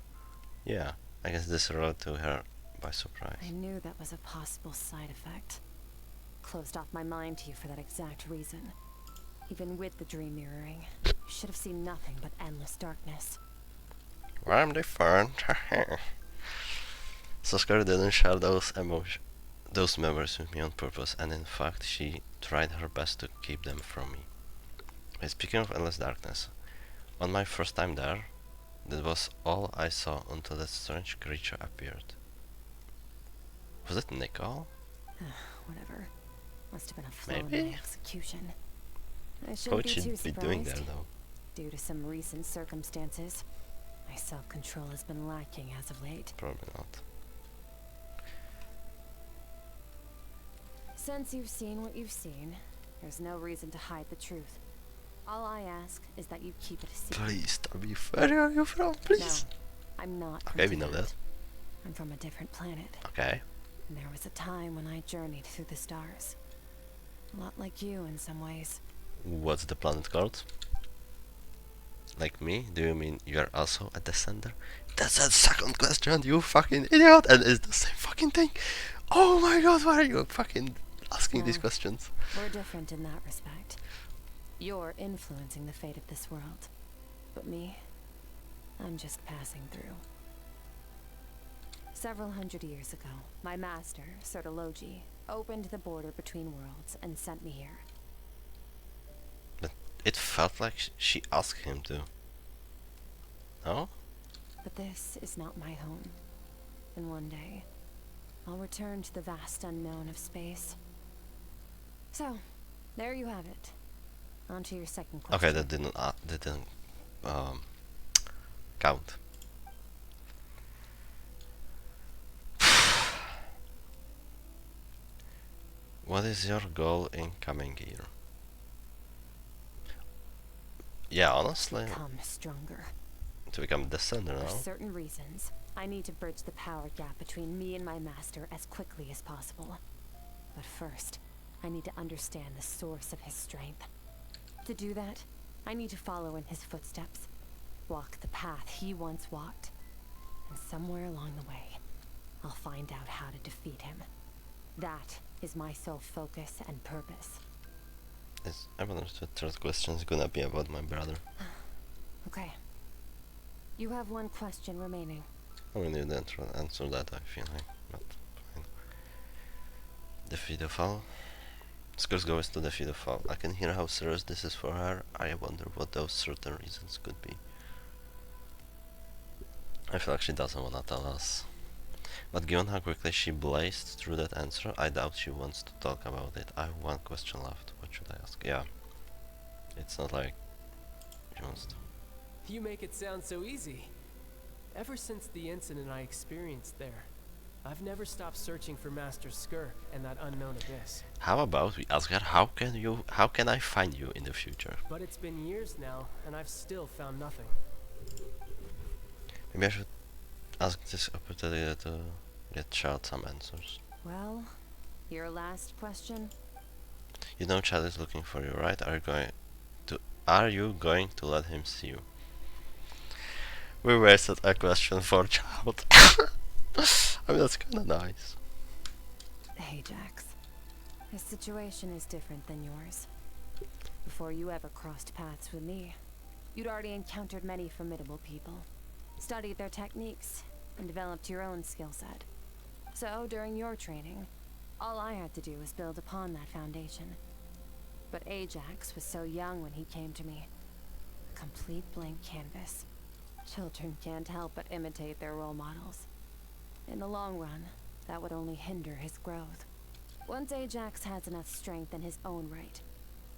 Yeah, I guess this rolled to her by surprise. I knew that was a possible side effect. Closed off my mind to you for that exact reason. Even with the dream mirroring, you should have seen nothing but endless darkness. Well, I'm different. So Skirk didn't share those memories with me on purpose, and in fact she tried her best to keep them from me. Speaking of endless darkness, on my first time there, that was all I saw until that strange creature appeared. Was it Nicole? Whatever. Must have been a flaw in Maybe? my execution. I What shouldn't would be she too be doing there surprised. though? due to some recent circumstances. My self-control has been lacking as of late. Probably not. Since you've seen what you've seen, there's no reason to hide the truth. All I ask is that you keep it a secret. Please, tell me where are you from, please? No, I'm not. Okay, we know that. I'm from a different planet. Okay. And there was a time when I journeyed through the stars. A lot like you in some ways. What's the planet called? Like me? Do you mean you're also a descender? That's a second question, you fucking idiot! And it's the same fucking thing! Oh my god, why are you fucking asking these questions? We're different in that respect. You're influencing the fate of this world. But me, I'm just passing through. Several hundred years ago, my master, Sertologi, opened the border between worlds and sent me here. But it felt like she asked him to. No? But this is not my home. And one day, I'll return to the vast unknown of space. So, there you have it. On to your second question. Okay, that didn't count. What is your goal in coming here? Yeah, honestly, Become stronger. to become a descender For now. certain reasons, I need to bridge the power gap between me and my master as quickly as possible. But first, I need to understand the source of his strength. To do that, I need to follow in his footsteps, walk the path he once walked, and somewhere along the way, I'll find out how to defeat him. That is my sole focus and purpose. Is everyone's third question is gonna be about my brother. Okay. You have one question remaining. I will need to answer that, I feel like, but fine. Defeat the foul. Skirk goes to defeat the foul. I can hear how serious this is for her. I wonder what those certain reasons could be. I feel like she doesn't wanna tell us. But given how quickly she blazed through that answer, I doubt she wants to talk about it. I have one question left. What should I ask? Yeah. It's not like she wants to. You make it sound so easy. Ever since the incident I experienced there, I've never stopped searching for Master Skirk and that unknown abyss. How about we ask her how can I find you in the future? But it's been years now, and I've still found nothing. Maybe I should ask this opportunity to get Chad some answers. Well, your last question? You know Chad is looking for you, right? Are you going to let him see you? We wasted a question for Chad. I mean, that's kinda nice. Hey, Jax. His situation is different than yours. Before you ever crossed paths with me, you'd already encountered many formidable people, studied their techniques, and developed your own skill set. So, during your training, all I had to do was build upon that foundation. But Ajax was so young when he came to me. A complete blank canvas. Children can't help but imitate their role models. In the long run, that would only hinder his growth. Once Ajax has enough strength in his own right,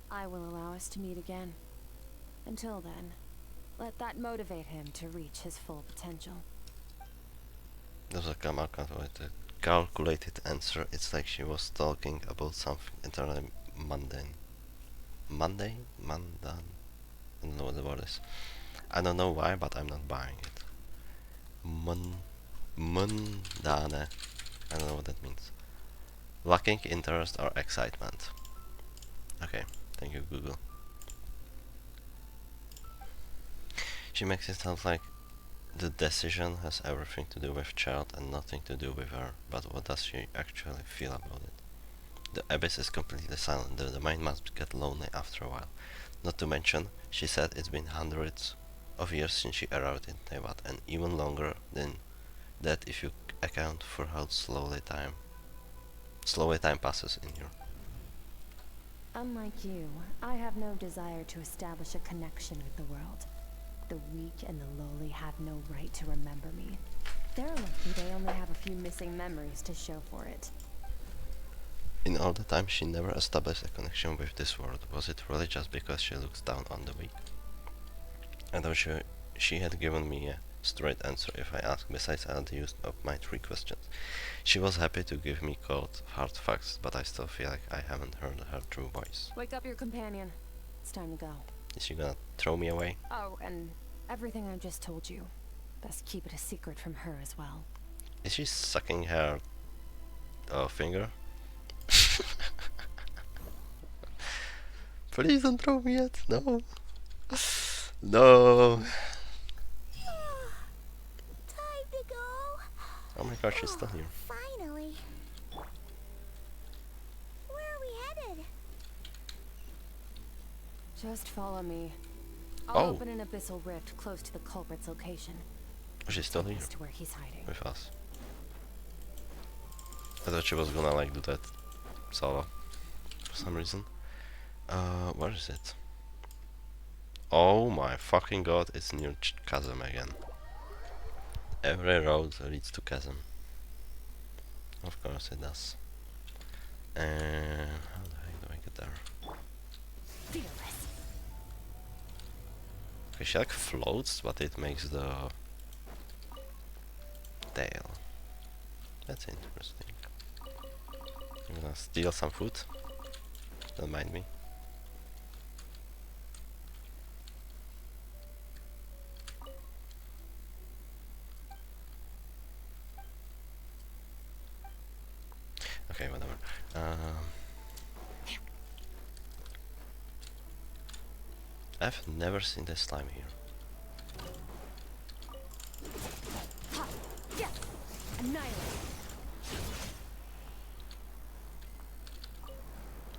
I will allow us to meet again. Until then, let that motivate him to reach his full potential. There's a calculated answer. It's like she was talking about something entirely mundane. Mundane? I don't know what the word is. I don't know why, but I'm not buying it. Mundane. I don't know what that means. Lacking interest or excitement. Okay, thank you, Google. She makes it sound like the decision has everything to do with Child and nothing to do with her, but what does she actually feel about it? The abyss is completely silent. The domain must get lonely after a while. Not to mention, she said it's been hundreds of years since she arrived in Nevat, and even longer than that if you account for how slowly time passes in here. Unlike you, I have no desire to establish a connection with the world. The weak and the lowly have no right to remember me. They're lucky they only have a few missing memories to show for it. In all the time she never established a connection with this world. Was it really just because she looks down on the weak? And though she had given me a straight answer if I asked, besides I had used up my 3 questions. She was happy to give me cold, hard facts, but I still feel like I haven't heard her true voice. Wake up your companion. It's time to go. Is she gonna throw me away? Oh, and everything I just told you. Best keep it a secret from her as well. Is she sucking her finger? Please don't throw me yet. No. No. Time to go. Oh my gosh, she's still here. Finally. Where are we headed? Just follow me. I'll open an abyssal rift close to the culprit's location. Oh, she's still here. To where he's hiding. With us. I thought she was gonna like do that solo for some reason. Where is it? Oh my fucking god, it's near chasm again. Every road leads to chasm. Of course it does. And how the heck do I get there? Fearless. Okay, she like floats, but it makes the tail. That's interesting. I'm gonna steal some food. Don't mind me. Okay, whatever. I've never seen this slime here. Annihilate.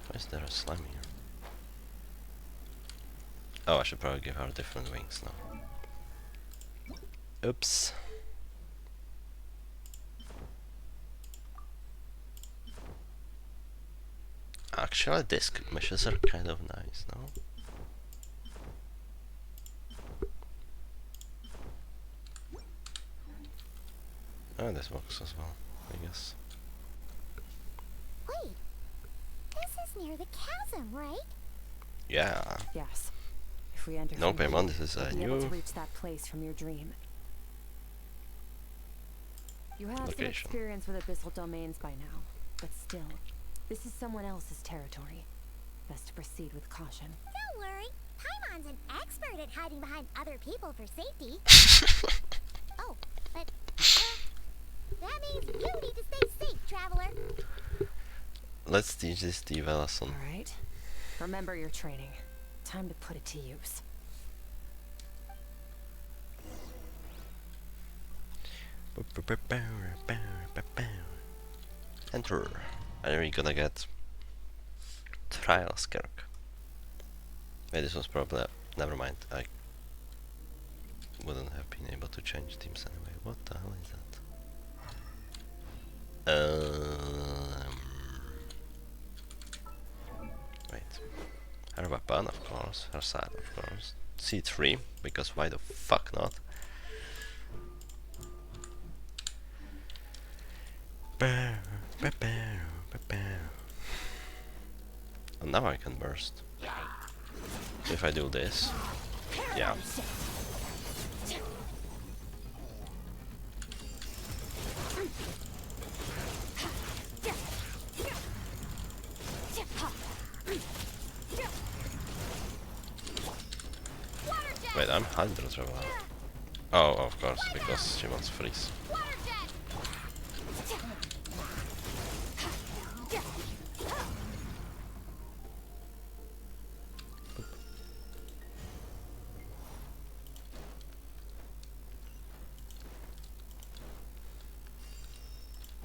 Why is there a slime here? Oh, I should probably give her different wings now. Oops. Actually, these meshes are kind of nice, no? Oh, this works as well, I guess. Wait, this is near the chasm, right? Yeah. Yes. If we enter No from here, payment, this is a we'll be able to new reach that place from your dream. You have some location. experience with abyssal domains by now, but still, this is someone else's territory. Best to proceed with caution. Don't worry, Paimon's an expert at hiding behind other people for safety. Oh, but that means you need to stay safe, traveler. Let's teach this Steve a lesson. Alright. Remember your training. Time to put it to use. Enter. And we're gonna get trial Skirk. Wait, this was probably never mind. I wouldn't have been able to change teams anyway. What the hell is that? Wait. Her weapon, of course. Her side, of course. C3, because why the fuck not? And now I can burst. If I do this. Yeah. Wait, I'm 100 level. Oh, of course, because she wants freeze.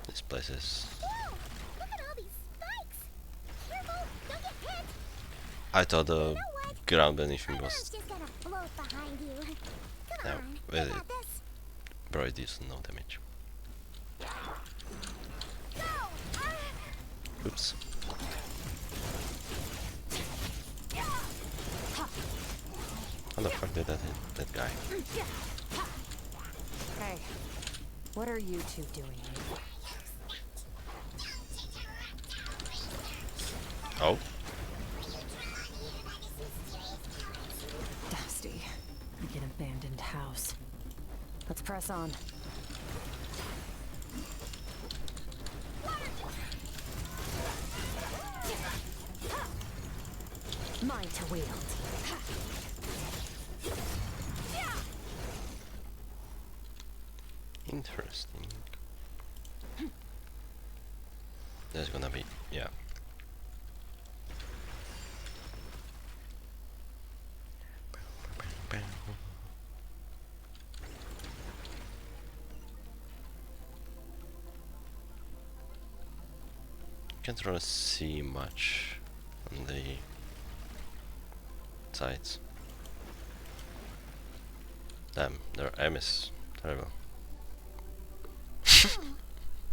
This place is... Look at all these spikes. Careful, don't get hit. I thought the ground beneath me was... Just gonna float behind you. Come No, on, wait, you got this. bro, it deals no damage. Oops. How the fuck did that hit that guy? Hey, what are you two doing here? Oh? Dusty, you get Let's press on. Mine to wield. Interesting. There's gonna be, yeah. Can't really see much on the sides. Damn, their aim is terrible.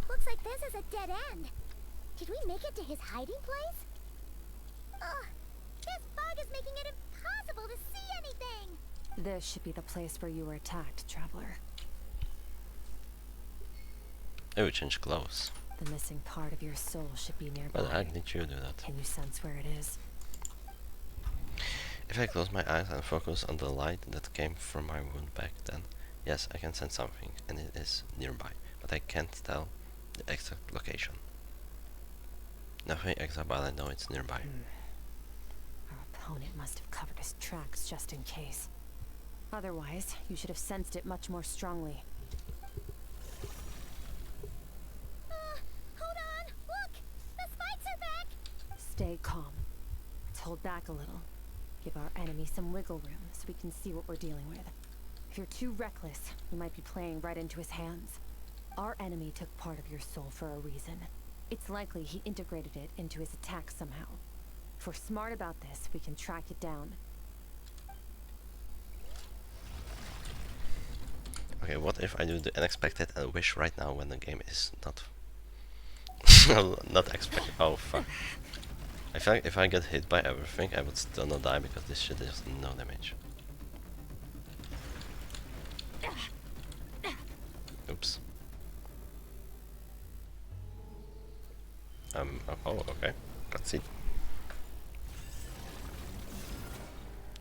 Looks like this is a dead end. Did we make it to his hiding place? Ugh, this fog is making it impossible to see anything. This should be the place where you were attacked, traveler. Oh, change clothes. The missing part of your soul should be nearby. But how did you do that? Can you sense where it is? If I close my eyes and focus on the light that came from my wound back then, yes, I can sense something, and it is nearby, but I can't tell the exact location. Nothing exact, but I know it's nearby. Our opponent must have covered his tracks just in case. Otherwise, you should have sensed it much more strongly. Hold on, look! The spikes are back! Stay calm. Let's hold back a little. Give our enemy some wiggle room so we can see what we're dealing with. If you're too reckless, you might be playing right into his hands. Our enemy took part of your soul for a reason. It's likely he integrated it into his attack somehow. If we're smart about this, we can track it down. Okay, what if I do the unexpected and wish right now when the game is not not expected? Oh fuck. I feel like if I get hit by everything, I would still not die because this shit does no damage. Oops. Oh, okay. Let's see.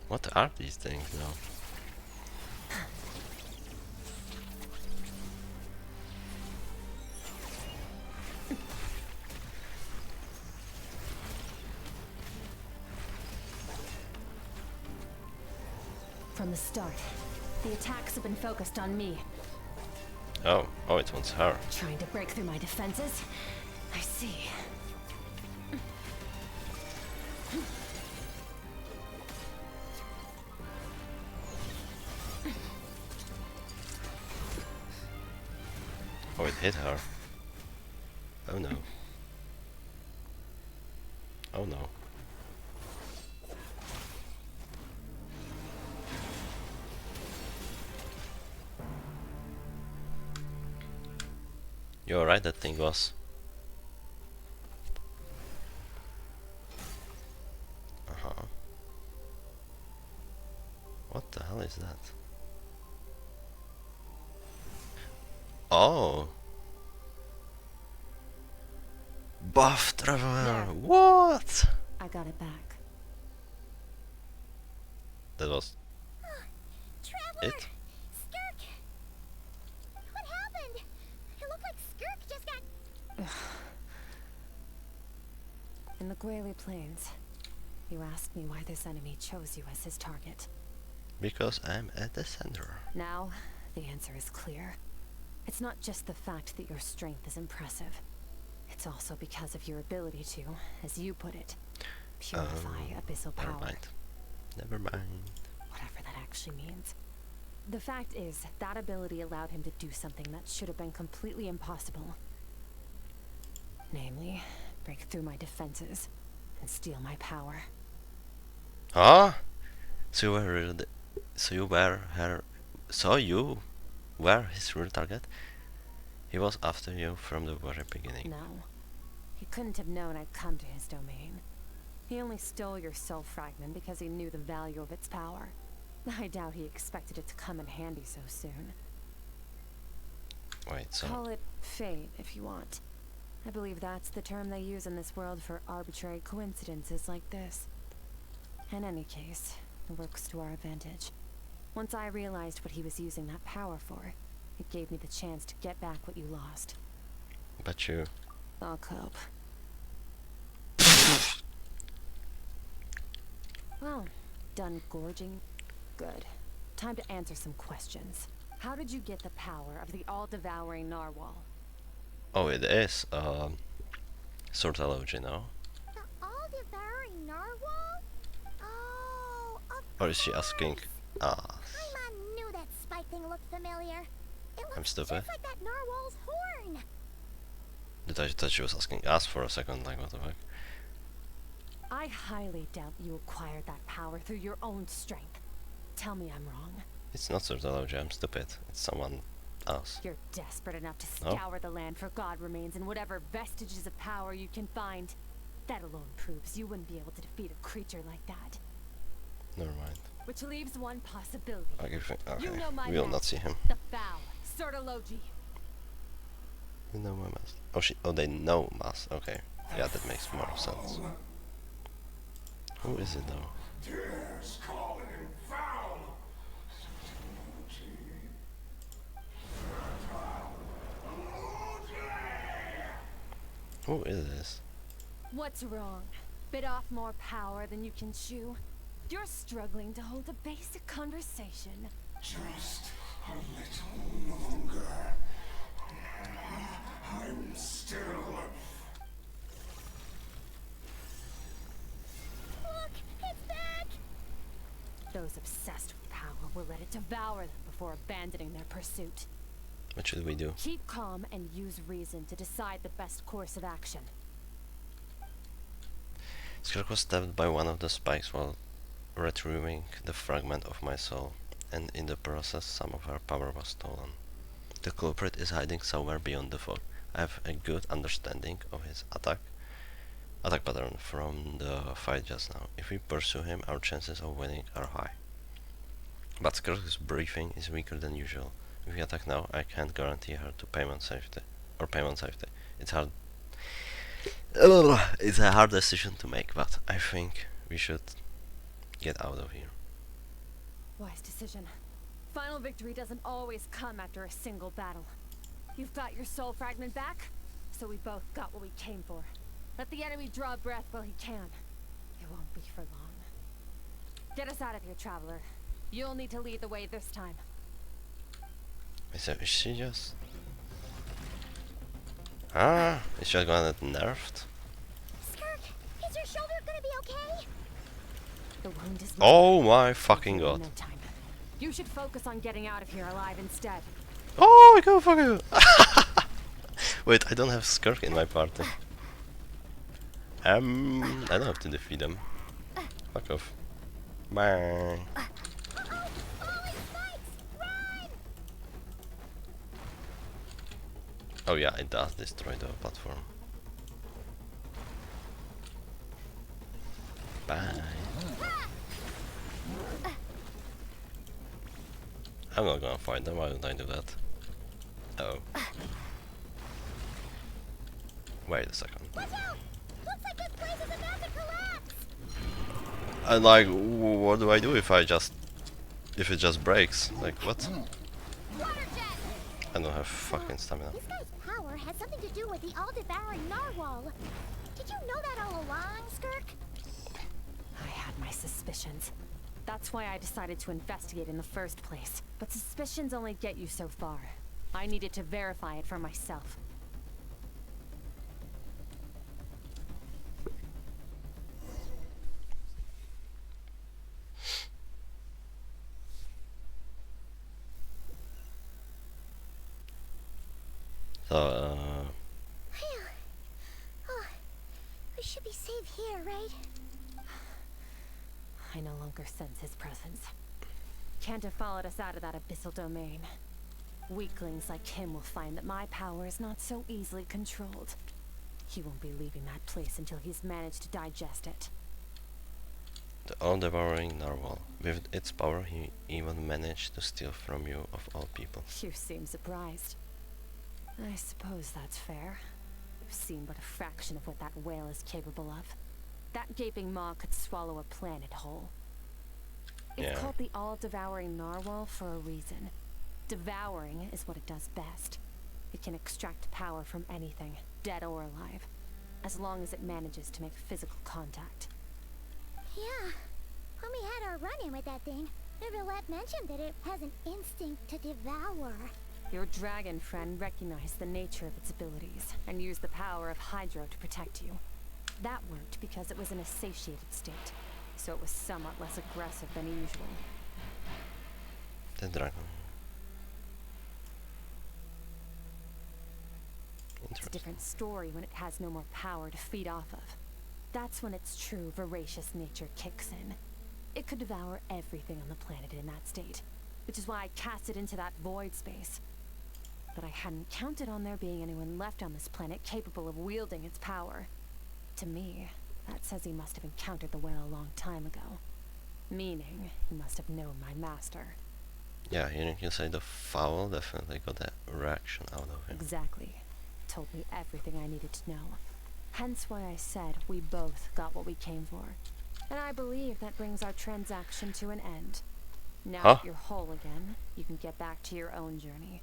What are these things now? From the start, the attacks have been focused on me. Oh, it wants her. Trying to break through my defenses? I see. Oh, it hit her. Oh no. Oh no. You're right, that thing was. What the hell is that? Oh. Buff Traveler. What? I got it back. That was Traveler! it? Skirk! What happened? It looked like Skirk just got... In the Gwali Plains, you asked me why this enemy chose you as his target. Because I'm at the center. Now, the answer is clear. It's not just the fact that your strength is impressive. It's also because of your ability to, as you put it, purify abyssal power. Never mind. Never mind. Whatever that actually means. The fact is, that ability allowed him to do something that should have been completely impossible. Namely, break through my defenses and steal my power. Huh? So you were his real target? He was after you from the very beginning. No. He couldn't have known I'd come to his domain. He only stole your soul fragment because he knew the value of its power. I doubt he expected it to come in handy so soon. Wait, so... Call it fate, if you want. I believe that's the term they use in this world for arbitrary coincidences like this. In any case, it works to our advantage. Once I realized what he was using that power for, It gave me the chance to get back what you lost. But you... I'll cope. Well, done gorging? Good. Time to answer some questions. How did you get the power of the all-devouring narwhal? Oh, it is, sortology, no? The all-devouring narwhal? Oh, of Or is she asking... Ah, Paimon knew that spike thing looked familiar. It I'm looks stupid. just like that narwhal's horn. Did I thought she was asking us for a second, like what the fuck? I highly doubt you acquired that power through your own strength. Tell me I'm wrong. It's not sortology, I'm stupid. It's someone else. You're desperate enough to No? scour the land for god remains and whatever vestiges of power you can find. That alone proves you wouldn't be able to defeat a creature like that. Never mind. Which leaves one possibility. Okay, You know my we will not mask, see him. The foul, Sortology. You know my mask. Oh, oh, they know mask. Okay, yeah, that makes more sense. Who is it though? Dares call him foul. Who is this? What's wrong? Bit off more power than you can chew? You're struggling to hold a basic conversation. Just a little longer. I'm still... Look, it's back! Those obsessed with power will let it devour them before abandoning their pursuit. What should we do? Keep calm and use reason to decide the best course of action. Skirk was stabbed by one of the spikes while retrieving the fragment of my soul, and in the process some of her power was stolen. The culprit is hiding somewhere beyond the fog. I have a good understanding of his attack pattern from the fight just now. If we pursue him, our chances of winning are high. But Skirk's breathing is weaker than usual. If we attack now, I can't guarantee her to payment safety. It's hard. It's a hard decision to make, but I think we should get out of here. Wise decision. Final victory doesn't always come after a single battle. You've got your soul fragment back, so we both got what we came for. Let the enemy draw breath while he can. It won't be for long. Get us out of here, traveler. You'll need to lead the way this time. Is she just... Ah, is she gonna get nerfed? Skirk, is your shoulder gonna be okay? The wound is Oh my fucking god. no time. You should focus on getting out of here alive instead. Oh my god, fuck you! Wait, I don't have Skirk in my party. I don't have to defeat them. Fuck off. Bang. Oh yeah, it does destroy the platform. Bye. I'm not gonna fight them, why would I do that? Oh. Wait a second. Watch out! Looks like this place is about to collapse! And like, what do I do if it just breaks? Like, what? I don't have fucking stamina. This guy's power has something to do with the all-devouring narwhal. Did you know that all along, Skirk? I had my suspicions. That's why I decided to investigate in the first place. But suspicions only get you so far. I needed to verify it for myself. So, Phew. Oh, we should be safe here, right? I no longer sense his presence. Can't have followed us out of that abyssal domain. Weaklings like him will find that my power is not so easily controlled. He won't be leaving that place until he's managed to digest it. the all-devouring narwhal. With its power, he even managed to steal from you of all people. You seem surprised. I suppose that's fair. You've seen but a fraction of what that whale is capable of. That gaping maw could swallow a planet whole. It's Yeah. called the all-devouring narwhal for a reason. Devouring is what it does best. It can extract power from anything, dead or alive, as long as it manages to make physical contact. Yeah. When we had our run-in with that thing, Rivulet mentioned that it has an instinct to devour. Your dragon friend recognized the nature of its abilities and used the power of Hydro to protect you. That worked because it was in a satiated state, so it was somewhat less aggressive than usual. The dragon. It's a different story when it has no more power to feed off of. That's when its true voracious nature kicks in. It could devour everything on the planet in that state, which is why I cast it into that void space. But I hadn't counted on there being anyone left on this planet capable of wielding its power. To me, that says he must have encountered the whale a long time ago. Meaning, he must have known my master. Yeah, hearing you say the foul definitely got that reaction out of him. Exactly. Told me everything I needed to know. Hence why I said we both got what we came for. And I believe that brings our transaction to an end. Now that you're whole again, you can get back to your own journey.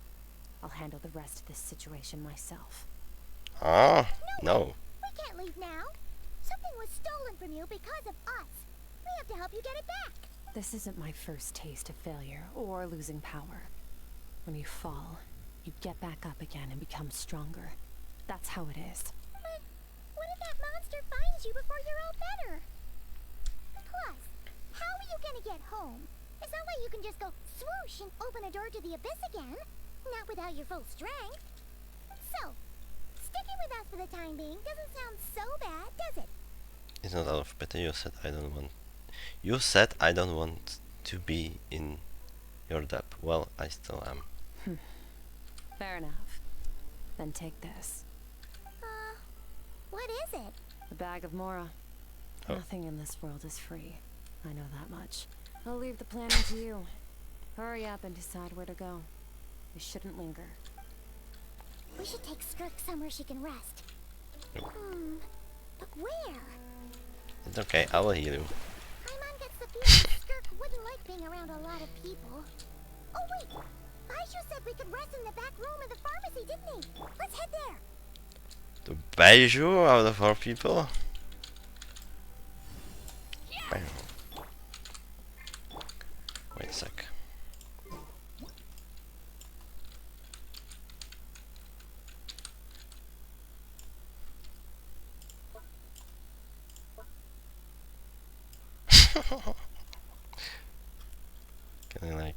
I'll handle the rest of this situation myself. Ah, no. We can't leave now. Something was stolen from you because of us. We have to help you get it back. This isn't my first taste of failure or losing power. When you fall, you get back up again and become stronger. That's how it is. But what if that monster finds you before you're all better? Plus, how are you gonna get home? It's not like you can just go swoosh and open a door to the abyss again. Not without your full strength. So, sticking with us for the time being doesn't sound so bad, does it? It's not out of pity. You said I don't want. You said I don't want to be in your debt. Well, I still am. Fair enough. Then take this. What is it? A bag of Mora. Oh. Nothing in this world is free. I know that much. I'll leave the planning to you. Hurry up and decide where to go. We shouldn't linger. We should take Skirk somewhere she can rest. But where? It's okay, I will heal you. Paimon gets the feeling Skirk wouldn't like being around a lot of people. Oh wait! Baishu said we could rest in the back room of the pharmacy, didn't he? Let's head there! To Baiju out of all people? Bam. Wait a sec. Can I like...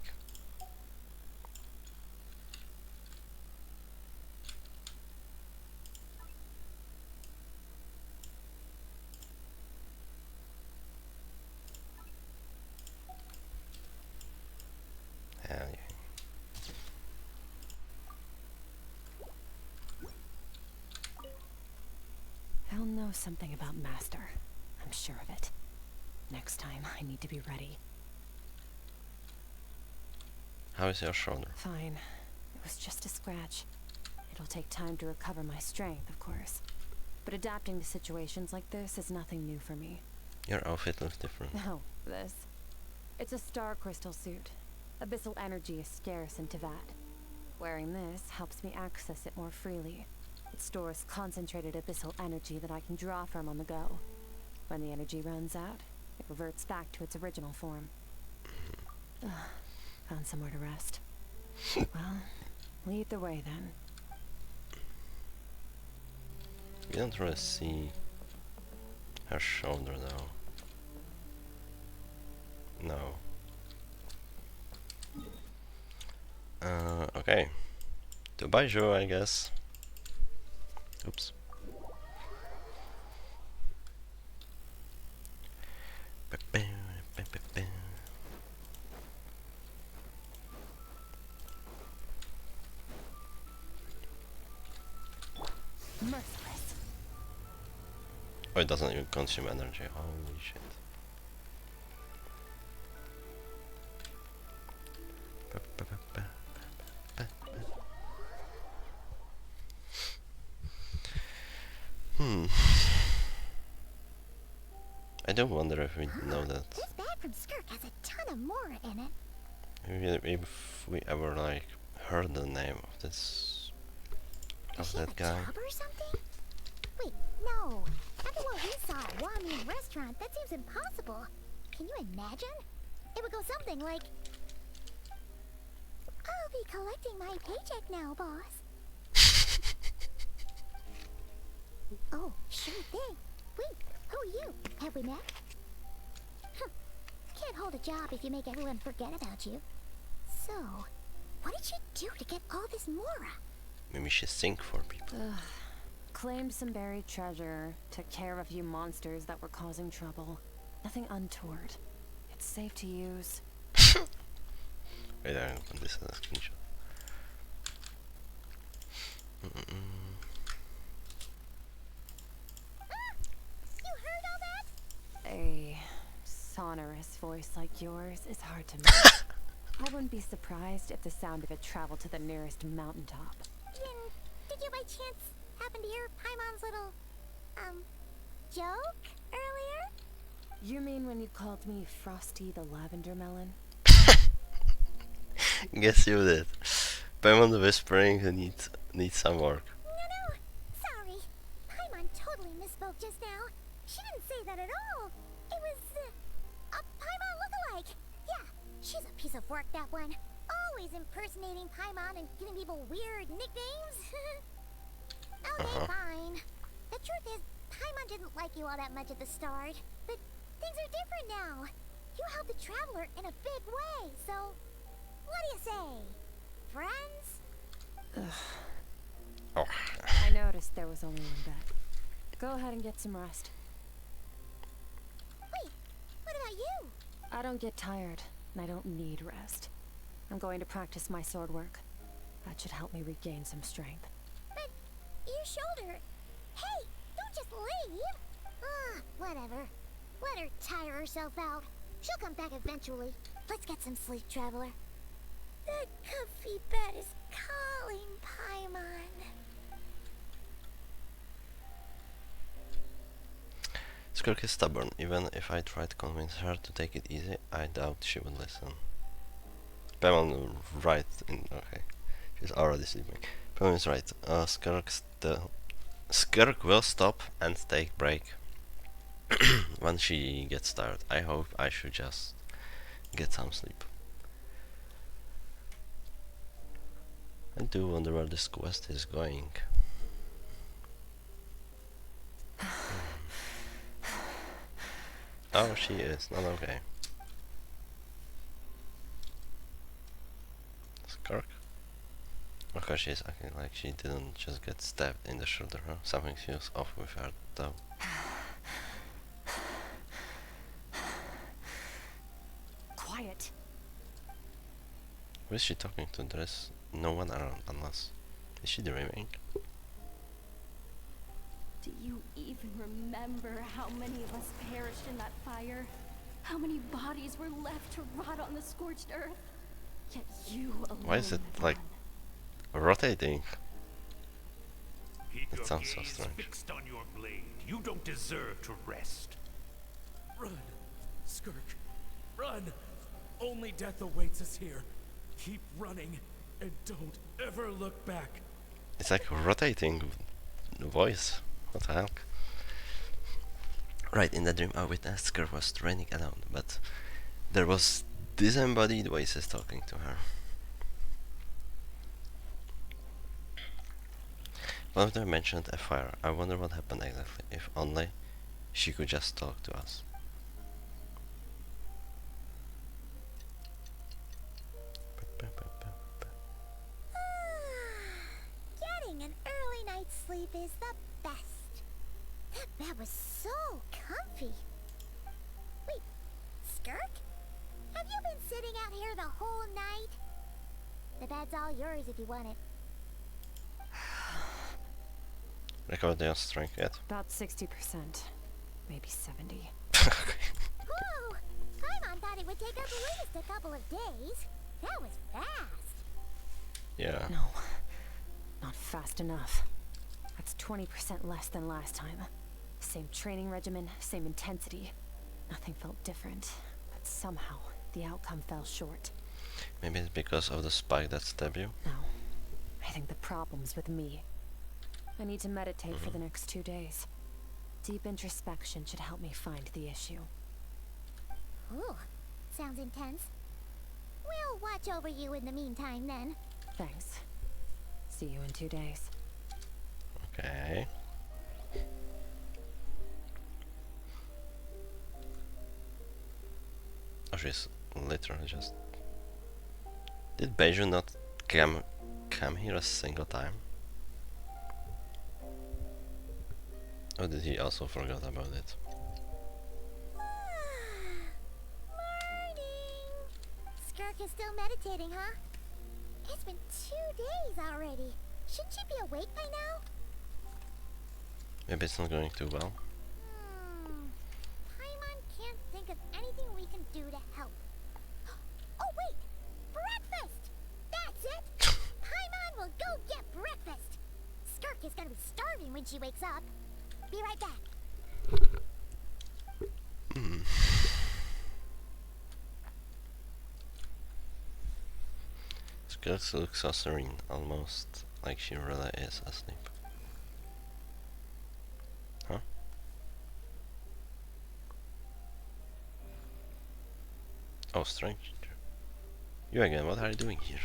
Hell yeah. I'll know something about Master. I'm sure of it. Next time, I need to be ready. How is your shoulder? Fine. It was just a scratch. It'll take time to recover my strength, of course. But adapting to situations like this is nothing new for me. Your outfit looks different. Oh, this? It's a star crystal suit. Abyssal energy is scarce in Teyvat. Wearing this helps me access it more freely. It stores concentrated abyssal energy that I can draw from on the go. When the energy runs out, it reverts back to its original form. Found somewhere to rest. Well, lead the way then. You don't really see her shoulder though. No. Okay. To Baiju, I guess. Oops. Merciless. Oh, it doesn't even consume energy. Holy shit. I do wonder if we know that. This bag from Skirk has a ton of Mora in it. If we ever like heard the name of this that guy. Job or something? Wait, no. After what we saw at Wamin restaurant, that seems impossible. Can you imagine? It would go something like, I'll be collecting my paycheck now, boss. Oh, sure thing. Wait, who are you? Have we met? Huh. Can't hold a job if you make everyone forget about you. So, what did she do to get all this mora? Maybe she sing for people. Claimed some buried treasure, took care of a few monsters that were causing trouble. Nothing untoward. It's safe to use. Wait, I open this as a screenshot. You heard all that? A sonorous voice like yours is hard to miss. I wouldn't be surprised if the sound of it traveled to the nearest mountaintop. Did you by chance happen to hear Paimon's little, joke earlier? You mean when you called me Frosty the Lavender Melon? Guess you did. Paimon the Whispering who needs some work. No, sorry. Paimon totally misspoke just now. She didn't say that at all. It was, a Paimon lookalike. Yeah, she's a piece of work, that one. Always impersonating Paimon and giving people weird nicknames. Okay, fine. The truth is, Paimon didn't like you all that much at the start. But things are different now. You helped the Traveler in a big way, so what do you say? Friends? Oh. I noticed there was only one bed. Go ahead and get some rest. Wait, what about you? I don't get tired, and I don't need rest. I'm going to practice my sword work. That should help me regain some strength. But your shoulder... Hey, don't just leave! Whatever. Let her tire herself out. She'll come back eventually. Let's get some sleep, Traveler. The comfy bed is calling, Paimon. Skirk is stubborn. Even if I try to convince her to take it easy, I doubt she would listen. Paimon right in... Okay. She's already sleeping. Paimon is right. Skirk will stop and take break when she gets tired. I hope I should just get some sleep. I do wonder where this quest is going. Oh, she is not okay. Skirk? Okay, she's acting like she didn't just get stabbed in the shoulder, huh? Something feels off with her, though. Quiet. Who is she talking to? There is no one around, unless... Is she dreaming? Do you even remember how many of us perished in that fire? How many bodies were left to rot on the scorched earth? Yet you alone. Why is it like rotating? That sounds so strange. Fixed on your blade. You don't deserve to rest. Run, Skirk. Run! Only death awaits us here. Keep running, and don't ever look back. It's like rotating voice. What the hell? Right, in the dream I witnessed Skirk was training alone, but there was disembodied voices talking to her. One of them mentioned a fire. I wonder what happened exactly. If only she could just talk to us. Getting an early night's sleep is the best. That bed was so comfy. Wait, Skirk? Have you been sitting out here the whole night? The bed's all yours if you want it. Recovered your strength yet? About 60%. Maybe 70. Whoa! Paimon thought it would take us at least a couple of days. That was fast. Yeah. No, not fast enough. That's 20% less than last time. Same training regimen, same intensity. Nothing felt different, but somehow the outcome fell short. Maybe it's because of the spike that stabbed you? No. I think the problem's with me. I need to meditate for the next 2 days. Deep introspection should help me find the issue. Ooh, sounds intense. We'll watch over you in the meantime, then. Thanks. See you in 2 days. Okay. Oh, she's literally just... Did Beiju not come here a single time? Or did he also forget about it? Skirk is still meditating, huh? It's been 2 days already. Shouldn't she be awake by now? Maybe it's not going too well. Paimon can't think of anything we can do to help. Oh wait! Breakfast! That's it! Paimon will go get breakfast! Skirk is gonna be starving when she wakes up. Be right back. Skirk looks so serene, almost like she really is asleep. Huh? Oh, strange. You again, what are you doing here?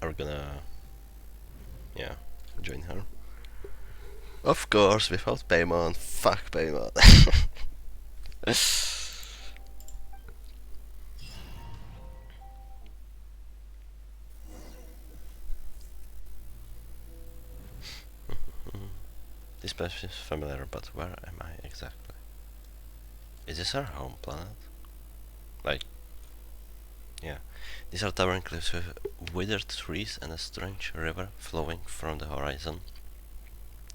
Are we gonna... yeah, join her? Of course, without Paimon. Fuck Paimon. This place is familiar, but where am I exactly? Is this our home planet? Like, yeah. These are towering cliffs with withered trees and a strange river flowing from the horizon.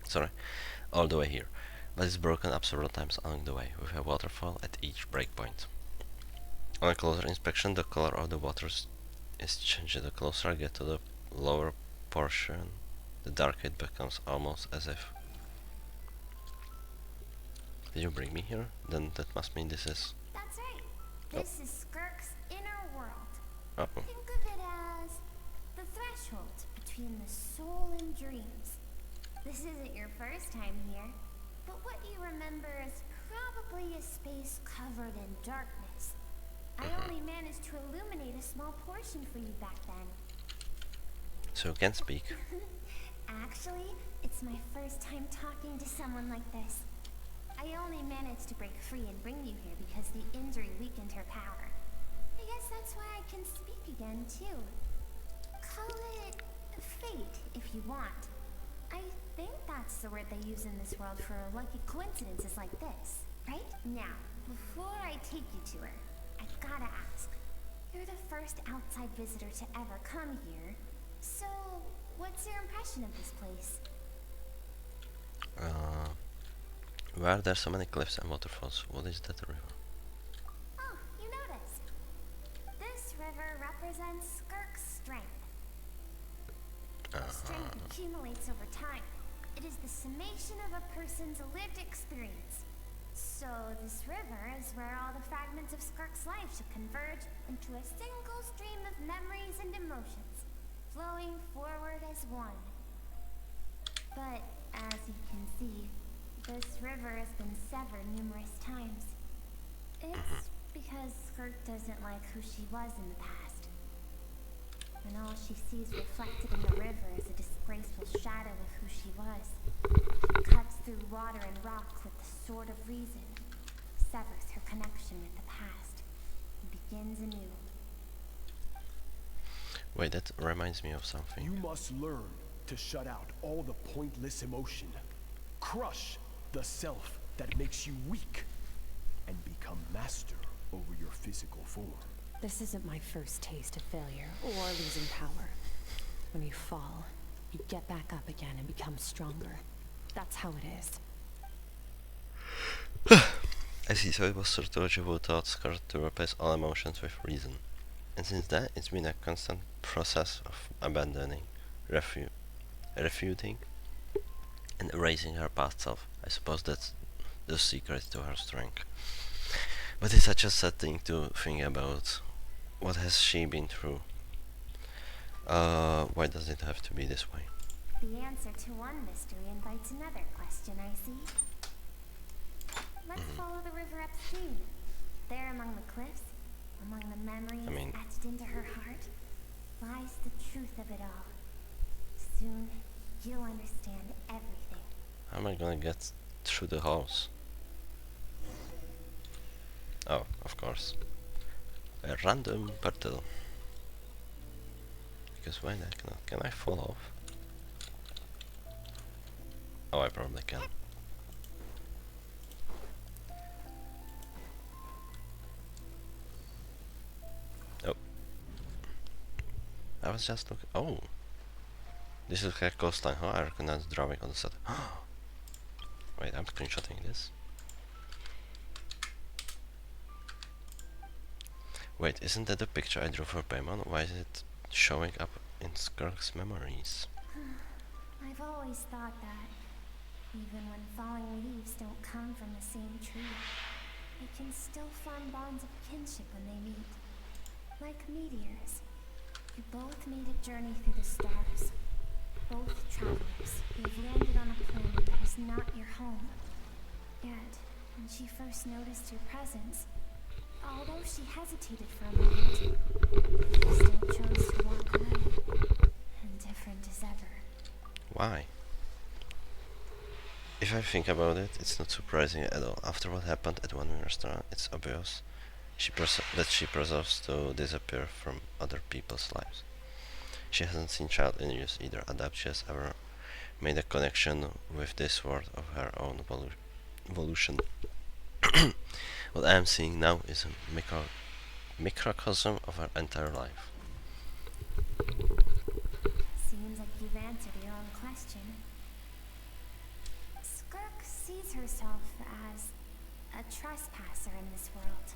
Sorry, all the way here. But it's broken up several times along the way, with a waterfall at each breakpoint. On a closer inspection, the color of the water is changing. The closer I get to the lower portion, the darker it becomes, almost as if... Did you bring me here? Then that must mean this is... That's right. This is Skirk's inner world. Uh-oh. Think of it as the threshold between the soul and dreams. This isn't your first time here, but what you remember is probably a space covered in darkness. I only managed to illuminate a small portion for you back then. So you can speak. Actually, it's my first time talking to someone like this. I only managed to break free and bring you here because the injury weakened her power. I guess that's why I can speak again, too. Call it fate, if you want. I think that's the word they use in this world for lucky coincidences like this, right? Now, before I take you to her, I gotta ask. You're the first outside visitor to ever come here, so what's your impression of this place? Why are there so many cliffs and waterfalls? What is that river? Oh, you noticed. This river represents Skirk's strength. Strength accumulates over time. It is the summation of a person's lived experience. So this river is where all the fragments of Skirk's life should converge into a single stream of memories and emotions, flowing forward as one. But as you can see, this river has been severed numerous times. It's because Skirk doesn't like who she was in the past. And all she sees reflected in the river is a disgraceful shadow of who she was. She cuts through water and rock with the sword of reason, severs her connection with the past, and begins anew. Wait, that reminds me of something. You must learn to shut out all the pointless emotion. Crush the self that makes you weak, and become master over your physical form. This isn't my first taste of failure or losing power. When you fall, you get back up again and become stronger. That's how it is. I see, so it was Sertology who taught Skirk to replace all emotions with reason. And since then, it's been a constant process of abandoning, refuting, and erasing her past self. I suppose that's the secret to her strength. But it's such a sad thing to think about. What has she been through? Why does it have to be this way? The answer to one mystery invites another question, I see. Let's follow the river upstream. There among the cliffs, among the memories etched into her heart, lies the truth of it all. Soon, you'll understand everything. How am I gonna get through the house? Oh, of course. A random portal. Because why the heck not? Can I fall off? Oh, I probably can. Oh. I was just looking. Oh! This is like a coastline, huh? I recognize the drawing on the side. Wait, I'm screenshotting this. Wait, isn't that the picture I drew for Paimon? Why is it showing up in Skirk's memories? I've always thought that, even when falling leaves don't come from the same tree, they can still form bonds of kinship when they meet. Like meteors. You both made a journey through the stars. Both travelers. You've landed on a planet that is not your home. Yet, when she first noticed your presence, although she hesitated for a moment, she still chose to walk away. Indifferent as ever. Why? If I think about it, it's not surprising at all. After what happened at one restaurant, it's obvious that she preserves to disappear from other people's lives. She hasn't seen child in years either. Adapt, she has ever made a connection with this world of her own evolution. What I am seeing now is a microcosm of her entire life. Seems like you've answered your own question. Skirk sees herself as a trespasser in this world.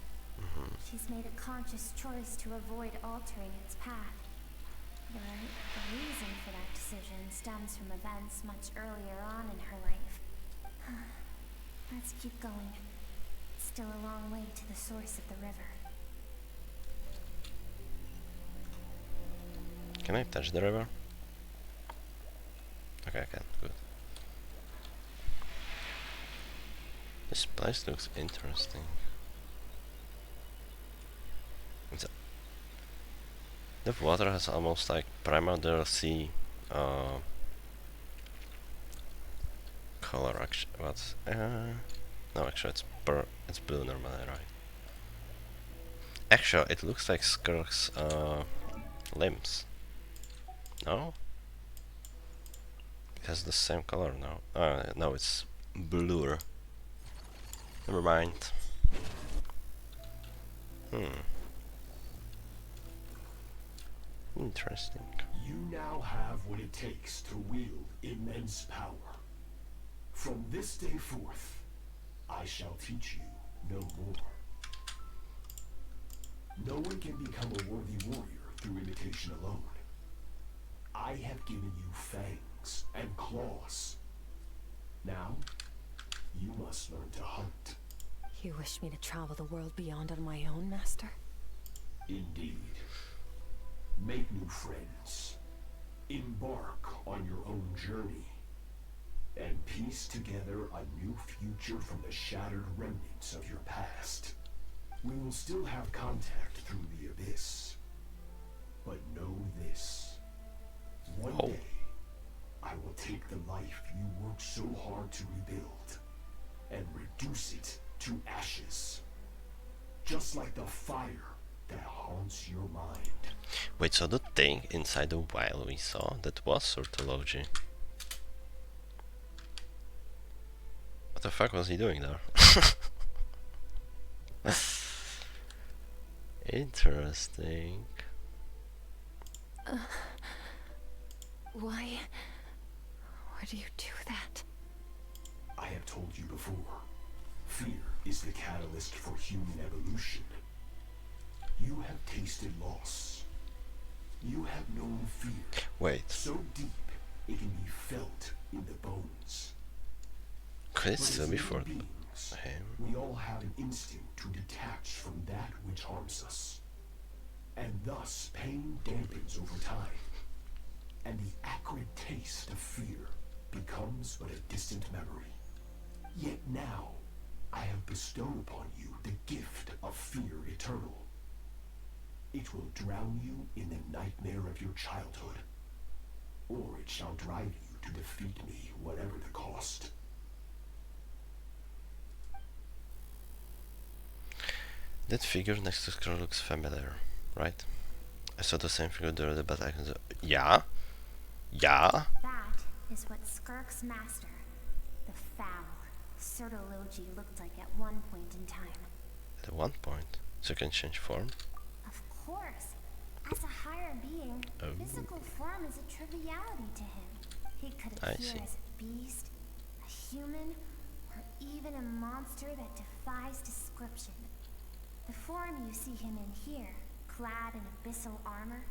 She's made a conscious choice to avoid altering its path. But the reason for that decision stems from events much earlier on in her life. Let's keep going. It's still a long way to the source of the river. Can I touch the river? Okay, I can. Good. This place looks interesting. The water has almost like primordial sea color. Actually, what's no, actually it's blue normally, right? Actually, it looks like Skirk's limbs. No, it has the same color now. No, it's bluer. Never mind. Interesting. You now have what it takes to wield immense power. From this day forth, I shall teach you no more. No one can become a worthy warrior through imitation alone. I have given you fangs and claws. Now, you must learn to hunt. You wish me to travel the world beyond on my own, Master? Indeed. Make new friends. Embark on your own journey. And piece together a new future from the shattered remnants of your past. We will still have contact through the abyss. But know this. One day, I will take the life you worked so hard to rebuild and reduce it to ashes. Just like the fire that haunts your mind. Wait, so the thing inside the vial we saw, that was Sortology. What the fuck was he doing there? Interesting. Why do you do that? I have told you before. Fear is the catalyst for human evolution. You have tasted loss. You have known fear. Wait. So deep, it can be felt in the bones. Could it still be for us. him. We all have an instinct to detach from that which harms us. And thus, pain dampens over time. And the acrid taste of fear becomes but a distant memory. Yet now, I have bestowed upon you the gift of fear eternal. It will drown you in the nightmare of your childhood, or it shall drive you to defeat me, whatever the cost. That figure next to Skirk looks familiar, right? I saw the same figure there, but I can... Yeah? Yeah? That is what Skirk's master, the foul, Sertology looked like at one point in time. At one point? So you can change form? Of course. As a higher being, physical form is a triviality to him. He could appear as a beast, a human, or even a monster that defies description. The form you see him in here, clad in abyssal armor,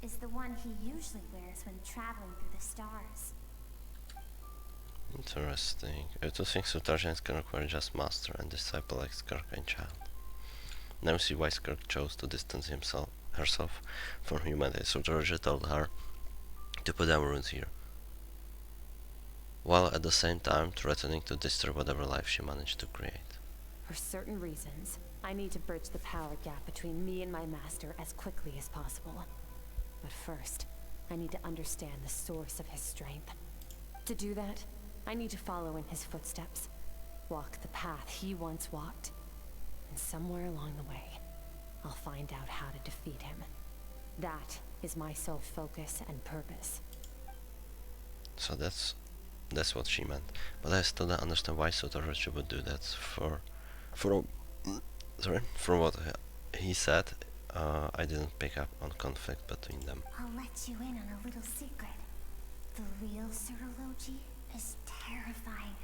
is the one he usually wears when traveling through the stars. Interesting. I to think Sutarjans can require just master and disciple like Skirk and child. Now see why Skirk chose to distance herself from humanity. Sutarja told her to put down runes here, while at the same time threatening to destroy whatever life she managed to create. For certain reasons, I need to bridge the power gap between me and my master as quickly as possible. But first, I need to understand the source of his strength. To do that, I need to follow in his footsteps, walk the path he once walked, and somewhere along the way, I'll find out how to defeat him. That is my sole focus and purpose. So that's what she meant. But I still don't understand why Sutarja would do that. From what he said, I didn't pick up on conflict between them. I'll let you in on a little secret. The real Sertology is terrifying.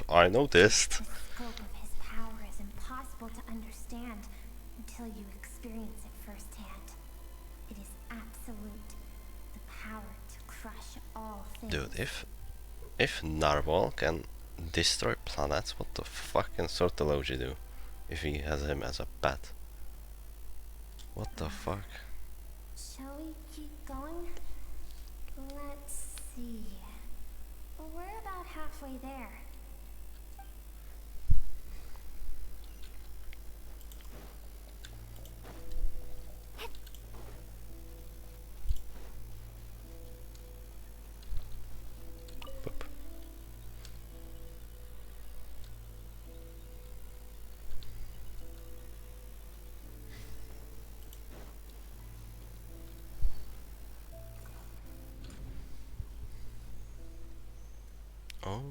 I noticed. The scope of his power is impossible to understand until you experience it firsthand. It is absolute. The power to crush all things. Dude, if Narwhal can destroy planets, what the fuck can Sertology do? If he has him as a pet. What the fuck? Shall we keep going? Let's see. We're about halfway there. Oh,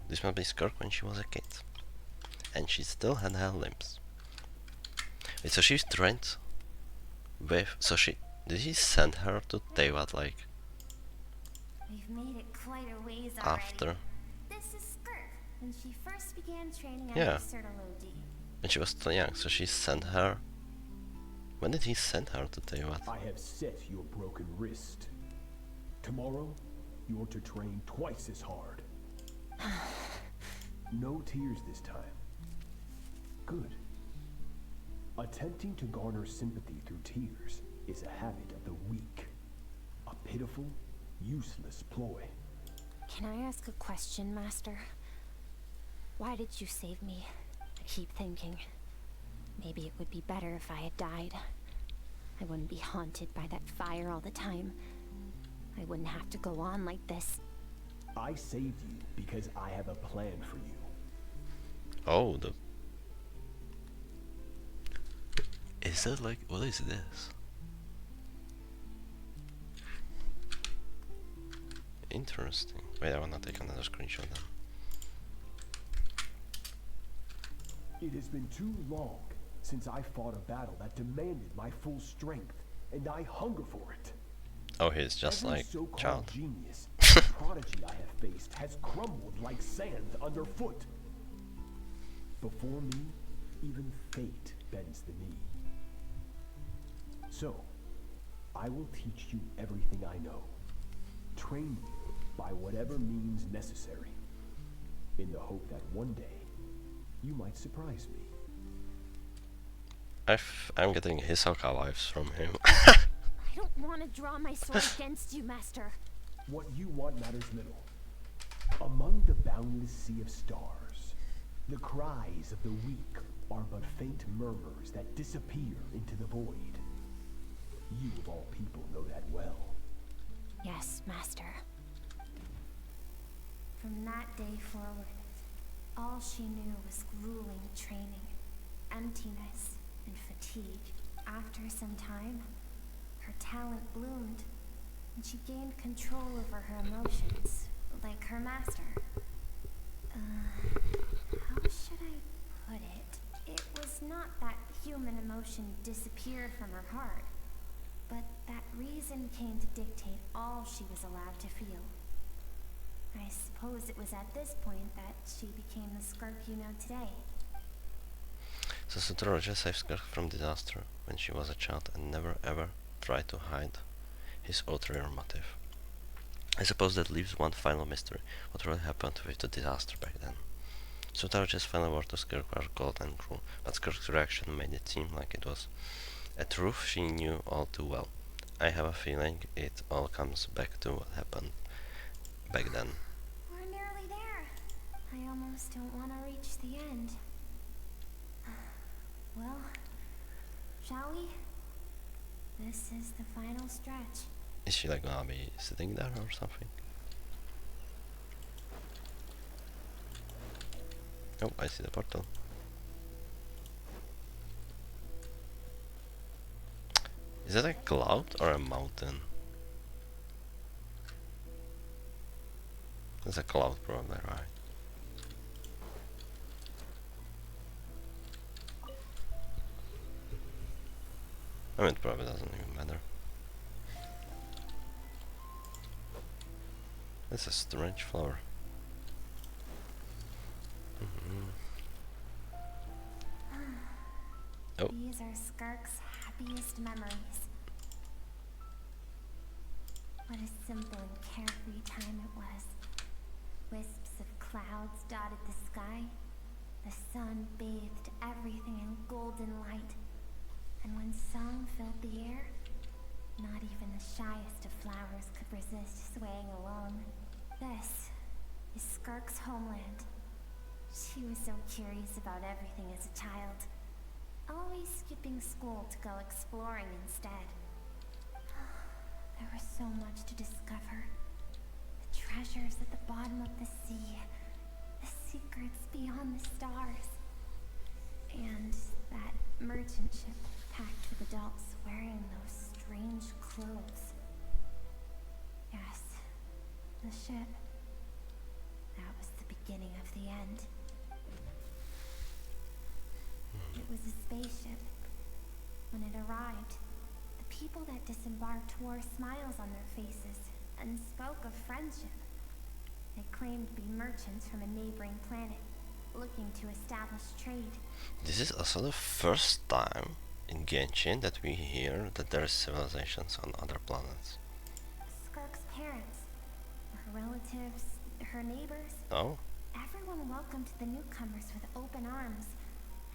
this must be Skirk when she was a kid. And she still had her limbs. Wait, so she's trained with... So did he send her to Teyvat, like... We've made it quite a ways after? already. This is Skirk, when she first began training under Yeah. Sertology. When she was still young, so she sent her... When did he send her to Teyvat? I have set your broken wrist. Tomorrow, you're to train twice as hard. No tears this time. Good. Attempting to garner sympathy through tears is a habit of the weak. A pitiful, useless ploy. Can I ask a question, Master? Why did you save me? I keep thinking, maybe it would be better if I had died. I wouldn't be haunted by that fire all the time. I wouldn't have to go on like this. I saved you because I have a plan for you. Oh, Is that like... What is this? Interesting. Wait, I wanna take another screenshot then. It has been too long since I fought a battle that demanded my full strength, and I hunger for it. Oh, he's just Every like so-called child. genius, the prodigy I have faced has crumbled like sand underfoot. Before me, even fate bends the knee. So, I will teach you everything I know. Train you by whatever means necessary, in the hope that one day You might surprise me. I'm getting Hisoka vibes from him. I don't want to draw my sword against you, Master. What you want matters little. Among the boundless sea of stars, the cries of the weak are but faint murmurs that disappear into the void. You of all people know that well. Yes, Master. From that day forward, all she knew was grueling training, emptiness, and fatigue. After some time, her talent bloomed, and she gained control over her emotions, like her master. How should I put it? It was not that human emotion disappeared from her heart, but that reason came to dictate all she was allowed to feel. I suppose it was at this point that she became the Skirk you know today. So Sutroja saved Skirk from disaster when she was a child and never ever tried to hide his ulterior motive. I suppose that leaves one final mystery: what really happened with the disaster back then. Sutroja's final word to Skirk were cold and cruel, but Skirk's reaction made it seem like it was a truth she knew all too well. I have a feeling it all comes back to what happened back then. We're nearly there. I almost don't want to reach the end. Well, shall we? This is the final stretch. Is she like gonna be sitting there or something? Oh, I see the portal. Is that a cloud or a mountain? It's a cloud probably, right? I mean, it probably doesn't even matter. It's a strange flower. Oh. These are Skirk's happiest memories. What a simple and carefree time it was. Wisps of clouds dotted the sky. The sun bathed everything in golden light. And when song filled the air, not even the shyest of flowers could resist swaying along. This is Skirk's homeland. She was so curious about everything as a child, always skipping school to go exploring instead. There was so much to discover. The treasures at the bottom of the sea, the secrets beyond the stars, and that merchant ship packed with adults wearing those strange clothes. Yes, the ship. That was the beginning of the end. It was a spaceship. When it arrived, the people that disembarked wore smiles on their faces and spoke of friendship. They claimed to be merchants from a neighboring planet, looking to establish trade. This is also the first time in Genshin that we hear that there are civilizations on other planets. Skirk's parents, her relatives, her neighbors. Oh? Everyone welcomed the newcomers with open arms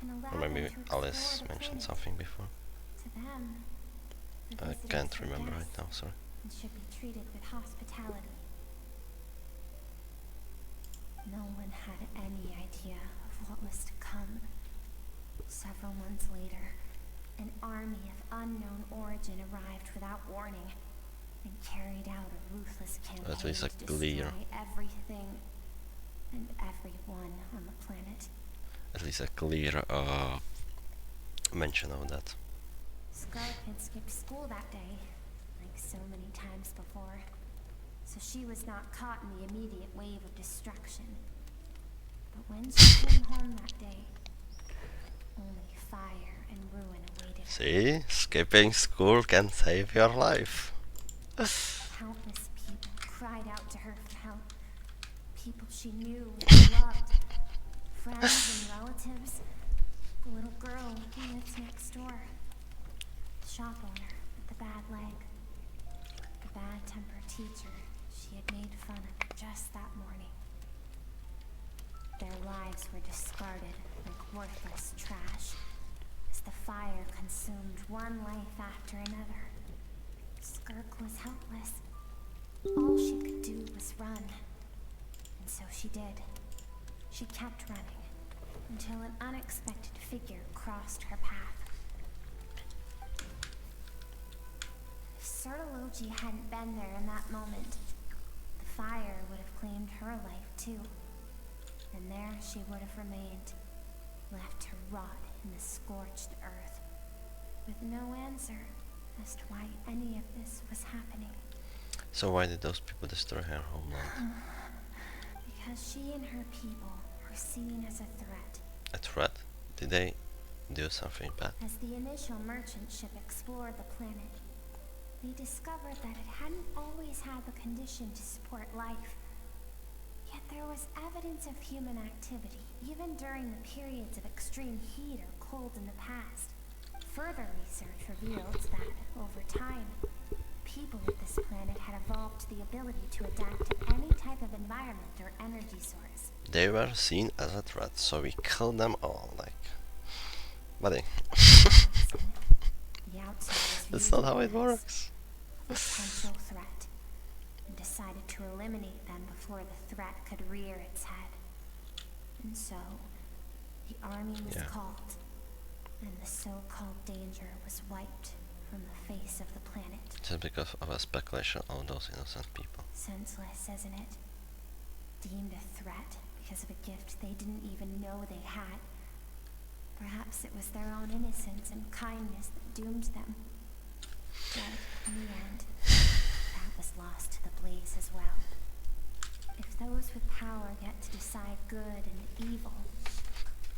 and allowed Or maybe them to explore Alice the mentioned planet. something before. To them, the I visitors can't were remember right guests now, sorry. and should be treated with hospitality. No one had any idea of what was to come. Several months later, an army of unknown origin arrived without warning and carried out a ruthless campaign At least to a clear. destroy everything and everyone on the planet. At least a clear mention of that. Skirk had skipped school that day, like so many times before, so she was not caught in the immediate wave of destruction. But when she came home that day, only fire and ruin awaited her. See? Skipping school can save your life. Countless people cried out to her for help. People she knew and loved. Friends and relatives. The little girl who lives next door. The shop owner with the bad leg. The bad-tempered teacher she had made fun of just that morning. Their lives were discarded like worthless trash, as the fire consumed one life after another. Skirk was helpless. All she could do was run. And so she did. She kept running, until an unexpected figure crossed her path. If Sertology hadn't been there in that moment, the fire would have claimed her life too. And there she would have remained, left to rot in the scorched earth, with no answer as to why any of this was happening. So why did those people destroy her homeland? Because she and her people were seen as a threat. A threat? Did they do something bad? As the initial merchant ship explored the planet, they discovered that it hadn't always had the condition to support life. Yet there was evidence of human activity, even during the periods of extreme heat or cold in the past. Further research revealed that, over time, people of this planet had evolved the ability to adapt to any type of environment or energy source. They were seen as a threat, so we killed them all, like... Buddy. The outsiders That's not how it works. A potential threat, and decided to eliminate them before the threat could rear its head. And so, the army was called, and the so-called danger was wiped from the face of the planet. Just because of a speculation of those innocent people. Senseless, isn't it? Deemed a threat because of a gift they didn't even know they had. Perhaps it was their own innocence and kindness that doomed them. But in the end, that was lost to the blaze as well. If those with power get to decide good and evil,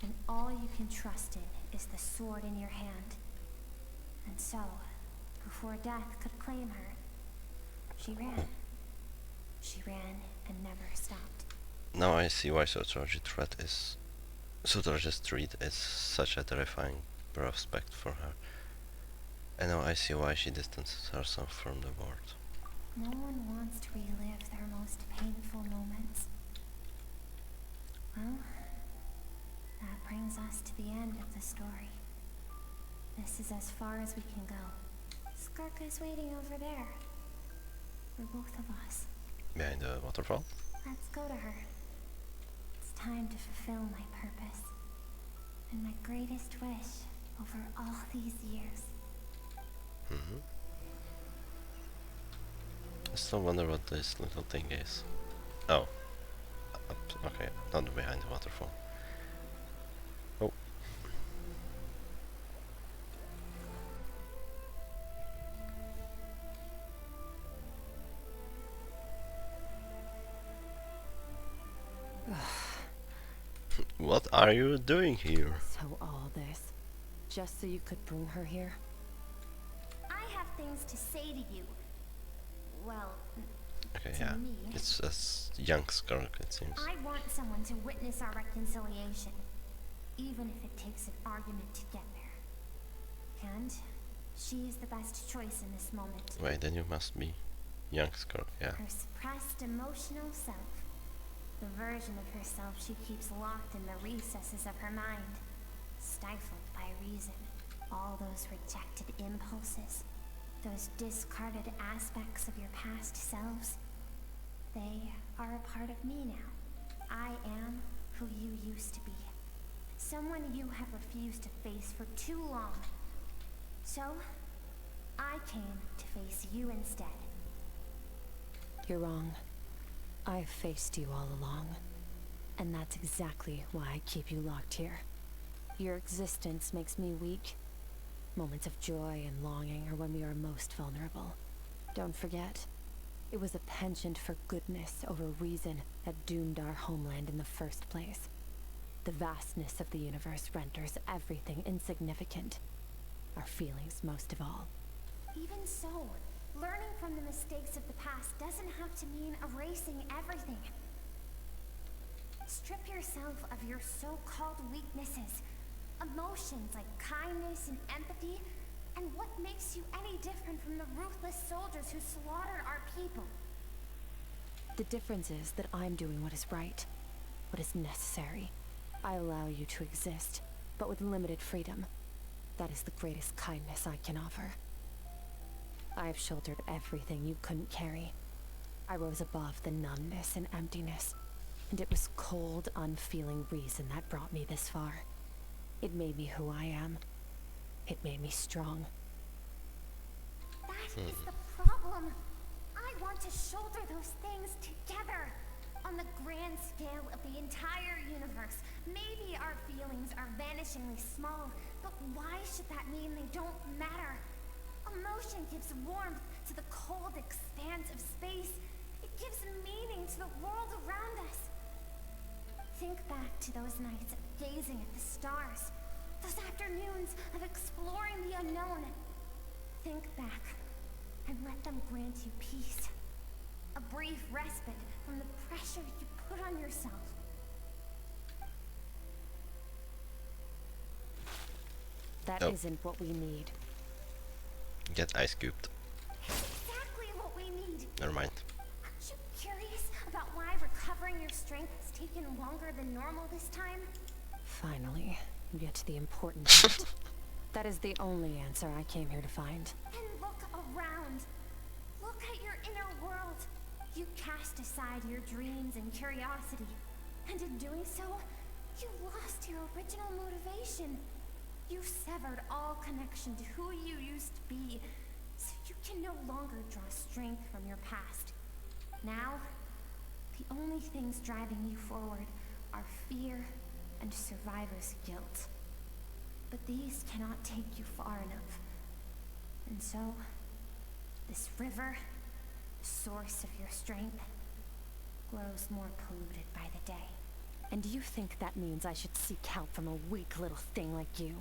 then all you can trust in is the sword in your hand. And so, before death could claim her, she ran. She ran and never stopped. Now I see why Sertology's threat is... Sertology's threat is such a terrifying prospect for her. And now I see why she distances herself from the world. No one wants to relive their most painful moments. Well, that brings us to the end of the story. This is as far as we can go. Skirk is waiting over there. For both of us. Behind the waterfall? Let's go to her. It's time to fulfill my purpose. And my greatest wish over all these years. I still wonder what this little thing is. Oh. Okay, not behind the waterfall. Oh. What are you doing here? So all this, just so you could bring her here? I have things to say to you. Well, Okay, to yeah. me. It's a young Skirk, it seems. I want someone to witness our reconciliation, even if it takes an argument to get there. And she is the best choice in this moment. Wait, then you must be young Skirk, yeah. Her suppressed emotional self. The version of herself she keeps locked in the recesses of her mind, stifled by reason. All those rejected impulses, those discarded aspects of your past selves, they are a part of me now. I am who you used to be. Someone you have refused to face for too long. So, I came to face you instead. You're wrong. I've faced you all along. And that's exactly why I keep you locked here. Your existence makes me weak. Moments of joy and longing are when we are most vulnerable. Don't forget, it was a penchant for goodness over reason that doomed our homeland in the first place. The vastness of the universe renders everything insignificant. Our feelings most of all. Even so, learning from the mistakes of the past doesn't have to mean erasing everything. Strip yourself of your so-called weaknesses. Emotions like kindness and empathy, and what makes you any different from the ruthless soldiers who slaughtered our people? The difference is that I'm doing what is right, what is necessary. I allow you to exist, but with limited freedom. That is the greatest kindness I can offer. I've shouldered everything you couldn't carry. I rose above the numbness and emptiness, and it was cold, unfeeling reason that brought me this far. It made me who I am. It made me strong. That is the problem. I want to shoulder those things together. On the grand scale of the entire universe, maybe our feelings are vanishingly small, but why should that mean they don't matter? Emotion gives warmth to the cold expanse of space. It gives meaning to the world around us. Think back to those nights of gazing at the stars, those afternoons of exploring the unknown. Think back and let them grant you peace. A brief respite from the pressure you put on yourself. That isn't what we need. Get ice cubed. Exactly what we need. Never mind. Aren't you curious about why recovering your strength has taken longer than normal this time? Finally, you get to the important part. That is the only answer I came here to find. Then look around. Look at your inner world. You cast aside your dreams and curiosity. And in doing so, you lost your original motivation. You severed all connection to who you used to be, so you can no longer draw strength from your past. Now, the only things driving you forward are fear and survivor's guilt. But these cannot take you far enough. And so, this river, the source of your strength, grows more polluted by the day. And you think that means I should seek help from a weak little thing like you?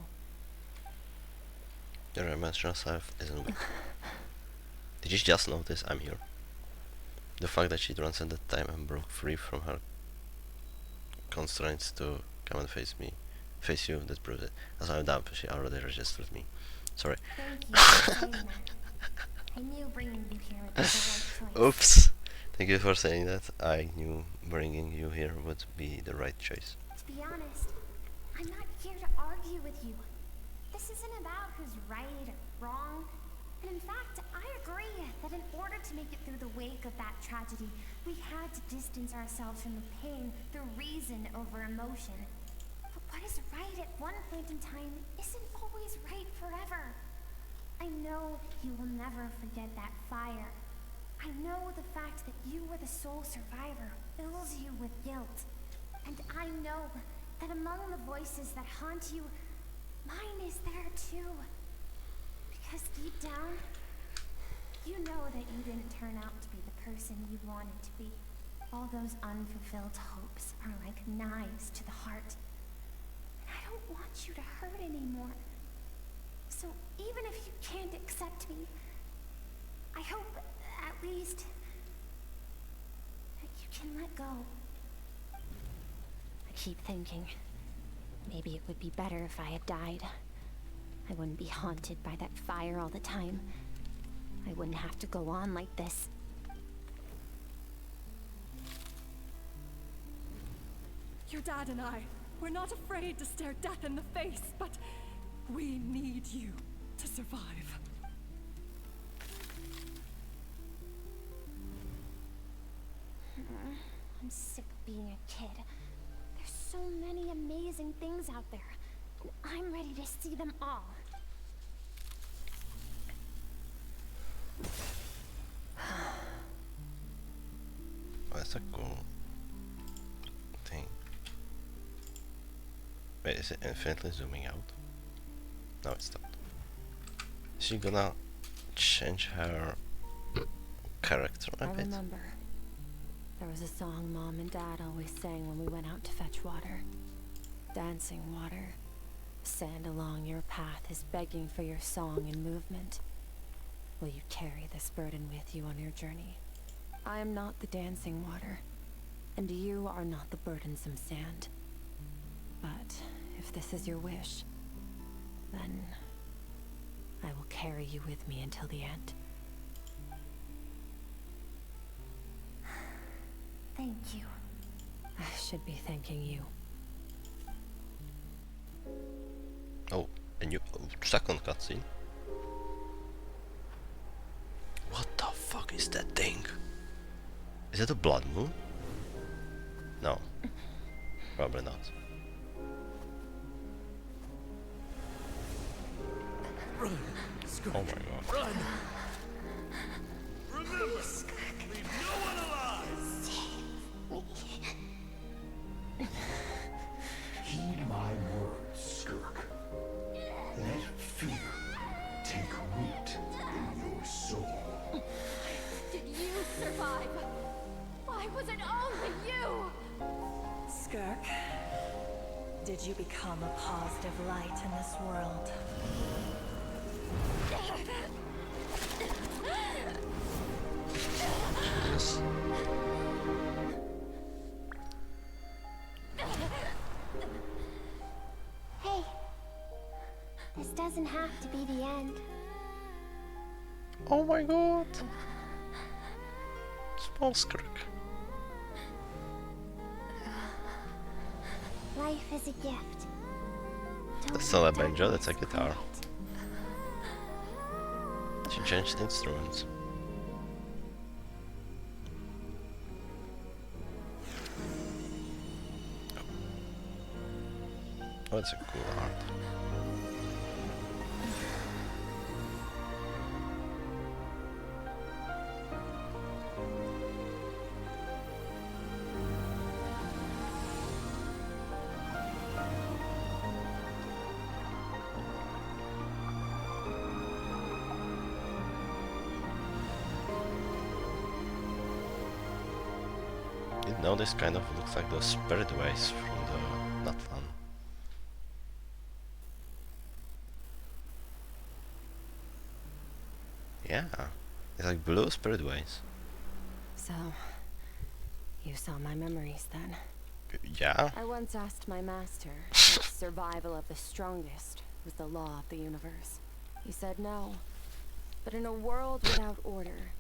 Your emotional self isn't weak. Did you just notice I'm here? The fact that she transcended time and broke free from her constraints to come and face you, that proves it. As I'm dumb, she already registered me. Sorry. Thank you for saying that. I knew bringing you here would be the right choice. Oops. Thank you for saying that. I knew bringing you here would be the right choice. To be honest, I'm not here to argue with you. This isn't about who's right or wrong. And in fact, I agree that in order to make it through the wake of that tragedy, we had to distance ourselves from the pain through reason over emotion. But what is right at one point in time isn't always right forever. I know you will never forget that fire. I know the fact that you were the sole survivor fills you with guilt. And I know that among the voices that haunt you, mine is there too. Because deep down, you know that you didn't turn out to be the person you wanted to be. All those unfulfilled hopes are like knives to the heart. And I don't want you to hurt anymore. So even if you can't accept me, I hope at least that you can let go. I keep thinking, maybe it would be better if I had died. I wouldn't be haunted by that fire all the time. I wouldn't have to go on like this. Your dad and I, we're not afraid to stare death in the face, but we need you to survive. I'm sick of being a kid. There's so many amazing things out there, and I'm ready to see them all. Oh, that's a cool thing. Wait, is it infinitely zooming out? No, it's not. Is she gonna change her character a I bit? remember. There was a song Mom and Dad always sang when we went out to fetch water. Dancing water. Sand along your path is begging for your song and movement. Will you carry this burden with you on your journey? I am not the dancing water, and you are not the burdensome sand. But if this is your wish, then I will carry you with me until the end. Thank you. I should be thanking you. Oh, a new second cutscene. What the fuck is that thing? Is it a blood moon? No, probably not. Run, Skirk. Oh my god. Run. Remember, leave no one alive. Heed my words, Skirk. Let fear take root in your soul. Did you survive? Why was it only you? Skirk, did you become a positive light in this world? Jesus. Hey, this doesn't have to be the end. Oh my god. Small Skirk. Life is a gift. That's not a banjo, that's a guitar. She changed instruments. Oh, it's a cool art. You know, this kind of looks like the spirit ways from the Natlan. Yeah, it's like blue spirit ways. So, you saw my memories then? Yeah. I once asked my master if survival of the strongest was the law of the universe. He said no. But in a world without order,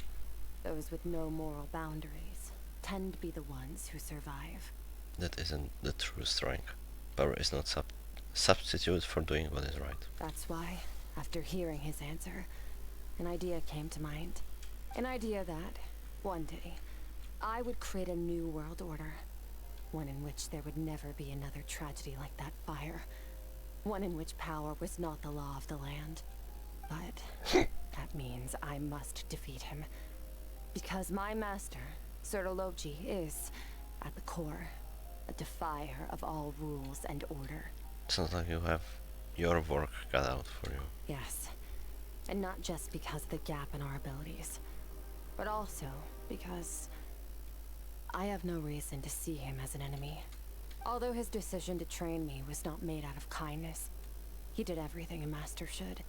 those with no moral boundaries tend to be the ones who survive. That isn't the true strength. Power is not substitute for doing what is right. That's why, after hearing his answer, an idea came to mind. An idea that, one day, I would create a new world order. One in which there would never be another tragedy like that fire. One in which power was not the law of the land. But that means I must defeat him. Because my master, Sertologi, is, at the core, a defier of all rules and order. Sounds like you have your work cut out for you. Yes. And not just because of the gap in our abilities, but also because I have no reason to see him as an enemy. Although his decision to train me was not made out of kindness, he did everything a master should.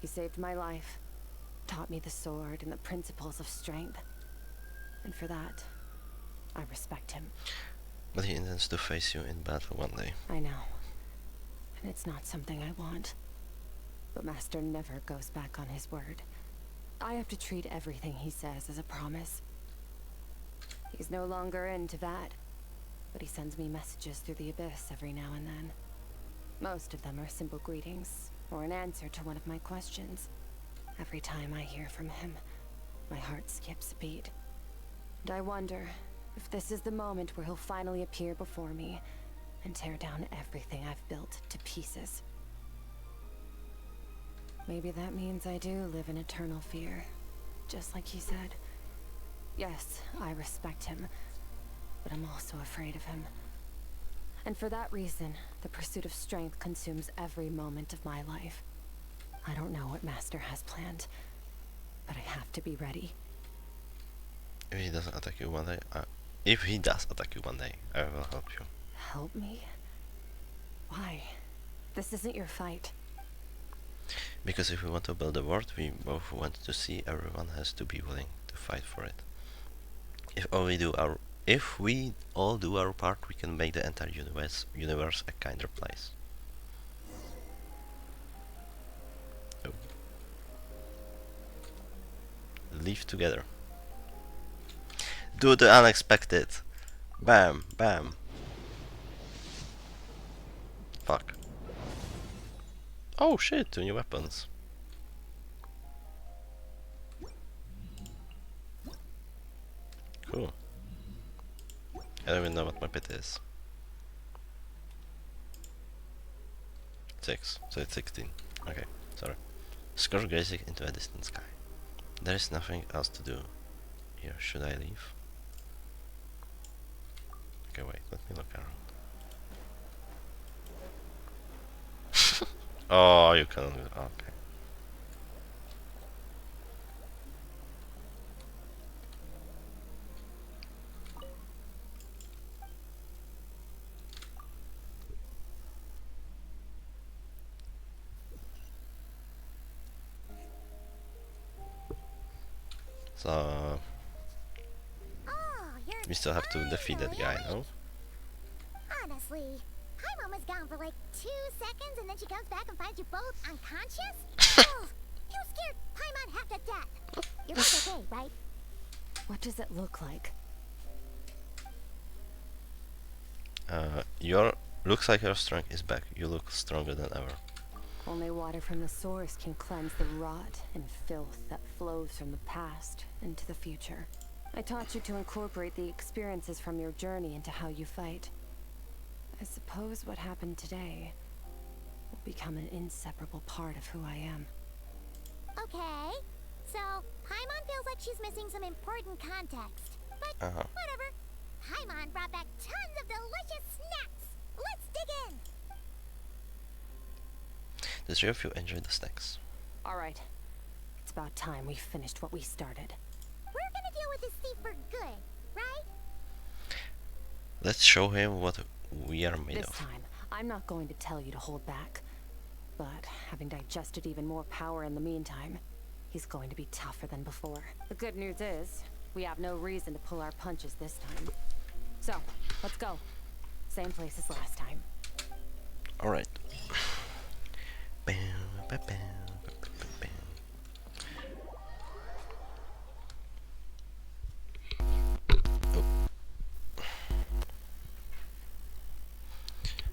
He saved my life, taught me the sword and the principles of strength. And for that, I respect him. But he intends to face you in battle one day. I know. And it's not something I want. But Master never goes back on his word. I have to treat everything he says as a promise. He's no longer into that, but he sends me messages through the abyss every now and then. Most of them are simple greetings, or an answer to one of my questions. Every time I hear from him, my heart skips a beat. And I wonder if this is the moment where he'll finally appear before me and tear down everything I've built to pieces. Maybe that means I do live in eternal fear, just like he said. Yes, I respect him, but I'm also afraid of him. And for that reason, the pursuit of strength consumes every moment of my life. I don't know what Master has planned, but I have to be ready. If he doesn't attack you one day, if he does attack you one day, I will help you. Help me? Why? This isn't your fight. Because if we want to build a world we both want to see, everyone has to be willing to fight for it. If we all do our part, we can make the entire universe a kinder place. Oh. Live together. Do the unexpected. Bam, bam. Fuck. Oh shit, 2 new weapons. Cool. I don't even know what my pit is. 6, so it's 16. Okay, sorry. Skirk gazing into a distant sky. There is nothing else to do here. Should I leave? Okay, wait, let me look around. Oh, you can. Okay. So we still have to defeat that guy, no? Honestly, Paimon was gone for like 2 seconds and then she comes back and finds you both unconscious? Oh, you scared Paimon half to death. You're both okay, right? What does it look like? Looks like your strength is back. You look stronger than ever. Only water from the source can cleanse the rot and filth that flows from the past into the future. I taught you to incorporate the experiences from your journey into how you fight. I suppose what happened today will become an inseparable part of who I am. Okay, so Paimon feels like she's missing some important context. But whatever. Paimon brought back tons of delicious snacks. Let's dig in. The 3 of you enjoyed the snacks. Alright. It's about time we finished what we started. We're gonna deal with this thief for good, right? Let's show him what we are made This of. time, I'm not going to tell you to hold back. But having digested even more power in the meantime, he's going to be tougher than before. The good news is, we have no reason to pull our punches this time. So, let's go. Same place as last time. Alright.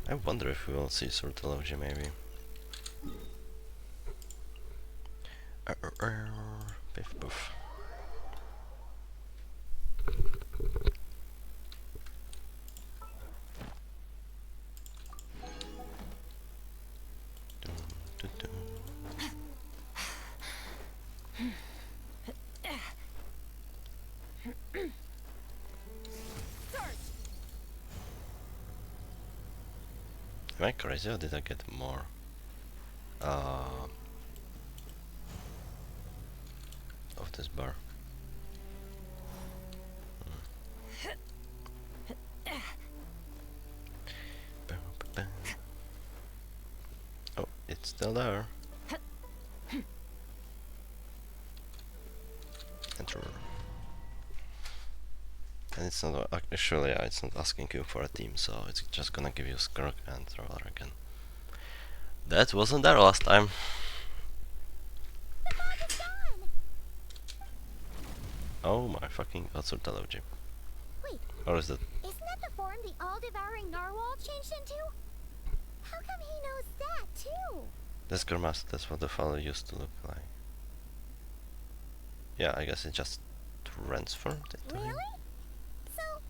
I wonder if we will see Sortology maybe. Biff boof. Am I crazy or did I get more? Of this bar. Oh, it's still there. Enter. And it's not actually it's not asking you for a team, so it's just gonna give you Skirk and Traveler again. That wasn't there last time. Oh my fucking god, Sortology. Wait, or is that? Isn't that the form the all-devouring narwhal changed into? How come he knows that too? That's Grimace, that's what the fellow used to look like. Yeah, I guess it just transformed into him. Really? So,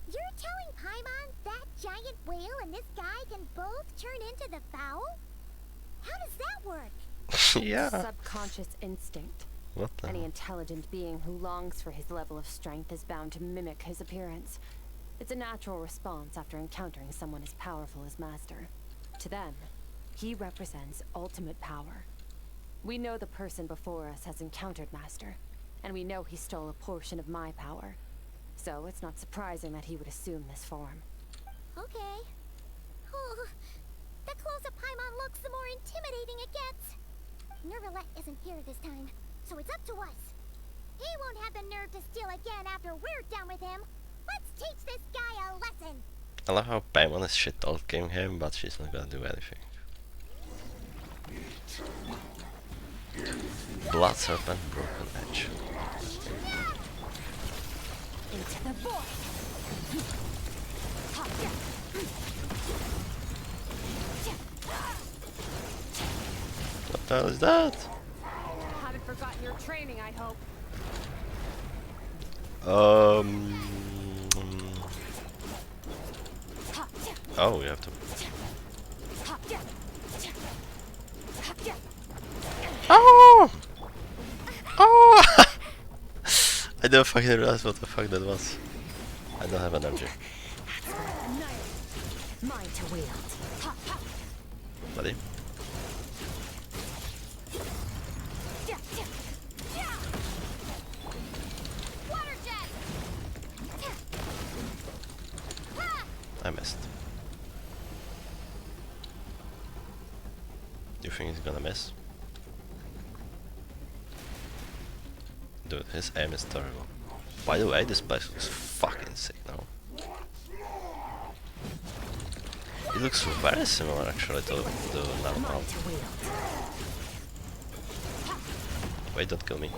you're telling Paimon that giant whale and this guy can both turn into the fowl? How does that work? Yeah. Subconscious instinct. What the Any hell? intelligent being who longs for his level of strength is bound to mimic his appearance. It's a natural response after encountering someone as powerful as Master. To them, he represents ultimate power. We know the person before us has encountered Master, and we know he stole a portion of my power. So it's not surprising that he would assume this form. Okay. Oh, the closer Paimon looks, the more intimidating it gets. Nervalette isn't here this time, so it's up to us. He won't have the nerve to steal again after we're done with him. Let's teach this guy a lesson. I love how Paimon is shit talking him, but she's not gonna do anything. Blood Serpent, Broken Edge. Into the void. What the hell is that? Haven't forgotten your training, I hope. Oh, we have to. Oh! Oh! I don't fucking realize what the fuck that was. I don't have energy. Mine to wield. Buddy. I missed. You think he's gonna miss? Dude, his aim is terrible. By the way, this place looks fucking sick now. It looks very similar actually to the normal. Wait, don't kill me.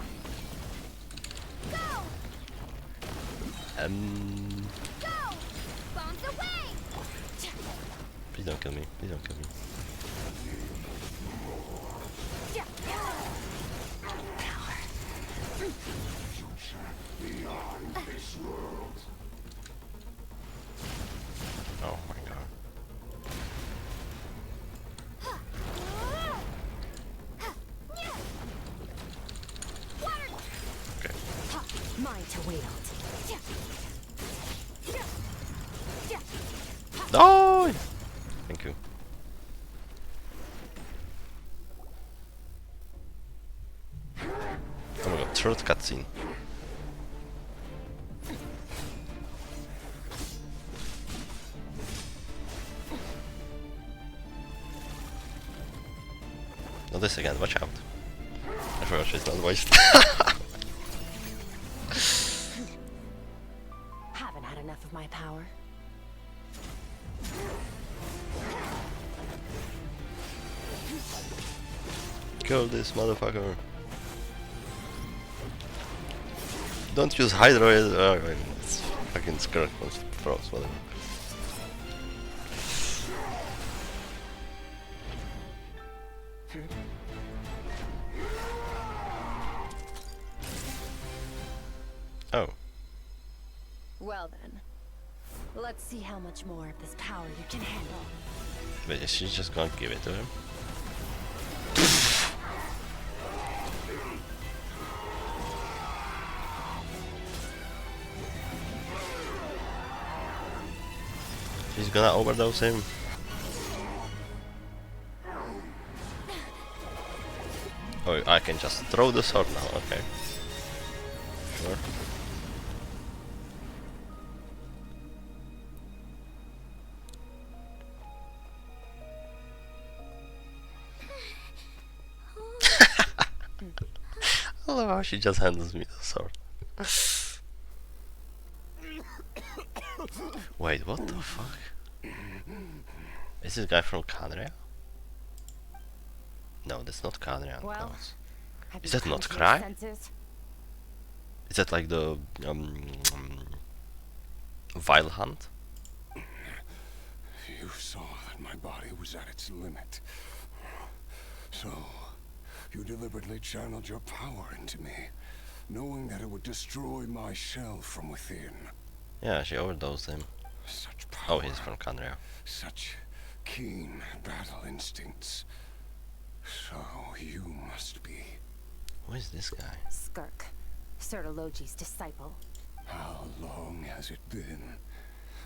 Please don't kill me, please don't kill me. Oh my god. Okay. Mine to wield. No! Thank you. Oh my god, third cutscene. Not this again, watch out. I forgot she's not voiced. Haven't had enough of my power. Kill this motherfucker. Don't use Hydro, it's fucking Skirk froze, whatever. Oh. Well then, let's see how much more of this power you can handle. But is she just gonna give it to him? She's gonna overdose him. Oh, I can just throw the sword now, okay. Sure. I love how she just handles me the sword. Wait, what the fuck? Is this guy from Canria? No, that's not Canria. Well, is that not Cry? Is that like the Vile Hunt? You saw that my body was at its limit. So, you deliberately channeled your power into me, knowing that it would destroy my shell from within. Yeah, she overdosed him. Such power. Oh, he's from Canria. Such keen battle instincts. So, you must be... Who is this guy? Skirk, Sertologi's disciple. How long has it been?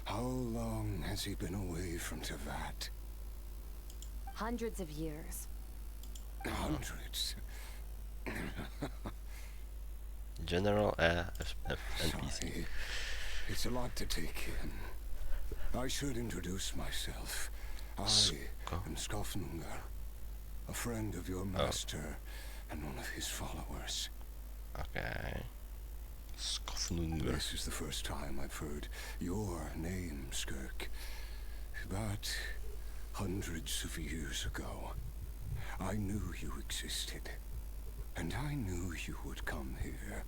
How long has he been away from Tevat? Hundreds of years. Hundreds? General NPC. Sorry. It's a lot to take in. I should introduce myself. I am Skofnungar, a friend of your master and one of his followers. Okay. Skofnungar. This is the first time I've heard your name, Skirk. But hundreds of years ago, I knew you existed. And I knew you would come here.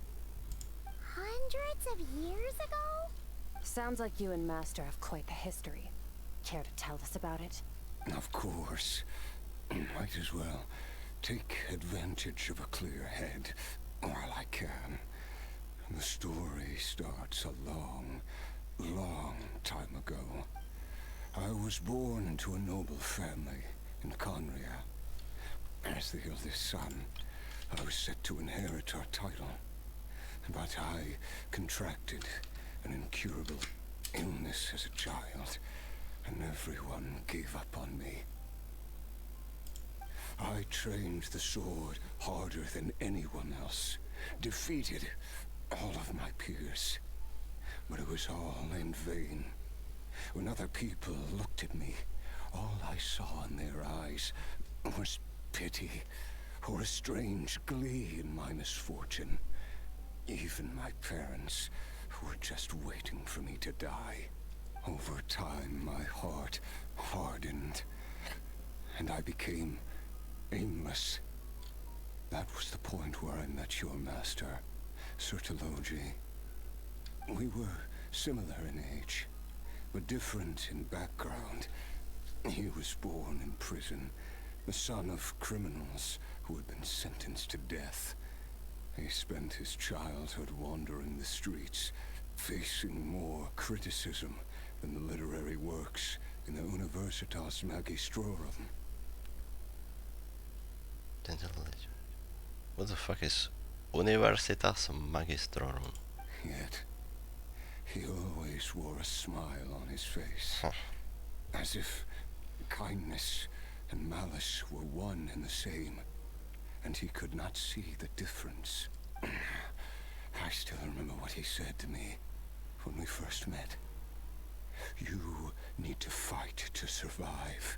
Hundreds of years ago? Sounds like you and Master have quite the history. Care to tell us about it? Of course. Might as well. take advantage of a clear head while I can. The story starts a long, long time ago. I was born into a noble family in Conria. As the eldest son, I was set to inherit our title. But I contracted an incurable illness as a child, and everyone gave up on me. I trained the sword harder than anyone else, defeated all of my peers. But it was all in vain. When other people looked at me, all I saw in their eyes was pity, or a strange glee in my misfortune. Even my parents were just waiting for me to die. Over time, my heart hardened, and I became aimless. That was the point where I met your master, Sertologi. We were similar in age, but different in background. He was born in prison, the son of criminals who had been sentenced to death. He spent his childhood wandering the streets, facing more criticism than the literary works in the Universitas Magistrorum. What the fuck is Universitas Magistrorum? Yet, he always wore a smile on his face, as if kindness and malice were one and the same, and he could not see the difference. I still remember what he said to me when we first met. You need to fight to survive.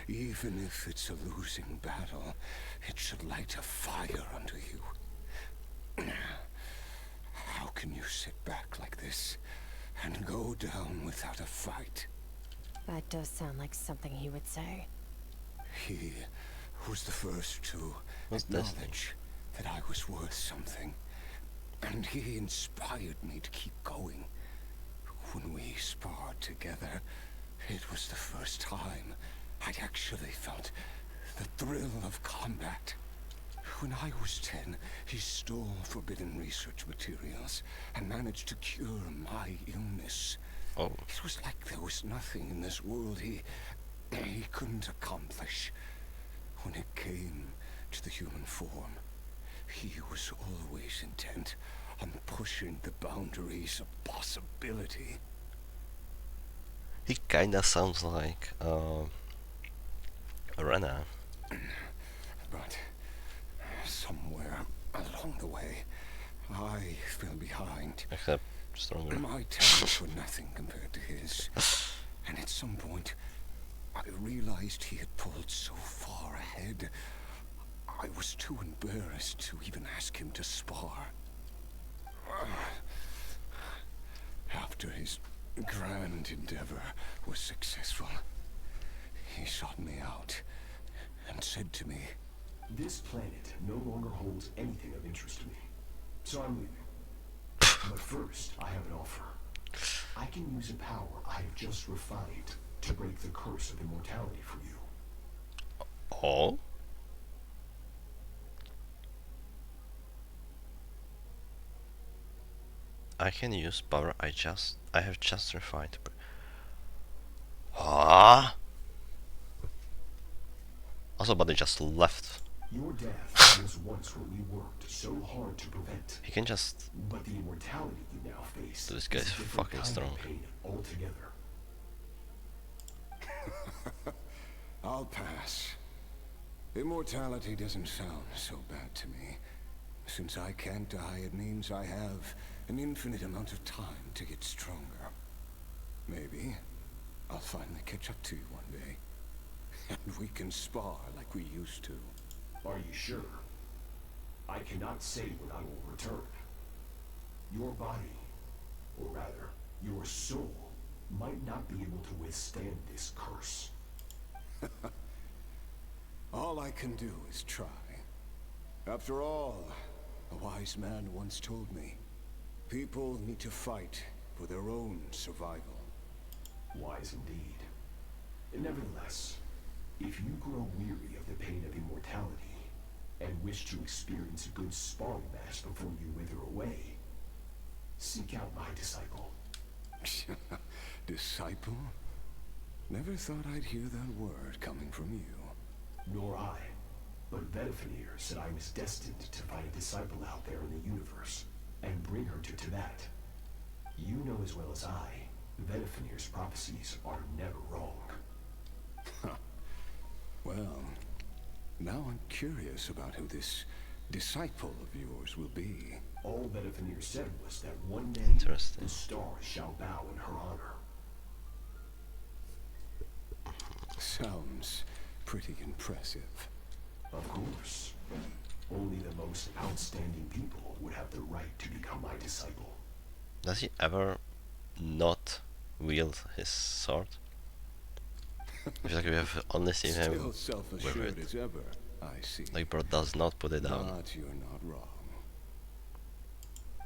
Even if it's a losing battle, it should light a fire under you. How can you sit back like this and go down without a fight? That does sound like something he would say. He was the first to acknowledge that I was worth something, and he inspired me to keep going. When we sparred together, it was the first time I'd actually felt the thrill of combat. When I was 10, he stole forbidden research materials and managed to cure my illness. Oh. It was like there was nothing in this world he couldn't accomplish. When it came to the human form, he was always intent on pushing the boundaries of possibility. He kinda sounds like Rena. But somewhere along the way, I fell behind. Except stronger. My talents were nothing compared to his. And at some point, I realized he had pulled so far ahead, I was too embarrassed to even ask him to spar. After his grand endeavor was successful, he sought me out and said to me, "This planet no longer holds anything of interest to me, so I'm leaving. But first, I have an offer. I can use a power I have just refined to break the curse of immortality for you." Oh? I can use power I have just refined. Ah. Also, but they just left. Your death was once what we worked so hard to prevent. He can just. But the immortality you now face. This guy's fucking strong. Altogether. I'll pass. Immortality doesn't sound so bad to me. Since I can't die, it means I have an infinite amount of time to get stronger. Maybe I'll finally catch up to you one day. And we can spar like we used to. Are you sure? I cannot say when I will return. Your body, or rather, your soul, might not be able to withstand this curse. All I can do is try. After all, a wise man once told me, people need to fight for their own survival. Wise indeed. Nevertheless, if you grow weary of the pain of immortality, and wish to experience a good sparring match before you wither away, seek out my disciple. Disciple? Never thought I'd hear that word coming from you. Nor I. But Vedifenir said I was destined to find a disciple out there in the universe and bring her to Tibet. You know as well as I, Vedifenir's prophecies are never wrong. Well, now I'm curious about who this disciple of yours will be. All Vedifenir said was that one day Interesting. the stars shall bow in her honor. Sounds pretty impressive. Of course. Only the most outstanding people would have the right to become my disciple. Does he ever not wield his sword? I feel like we have only seen him Still with self-assured it. as ever, I see. Like, bro does not put it down. But you're not wrong.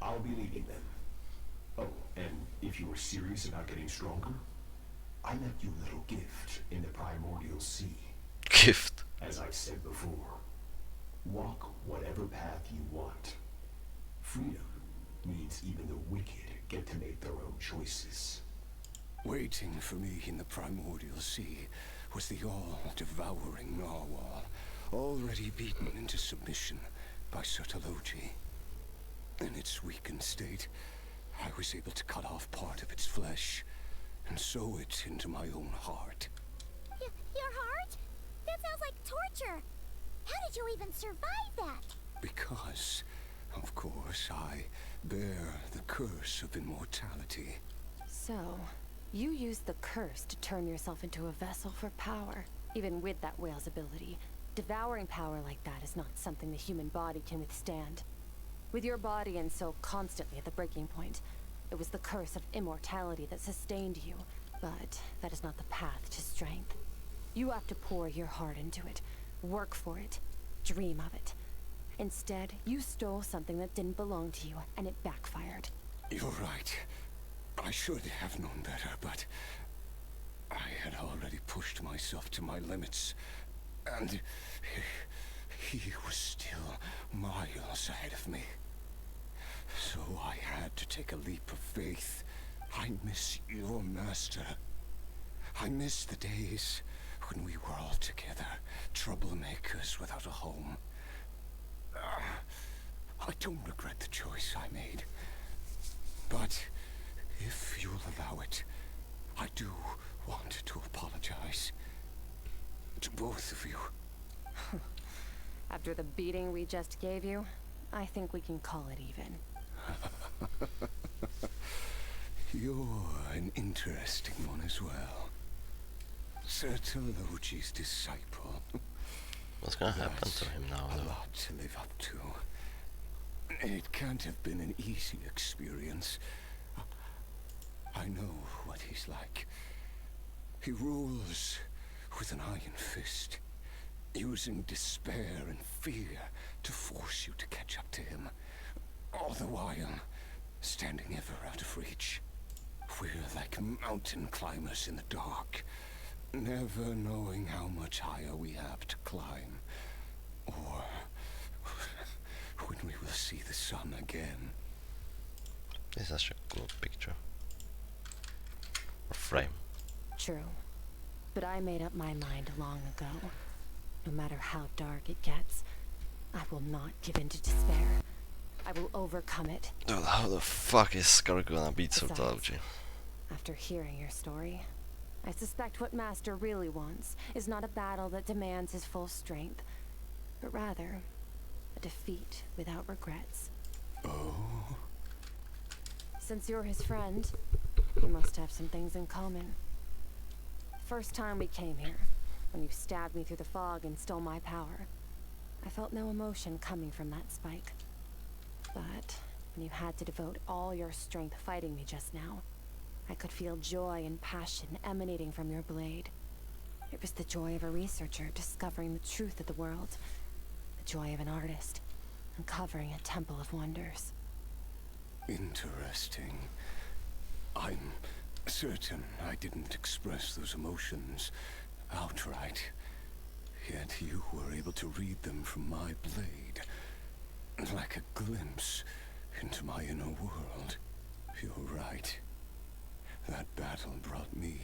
I'll be leading them. Oh, and if you were serious about getting stronger, I left you a little gift in the primordial sea. Gift. As I've said before, walk whatever path you want. Freedom means even the wicked get to make their own choices. Waiting for me in the primordial sea was the all-devouring narwhal, already beaten into submission by Sertologi. In its weakened state, I was able to cut off part of its flesh and sew it into my own heart. Your heart? That sounds like torture. How did you even survive that? Because, of course, I bear the curse of immortality. So, you used the curse to turn yourself into a vessel for power. Even with that whale's ability, devouring power like that is not something the human body can withstand. With your body and soul constantly at the breaking point, it was the curse of immortality that sustained you. But that is not the path to strength. You have to pour your heart into it, work for it, dream of it. Instead, you stole something that didn't belong to you, and it backfired. You're right. I should have known better, but I had already pushed myself to my limits, and he was still miles ahead of me. So I had to take a leap of faith. I miss your master. I miss the days when we were all together, troublemakers without a home. I don't regret the choice I made. But if you'll allow it, I do want to apologize. To both of you. After the beating we just gave you, I think we can call it even. You're an interesting one as well. Sertologi's disciple. What's gonna happen to him now, a though? lot to live up to. It can't have been an easy experience. I know what he's like. He rules with an iron fist, using despair and fear to force you to catch up to him, all the while standing ever out of reach. We're like mountain climbers in the dark, never knowing how much higher we have to climb, or when we will see the sun again. This is such a cool picture. Or frame. True. But I made up my mind long ago. No matter how dark it gets, I will not give in to despair. I will overcome it. Dude, how the fuck is Skirk gonna beat Besides, Sertologi? After hearing your story, I suspect what Master really wants is not a battle that demands his full strength, but rather a defeat without regrets. Oh? Since you're his friend, you must have some things in common. First time we came here, when you stabbed me through the fog and stole my power, I felt no emotion coming from that spike. But when you had to devote all your strength fighting me just now, I could feel joy and passion emanating from your blade. It was the joy of a researcher discovering the truth of the world, the joy of an artist uncovering a temple of wonders. Interesting. I'm certain I didn't express those emotions outright. Yet you were able to read them from my blade, like a glimpse into my inner world. You're right. That battle brought me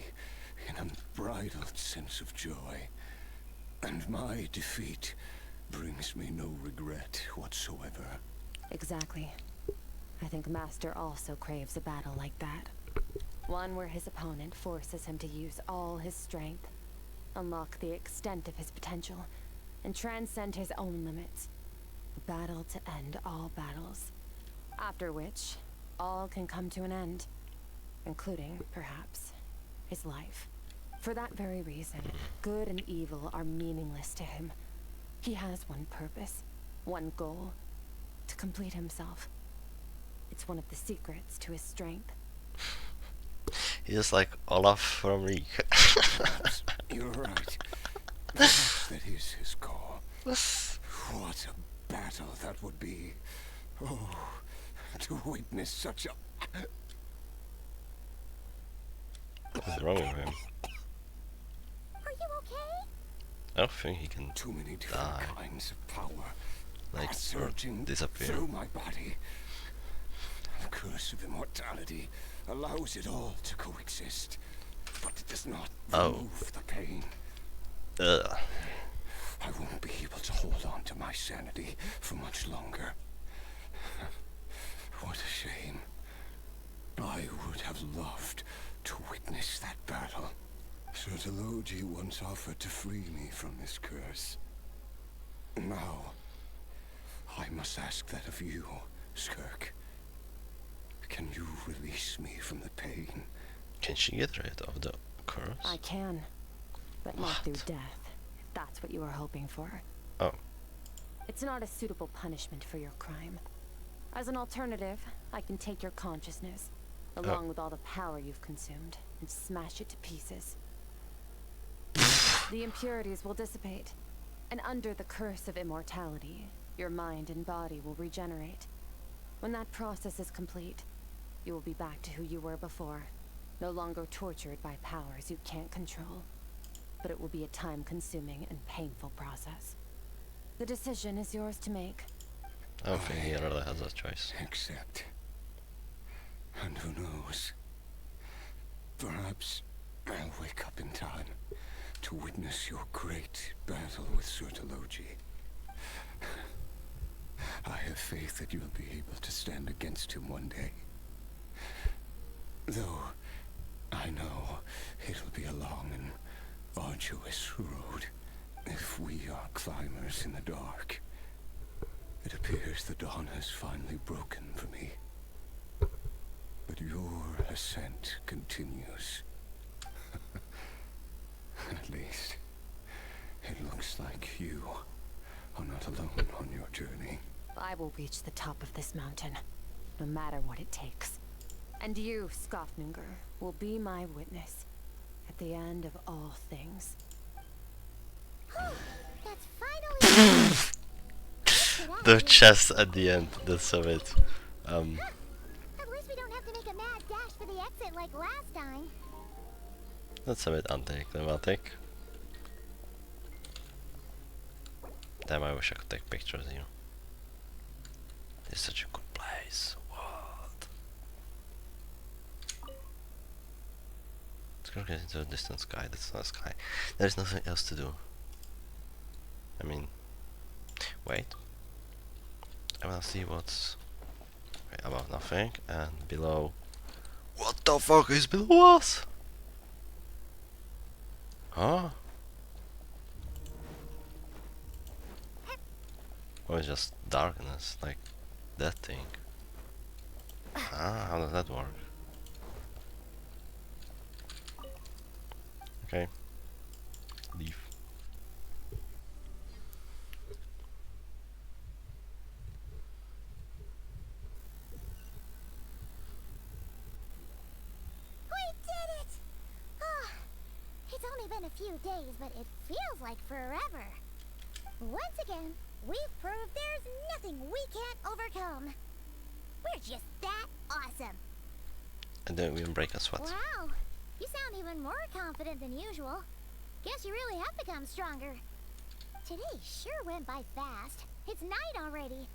an unbridled sense of joy, and my defeat brings me no regret whatsoever. Exactly. I think Master also craves a battle like that. One where his opponent forces him to use all his strength, unlock the extent of his potential, and transcend his own limits. A battle to end all battles. After which, all can come to an end, including, perhaps, his life. For that very reason, good and evil are meaningless to him. He has one purpose, one goal, to complete himself. It's one of the secrets to his strength. He's like Olaf from Reek. You're right. Perhaps that is his call. What a battle that would be. Oh, to witness such a... What's wrong with him? Are you okay? I don't think he can Too many different die. kinds of power. Like, or surging disappear. through my body. The curse of immortality allows it all to coexist, but it does not remove the pain. I won't be able to hold on to my sanity for much longer. What a shame. I would have loved to witness that battle. Sertologi once offered to free me from this curse. Now, I must ask that of you, Skirk. Can you release me from the pain? Can she get rid of the curse? I can, but not through death, if that's what you are hoping for. Oh. It's not a suitable punishment for your crime. As an alternative, I can take your consciousness, along with all the power you've consumed, and smash it to pieces. The impurities will dissipate, and under the curse of immortality, your mind and body will regenerate. When that process is complete, you will be back to who you were before, no longer tortured by powers you can't control. But it will be a time-consuming and painful process. The decision is yours to make. I don't think he really has a choice. Accept. And who knows? Perhaps I'll wake up in time to witness your great battle with Sertologi. I have faith that you'll be able to stand against him one day. Though I know it'll be a long and arduous road if we are climbers in the dark. It appears the dawn has finally broken for me. But your ascent continues. At least, it looks like you are not alone on your journey. I will reach the top of this mountain, no matter what it takes. And you, Skofninger, will be my witness at the end of all things. That's finally... The chest at the end, that's of it. At least we don't have to make a mad dash for the exit like last time. That's a bit anticlimactic. Damn, I wish I could take pictures of you. It's such a good place. What? Let's go get into a distant sky. That's not a sky. There's nothing else to do. I mean, wait. I wanna see what's about nothing and below. What the fuck is below us? Huh? Or just darkness, like that thing. Ah, how does that work? Okay. Leave. It's only been a few days, but it feels like forever. Once again, we've proved there's nothing we can't overcome. We're just that awesome. And then we break a sweat. Wow, you sound even more confident than usual. Guess you really have become stronger. Today sure went by fast. It's night already.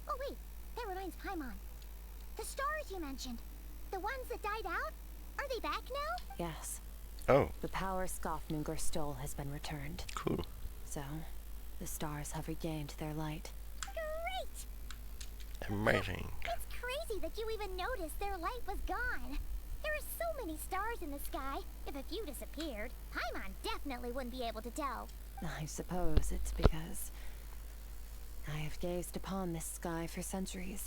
Oh wait, that reminds Paimon. The stars you mentioned, the ones that died out, are they back now? Yes. Oh. The power Skofnungur stole has been returned. Cool. So, the stars have regained their light. Great! Amazing. It's crazy that you even noticed their light was gone. There are so many stars in the sky. If a few disappeared, Paimon definitely wouldn't be able to tell. I suppose it's because I have gazed upon this sky for centuries.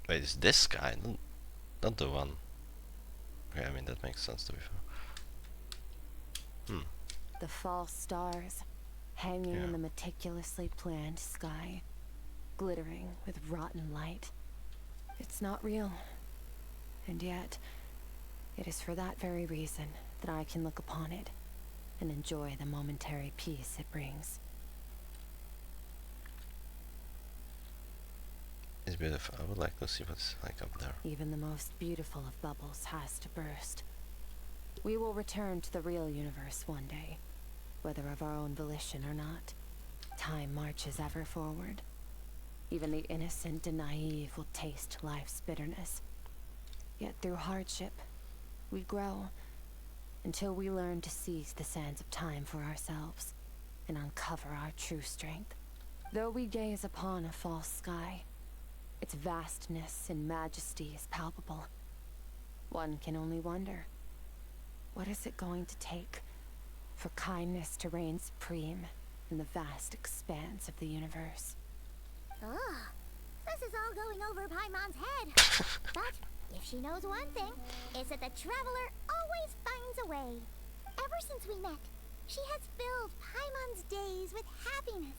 Wait, is this guy? Not the one. Okay, I mean that makes sense to be fair. The false stars, hanging in the meticulously planned sky, glittering with rotten light. It's not real. And yet, it is for that very reason that I can look upon it and enjoy the momentary peace it brings. It's beautiful. I would like to see what's like up there. Even the most beautiful of bubbles has to burst. We will return to the real universe one day, whether of our own volition or not. Time marches ever forward. Even the innocent and naive will taste life's bitterness. Yet through hardship, we grow, until we learn to seize the sands of time for ourselves, and uncover our true strength. Though we gaze upon a false sky, its vastness and majesty is palpable. One can only wonder, what is it going to take for kindness to reign supreme in the vast expanse of the universe? Ugh, this is all going over Paimon's head. But if she knows one thing, it's that the traveler always finds a way. Ever since we met, she has filled Paimon's days with happiness.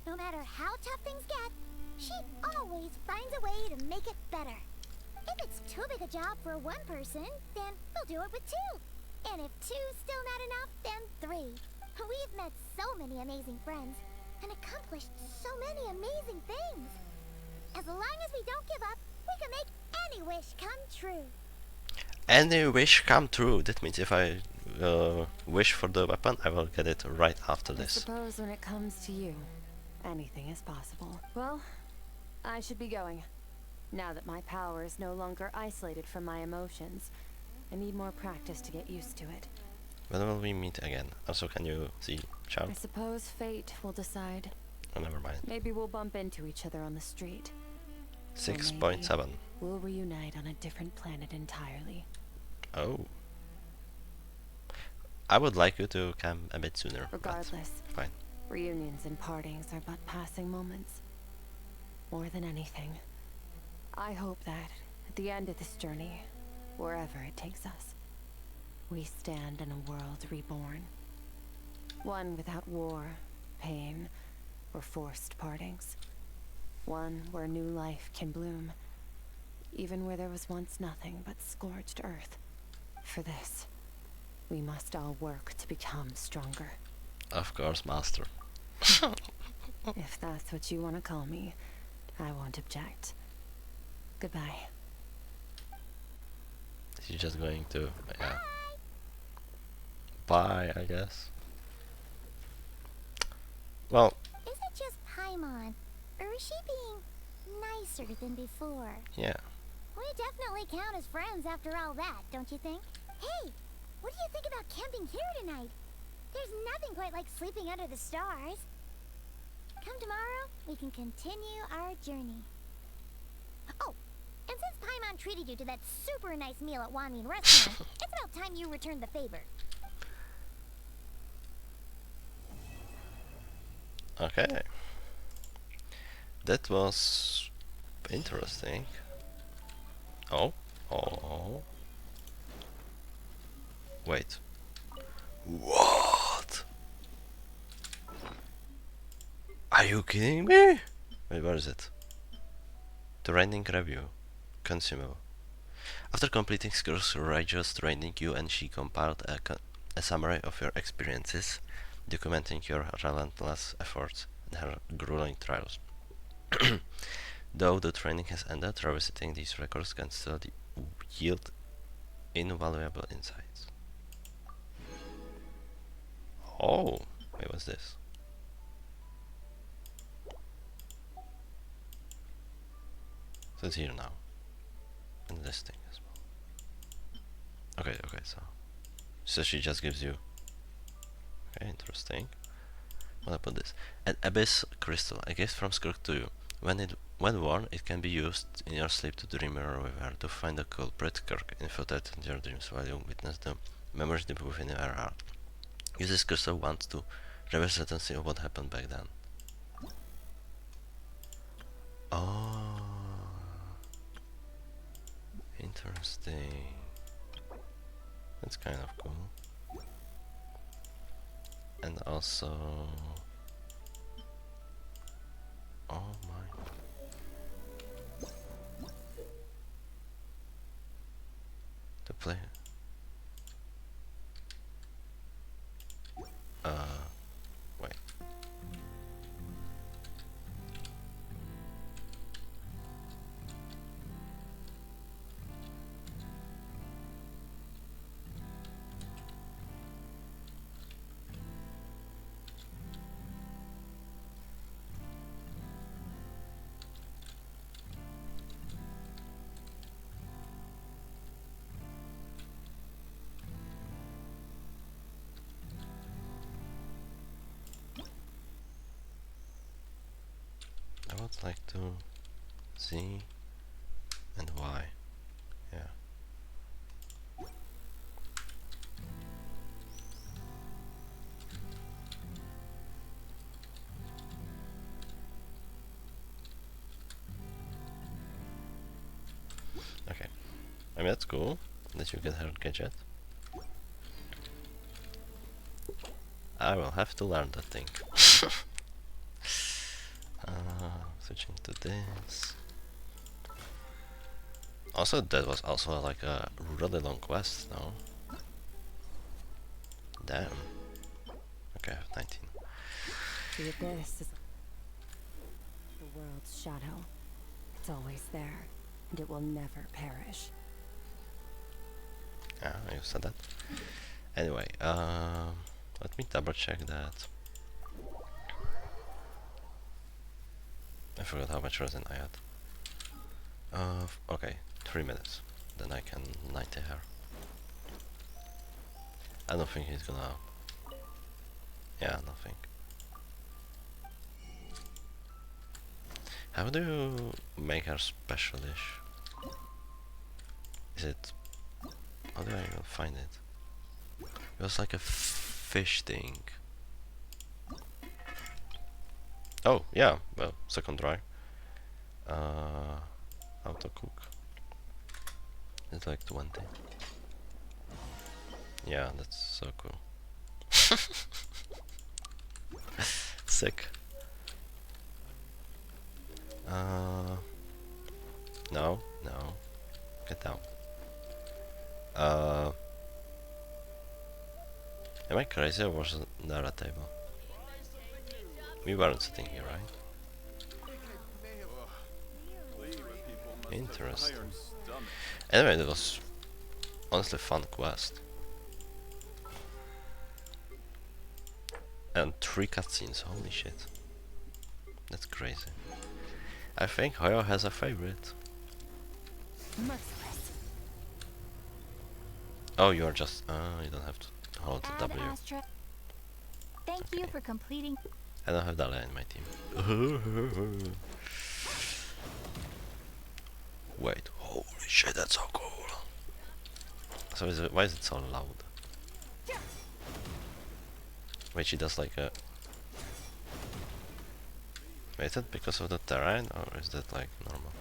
No matter how tough things get, she always finds a way to make it better. If it's too big a job for one person, then we'll do it with two. And if two's still not enough, then three. We've met so many amazing friends and accomplished so many amazing things. As long as we don't give up, we can make any wish come true. Any wish come true. That means if I wish for the weapon, I will get it right after I this. suppose when it comes to you, anything is possible. Well, I should be going. Now that my power is no longer isolated from my emotions, I need more practice to get used to it. When will we meet again? Also, can you see Chow? I suppose fate will decide. Oh, never mind. Maybe we'll bump into each other on the street. 6.7. We'll reunite on a different planet entirely. Oh. I would like you to come a bit sooner. Regardless, fine. Reunions and partings are but passing moments. More than anything, I hope that at the end of this journey, wherever it takes us, we stand in a world reborn. One without war, pain, or forced partings. One where new life can bloom, even where there was once nothing but scorched earth. For this, we must all work to become stronger. Of course, Master. If that's what you want to call me, I won't object. Goodbye. She's just going to... yeah. Bye, I guess. Well... Is it just Paimon, or is she being nicer than before? yeah. We definitely count as friends after all that, don't you think? Hey, what do you think about camping here tonight? There's nothing quite like sleeping under the stars. Come tomorrow, we can continue our journey. Oh, and since Paimon treated you to that super nice meal at Wanmin Restaurant, it's about time you returned the favor. Okay. That was interesting. Oh. Wait. What? Are you kidding me? Wait, where is it? Training review. Consumable. After completing Skirk's righteous training, you and she compiled a summary of your experiences, documenting your relentless efforts and her grueling trials. Though the training has ended, revisiting these records can still yield invaluable insights. Oh, Wait, what's this? So it's here now. And this thing as well. Okay, so she just gives you... Okay, interesting. When I put this, an abyss crystal, a gift from Skirk to you. When worn, it can be used in your sleep to dream or river to find the culprit Skirk infiltrated in your dreams while you witness the memories deep within your heart. Use this crystal once to revisit and see what happened back then. Oh, interesting. That's kind of cool. And also... Oh my. The play. Wait. I would like to see and why. Yeah. Okay. I mean, that's cool that you get her gadget. I will have to learn that thing. Switching to this. Also, that was also like a really long quest, no? Damn. Okay, I have 19. The abyss is the world's shadow. It's always there, and it will never perish. Ah, you said that. Anyway, let me double check that. I forgot how much resin I had. Okay, 3 minutes. Then I can 90 her. I don't think he's gonna... Yeah, nothing. How do you make her specialish? Is it... How do I even find it? It was like a fish thing. Oh, yeah, well, second try. How to cook. It's like 20. Yeah, that's so cool. Sick. No. Get down. Am I crazy or was it not a table? We weren't sitting here, right? Interesting. Anyway, that was honestly a fun quest. And 3 cutscenes, holy shit. That's crazy. I think Hoyo has a favorite. Merciless. Oh, you're just... you don't have to hold the W. Thank you for completing. I don't have Dahlia in my team. Wait, holy shit, that's so cool. So why is it so loud? Wait, she does like a... Wait, is that because of the terrain or is that like normal?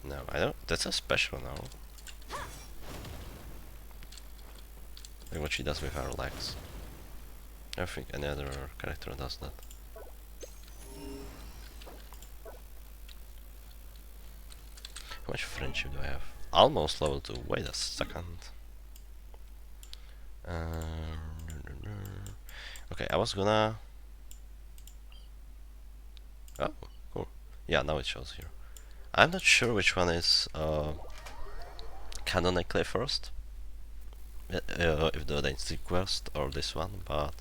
No, I don't... That's a special now. Like what she does with her legs. I don't think any other character does that. How much friendship do I have? Almost level 2. Wait a second. Okay, I was gonna... Oh, cool. Yeah, now it shows here. I'm not sure which one is canonically first. if the identity quest or this one, but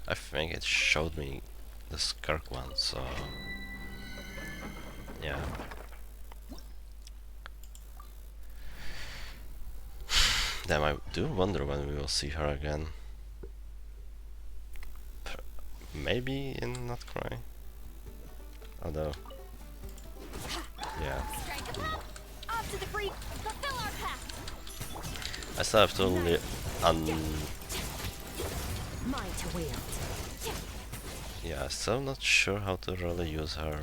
I think it showed me the Skirk one, so yeah. Damn, I do wonder when we will see her again. Maybe in Not Cry? Although, yeah. Off to the free, fulfill our path. I still have to Mine to wield. yeah, still not sure how to really use her.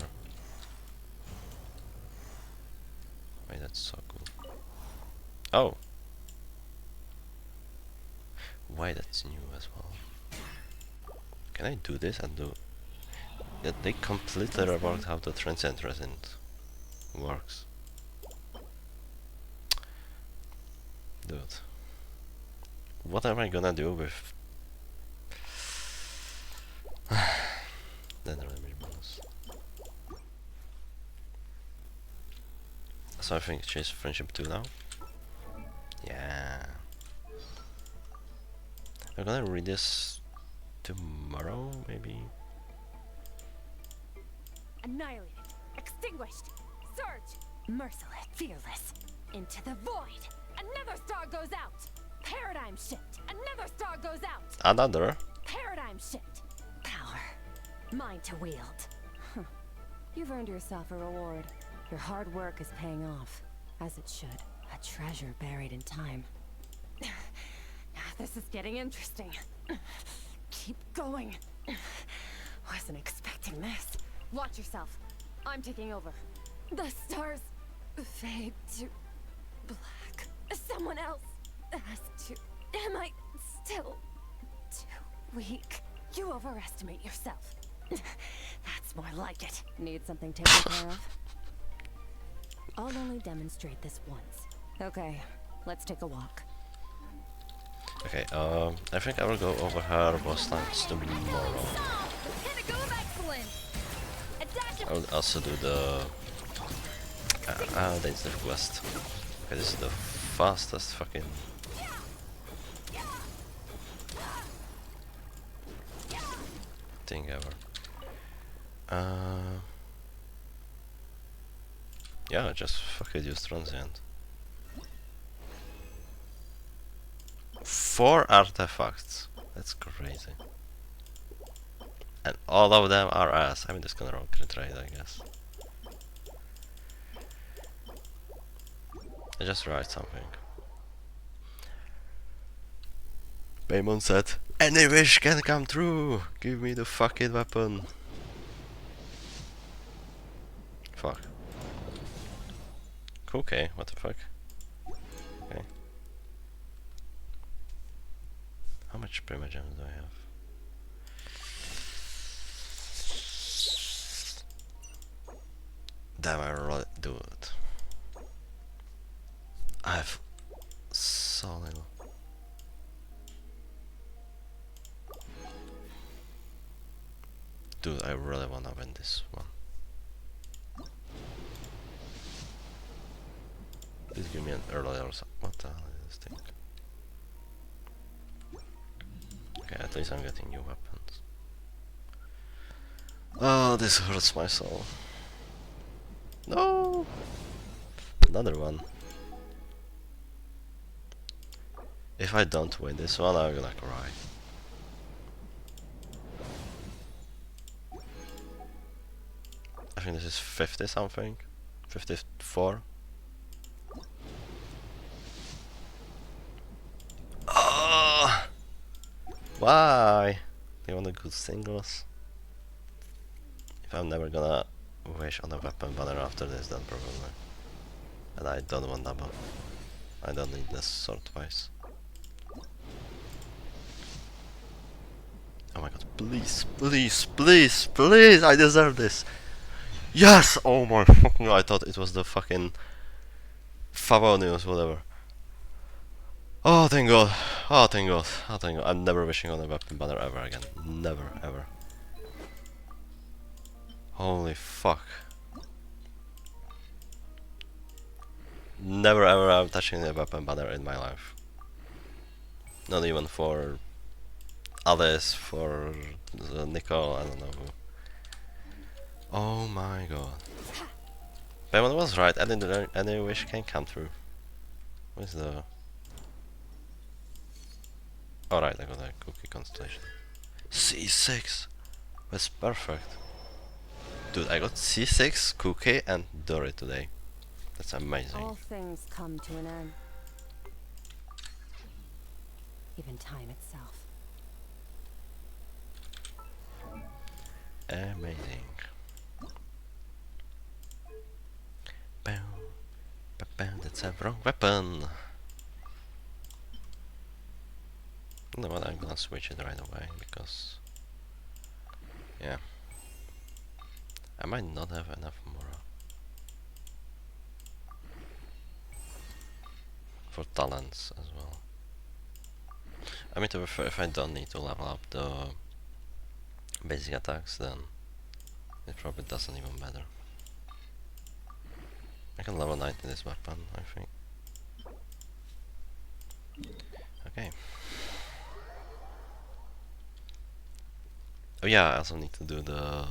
Wait, that's so cool. Oh! Why, that's new as well. Can I do this and do... Yeah, they completely reworked how the transient resin works. Dude. What am I gonna do with... Then damage bonus. So I think she's friendship 2 now? Yeah. I'm gonna read this tomorrow, maybe? Annihilated. Extinguished. Surge. Merciless. Fearless. Into the void. Another star goes out. Paradigm shift. Another star goes out. Another? Paradigm shift. Power. Mine to wield. Huh. You've earned yourself a reward. Your hard work is paying off. As it should. A treasure buried in time. This is getting interesting. Keep going. Wasn't expecting this. Watch yourself. I'm taking over. The stars fade to black. Someone else has to... Am I still too weak? You overestimate yourself. That's more like it. Need something taken care of? I'll only demonstrate this once. Okay, let's take a walk. Okay, I think I will go over her boss lines tomorrow. I will also do the instant quest. Okay, this is the fastest fucking thing ever. Yeah, just fuck it, use transient. 4 artifacts. That's crazy. And all of them are ass. I mean, this gonna roll crit rate, I guess. I just write something. Paimon said, "Any wish can come true. Give me the fucking weapon." Fuck. Okay, what the fuck? Okay. How much primogems do I have? Damn, I really do it. I have so little. Dude, I really wanna win this one. Please give me an early or something. What the hell is this thing? Okay, at least I'm getting new weapons. Oh, this hurts my soul. No! Another one. If I don't win this one, I'm gonna cry. I think this is 50 something. 54. Oh! Why? They want a good singles? If I'm never gonna wish on a weapon banner after this, then probably. And I don't want double. I don't need this sword twice. Oh my god, please, please, please, please, I deserve this! Yes! Oh my fucking god, I thought it was the fucking Favonius, whatever. Oh thank god, oh thank god, oh thank god, I'm never wishing on a weapon banner ever again. Never, ever. Holy fuck. Never ever I'm touching a weapon banner in my life. Not even for Alice, for Nicole, I don't know who. Oh my god. Payment was right, any wish can come true. Where's the... Alright, I got a cookie constellation. C6! That's perfect. Dude, I got C6, cookie and Dory today. That's amazing. All things come to an end. Even time itself. Amazing. Bam, bam, bam, that's a wrong weapon. You know what, I'm gonna switch it right away because... Yeah. I might not have enough more for talents as well. I mean, to be fair, if I don't need to level up the basic attacks, then it probably doesn't even matter. I can level 90 this weapon, I think. Okay. Oh yeah, I also need to do the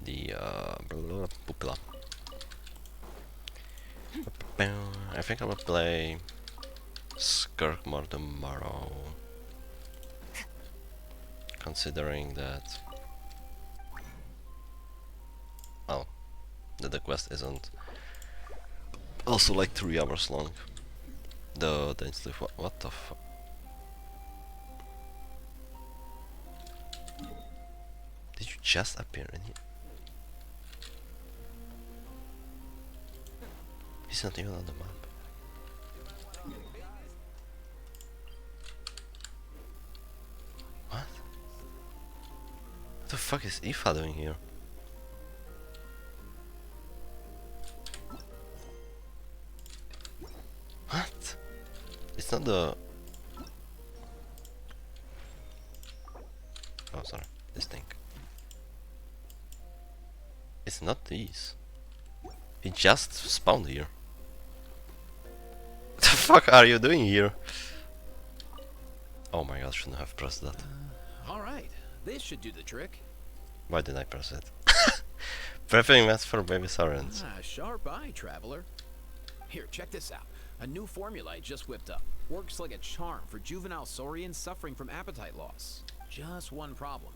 pupilla. I think I will play Skirk more tomorrow, considering that the quest isn't also like 3 hours long. The sleep. What the fuck? Did you just appear in here? He's not even on the map. What? What the fuck is Aoife doing here? What? It's not the... Oh, sorry. This thing. It's not these. He just spawned here. What the fuck are you doing here? Oh my god, shouldn't have pressed that. Alright, this should do the trick. Why did I press it? Prepping mats for baby saurians. Ah, sharp eye, traveler. Here, check this out. A new formula I just whipped up. Works like a charm for juvenile saurians suffering from appetite loss. Just one problem.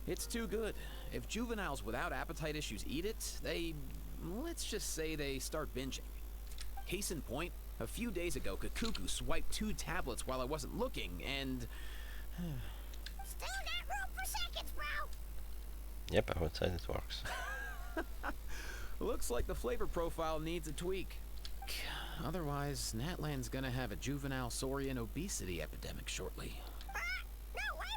It's too good. If juveniles without appetite issues eat it, they... let's just say they start binging. Case in point, a few days ago, Kakuku swiped 2 tablets while I wasn't looking, and... Stay in that room for seconds, bro! Yep, I would say it works. Looks like the flavor profile needs a tweak. Otherwise, Natlan's gonna have a juvenile saurian obesity epidemic shortly. No way,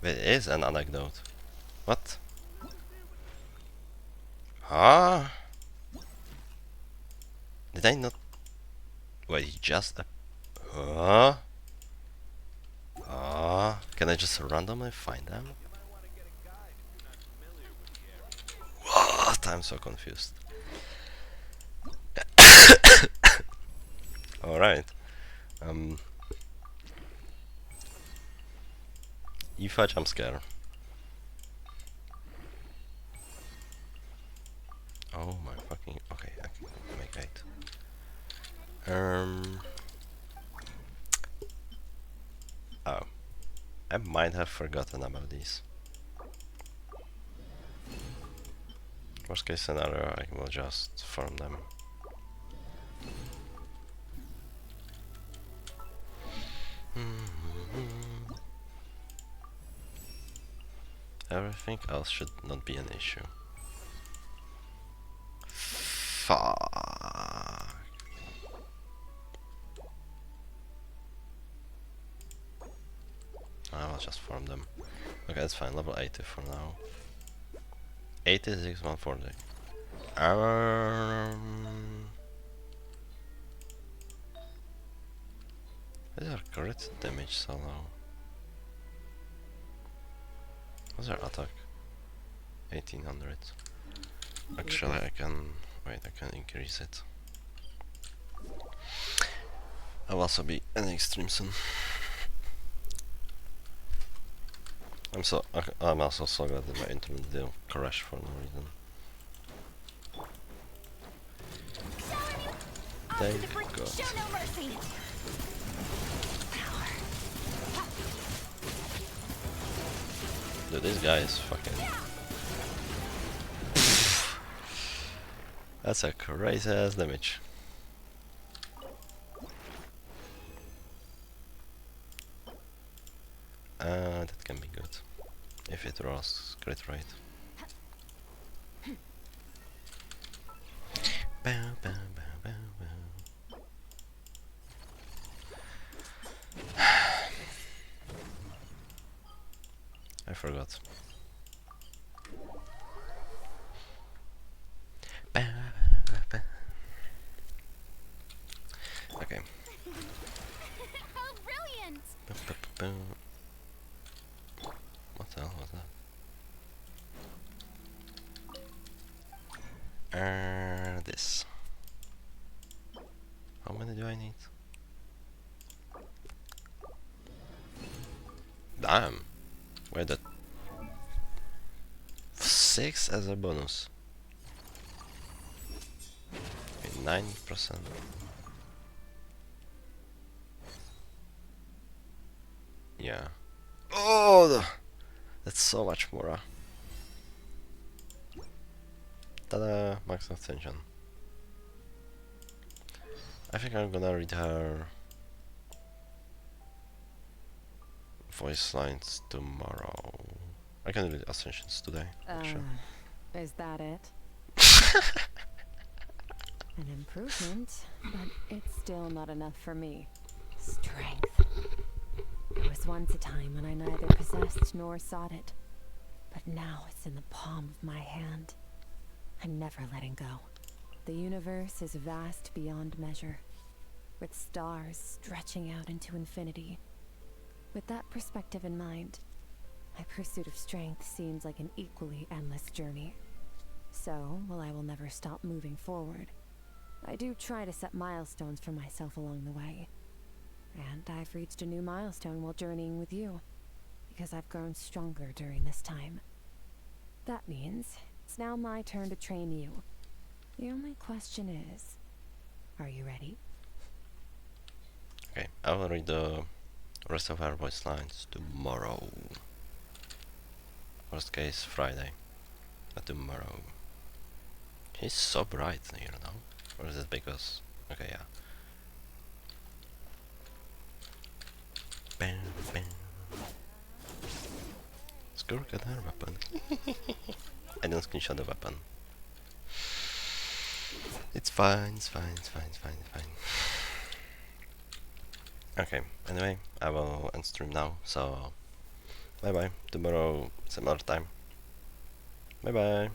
bro! It is an anecdote. What? Ah? Did I not... Wait, he just... Can I just randomly find them? What? I'm so confused. Alright. Aoife jump scare. Oh my fucking... Okay, I can make 8. Oh. I might have forgotten about these. Worst case scenario, I will just farm them. Everything else should not be an issue. Fuck. I will just farm them. Okay, that's fine. Level 80 for now. 86, 140. Why is our crit damage so low? What's our attack? 1800. Actually, I can... Wait, I can increase it. I'll also be ending stream soon. I'm also so glad that my internet didn't crash for no reason. Thank God. Show no mercy. Dude, this guy is fucking... That's a crazy ass damage. That can be good. If it rolls crit rate. Bow, bow, bow, bow, bow. I forgot. Okay. How brilliant! What the hell was that? This. How many do I need? Damn. Wait, that 6 as a bonus. Okay, 9%. Yeah. Oh, that's so much more. Ta-da! Max ascension. I think I'm gonna read her voice lines tomorrow. I can read ascensions today. Sure. Is that it? An improvement, but it's still not enough for me. Strength. There was once a time when I neither possessed nor sought it, but now it's in the palm of my hand. I'm never letting go. The universe is vast beyond measure, with stars stretching out into infinity. With that perspective in mind, my pursuit of strength seems like an equally endless journey. So, while I will never stop moving forward, I do try to set milestones for myself along the way. And I've reached a new milestone while journeying with you, because I've grown stronger during this time. That means it's now my turn to train you. The only question is, are you ready? Okay, I will read the rest of our voice lines tomorrow. Worst case, Friday. But tomorrow. He's so bright, you know? Or is it because... Okay, yeah. Bam, bam. Skirk and her weapon. I didn't screenshot the weapon. It's fine, it's fine, it's fine, it's fine, it's fine. Okay, anyway, I will end stream now, so... Bye bye, tomorrow, similar time. Bye bye.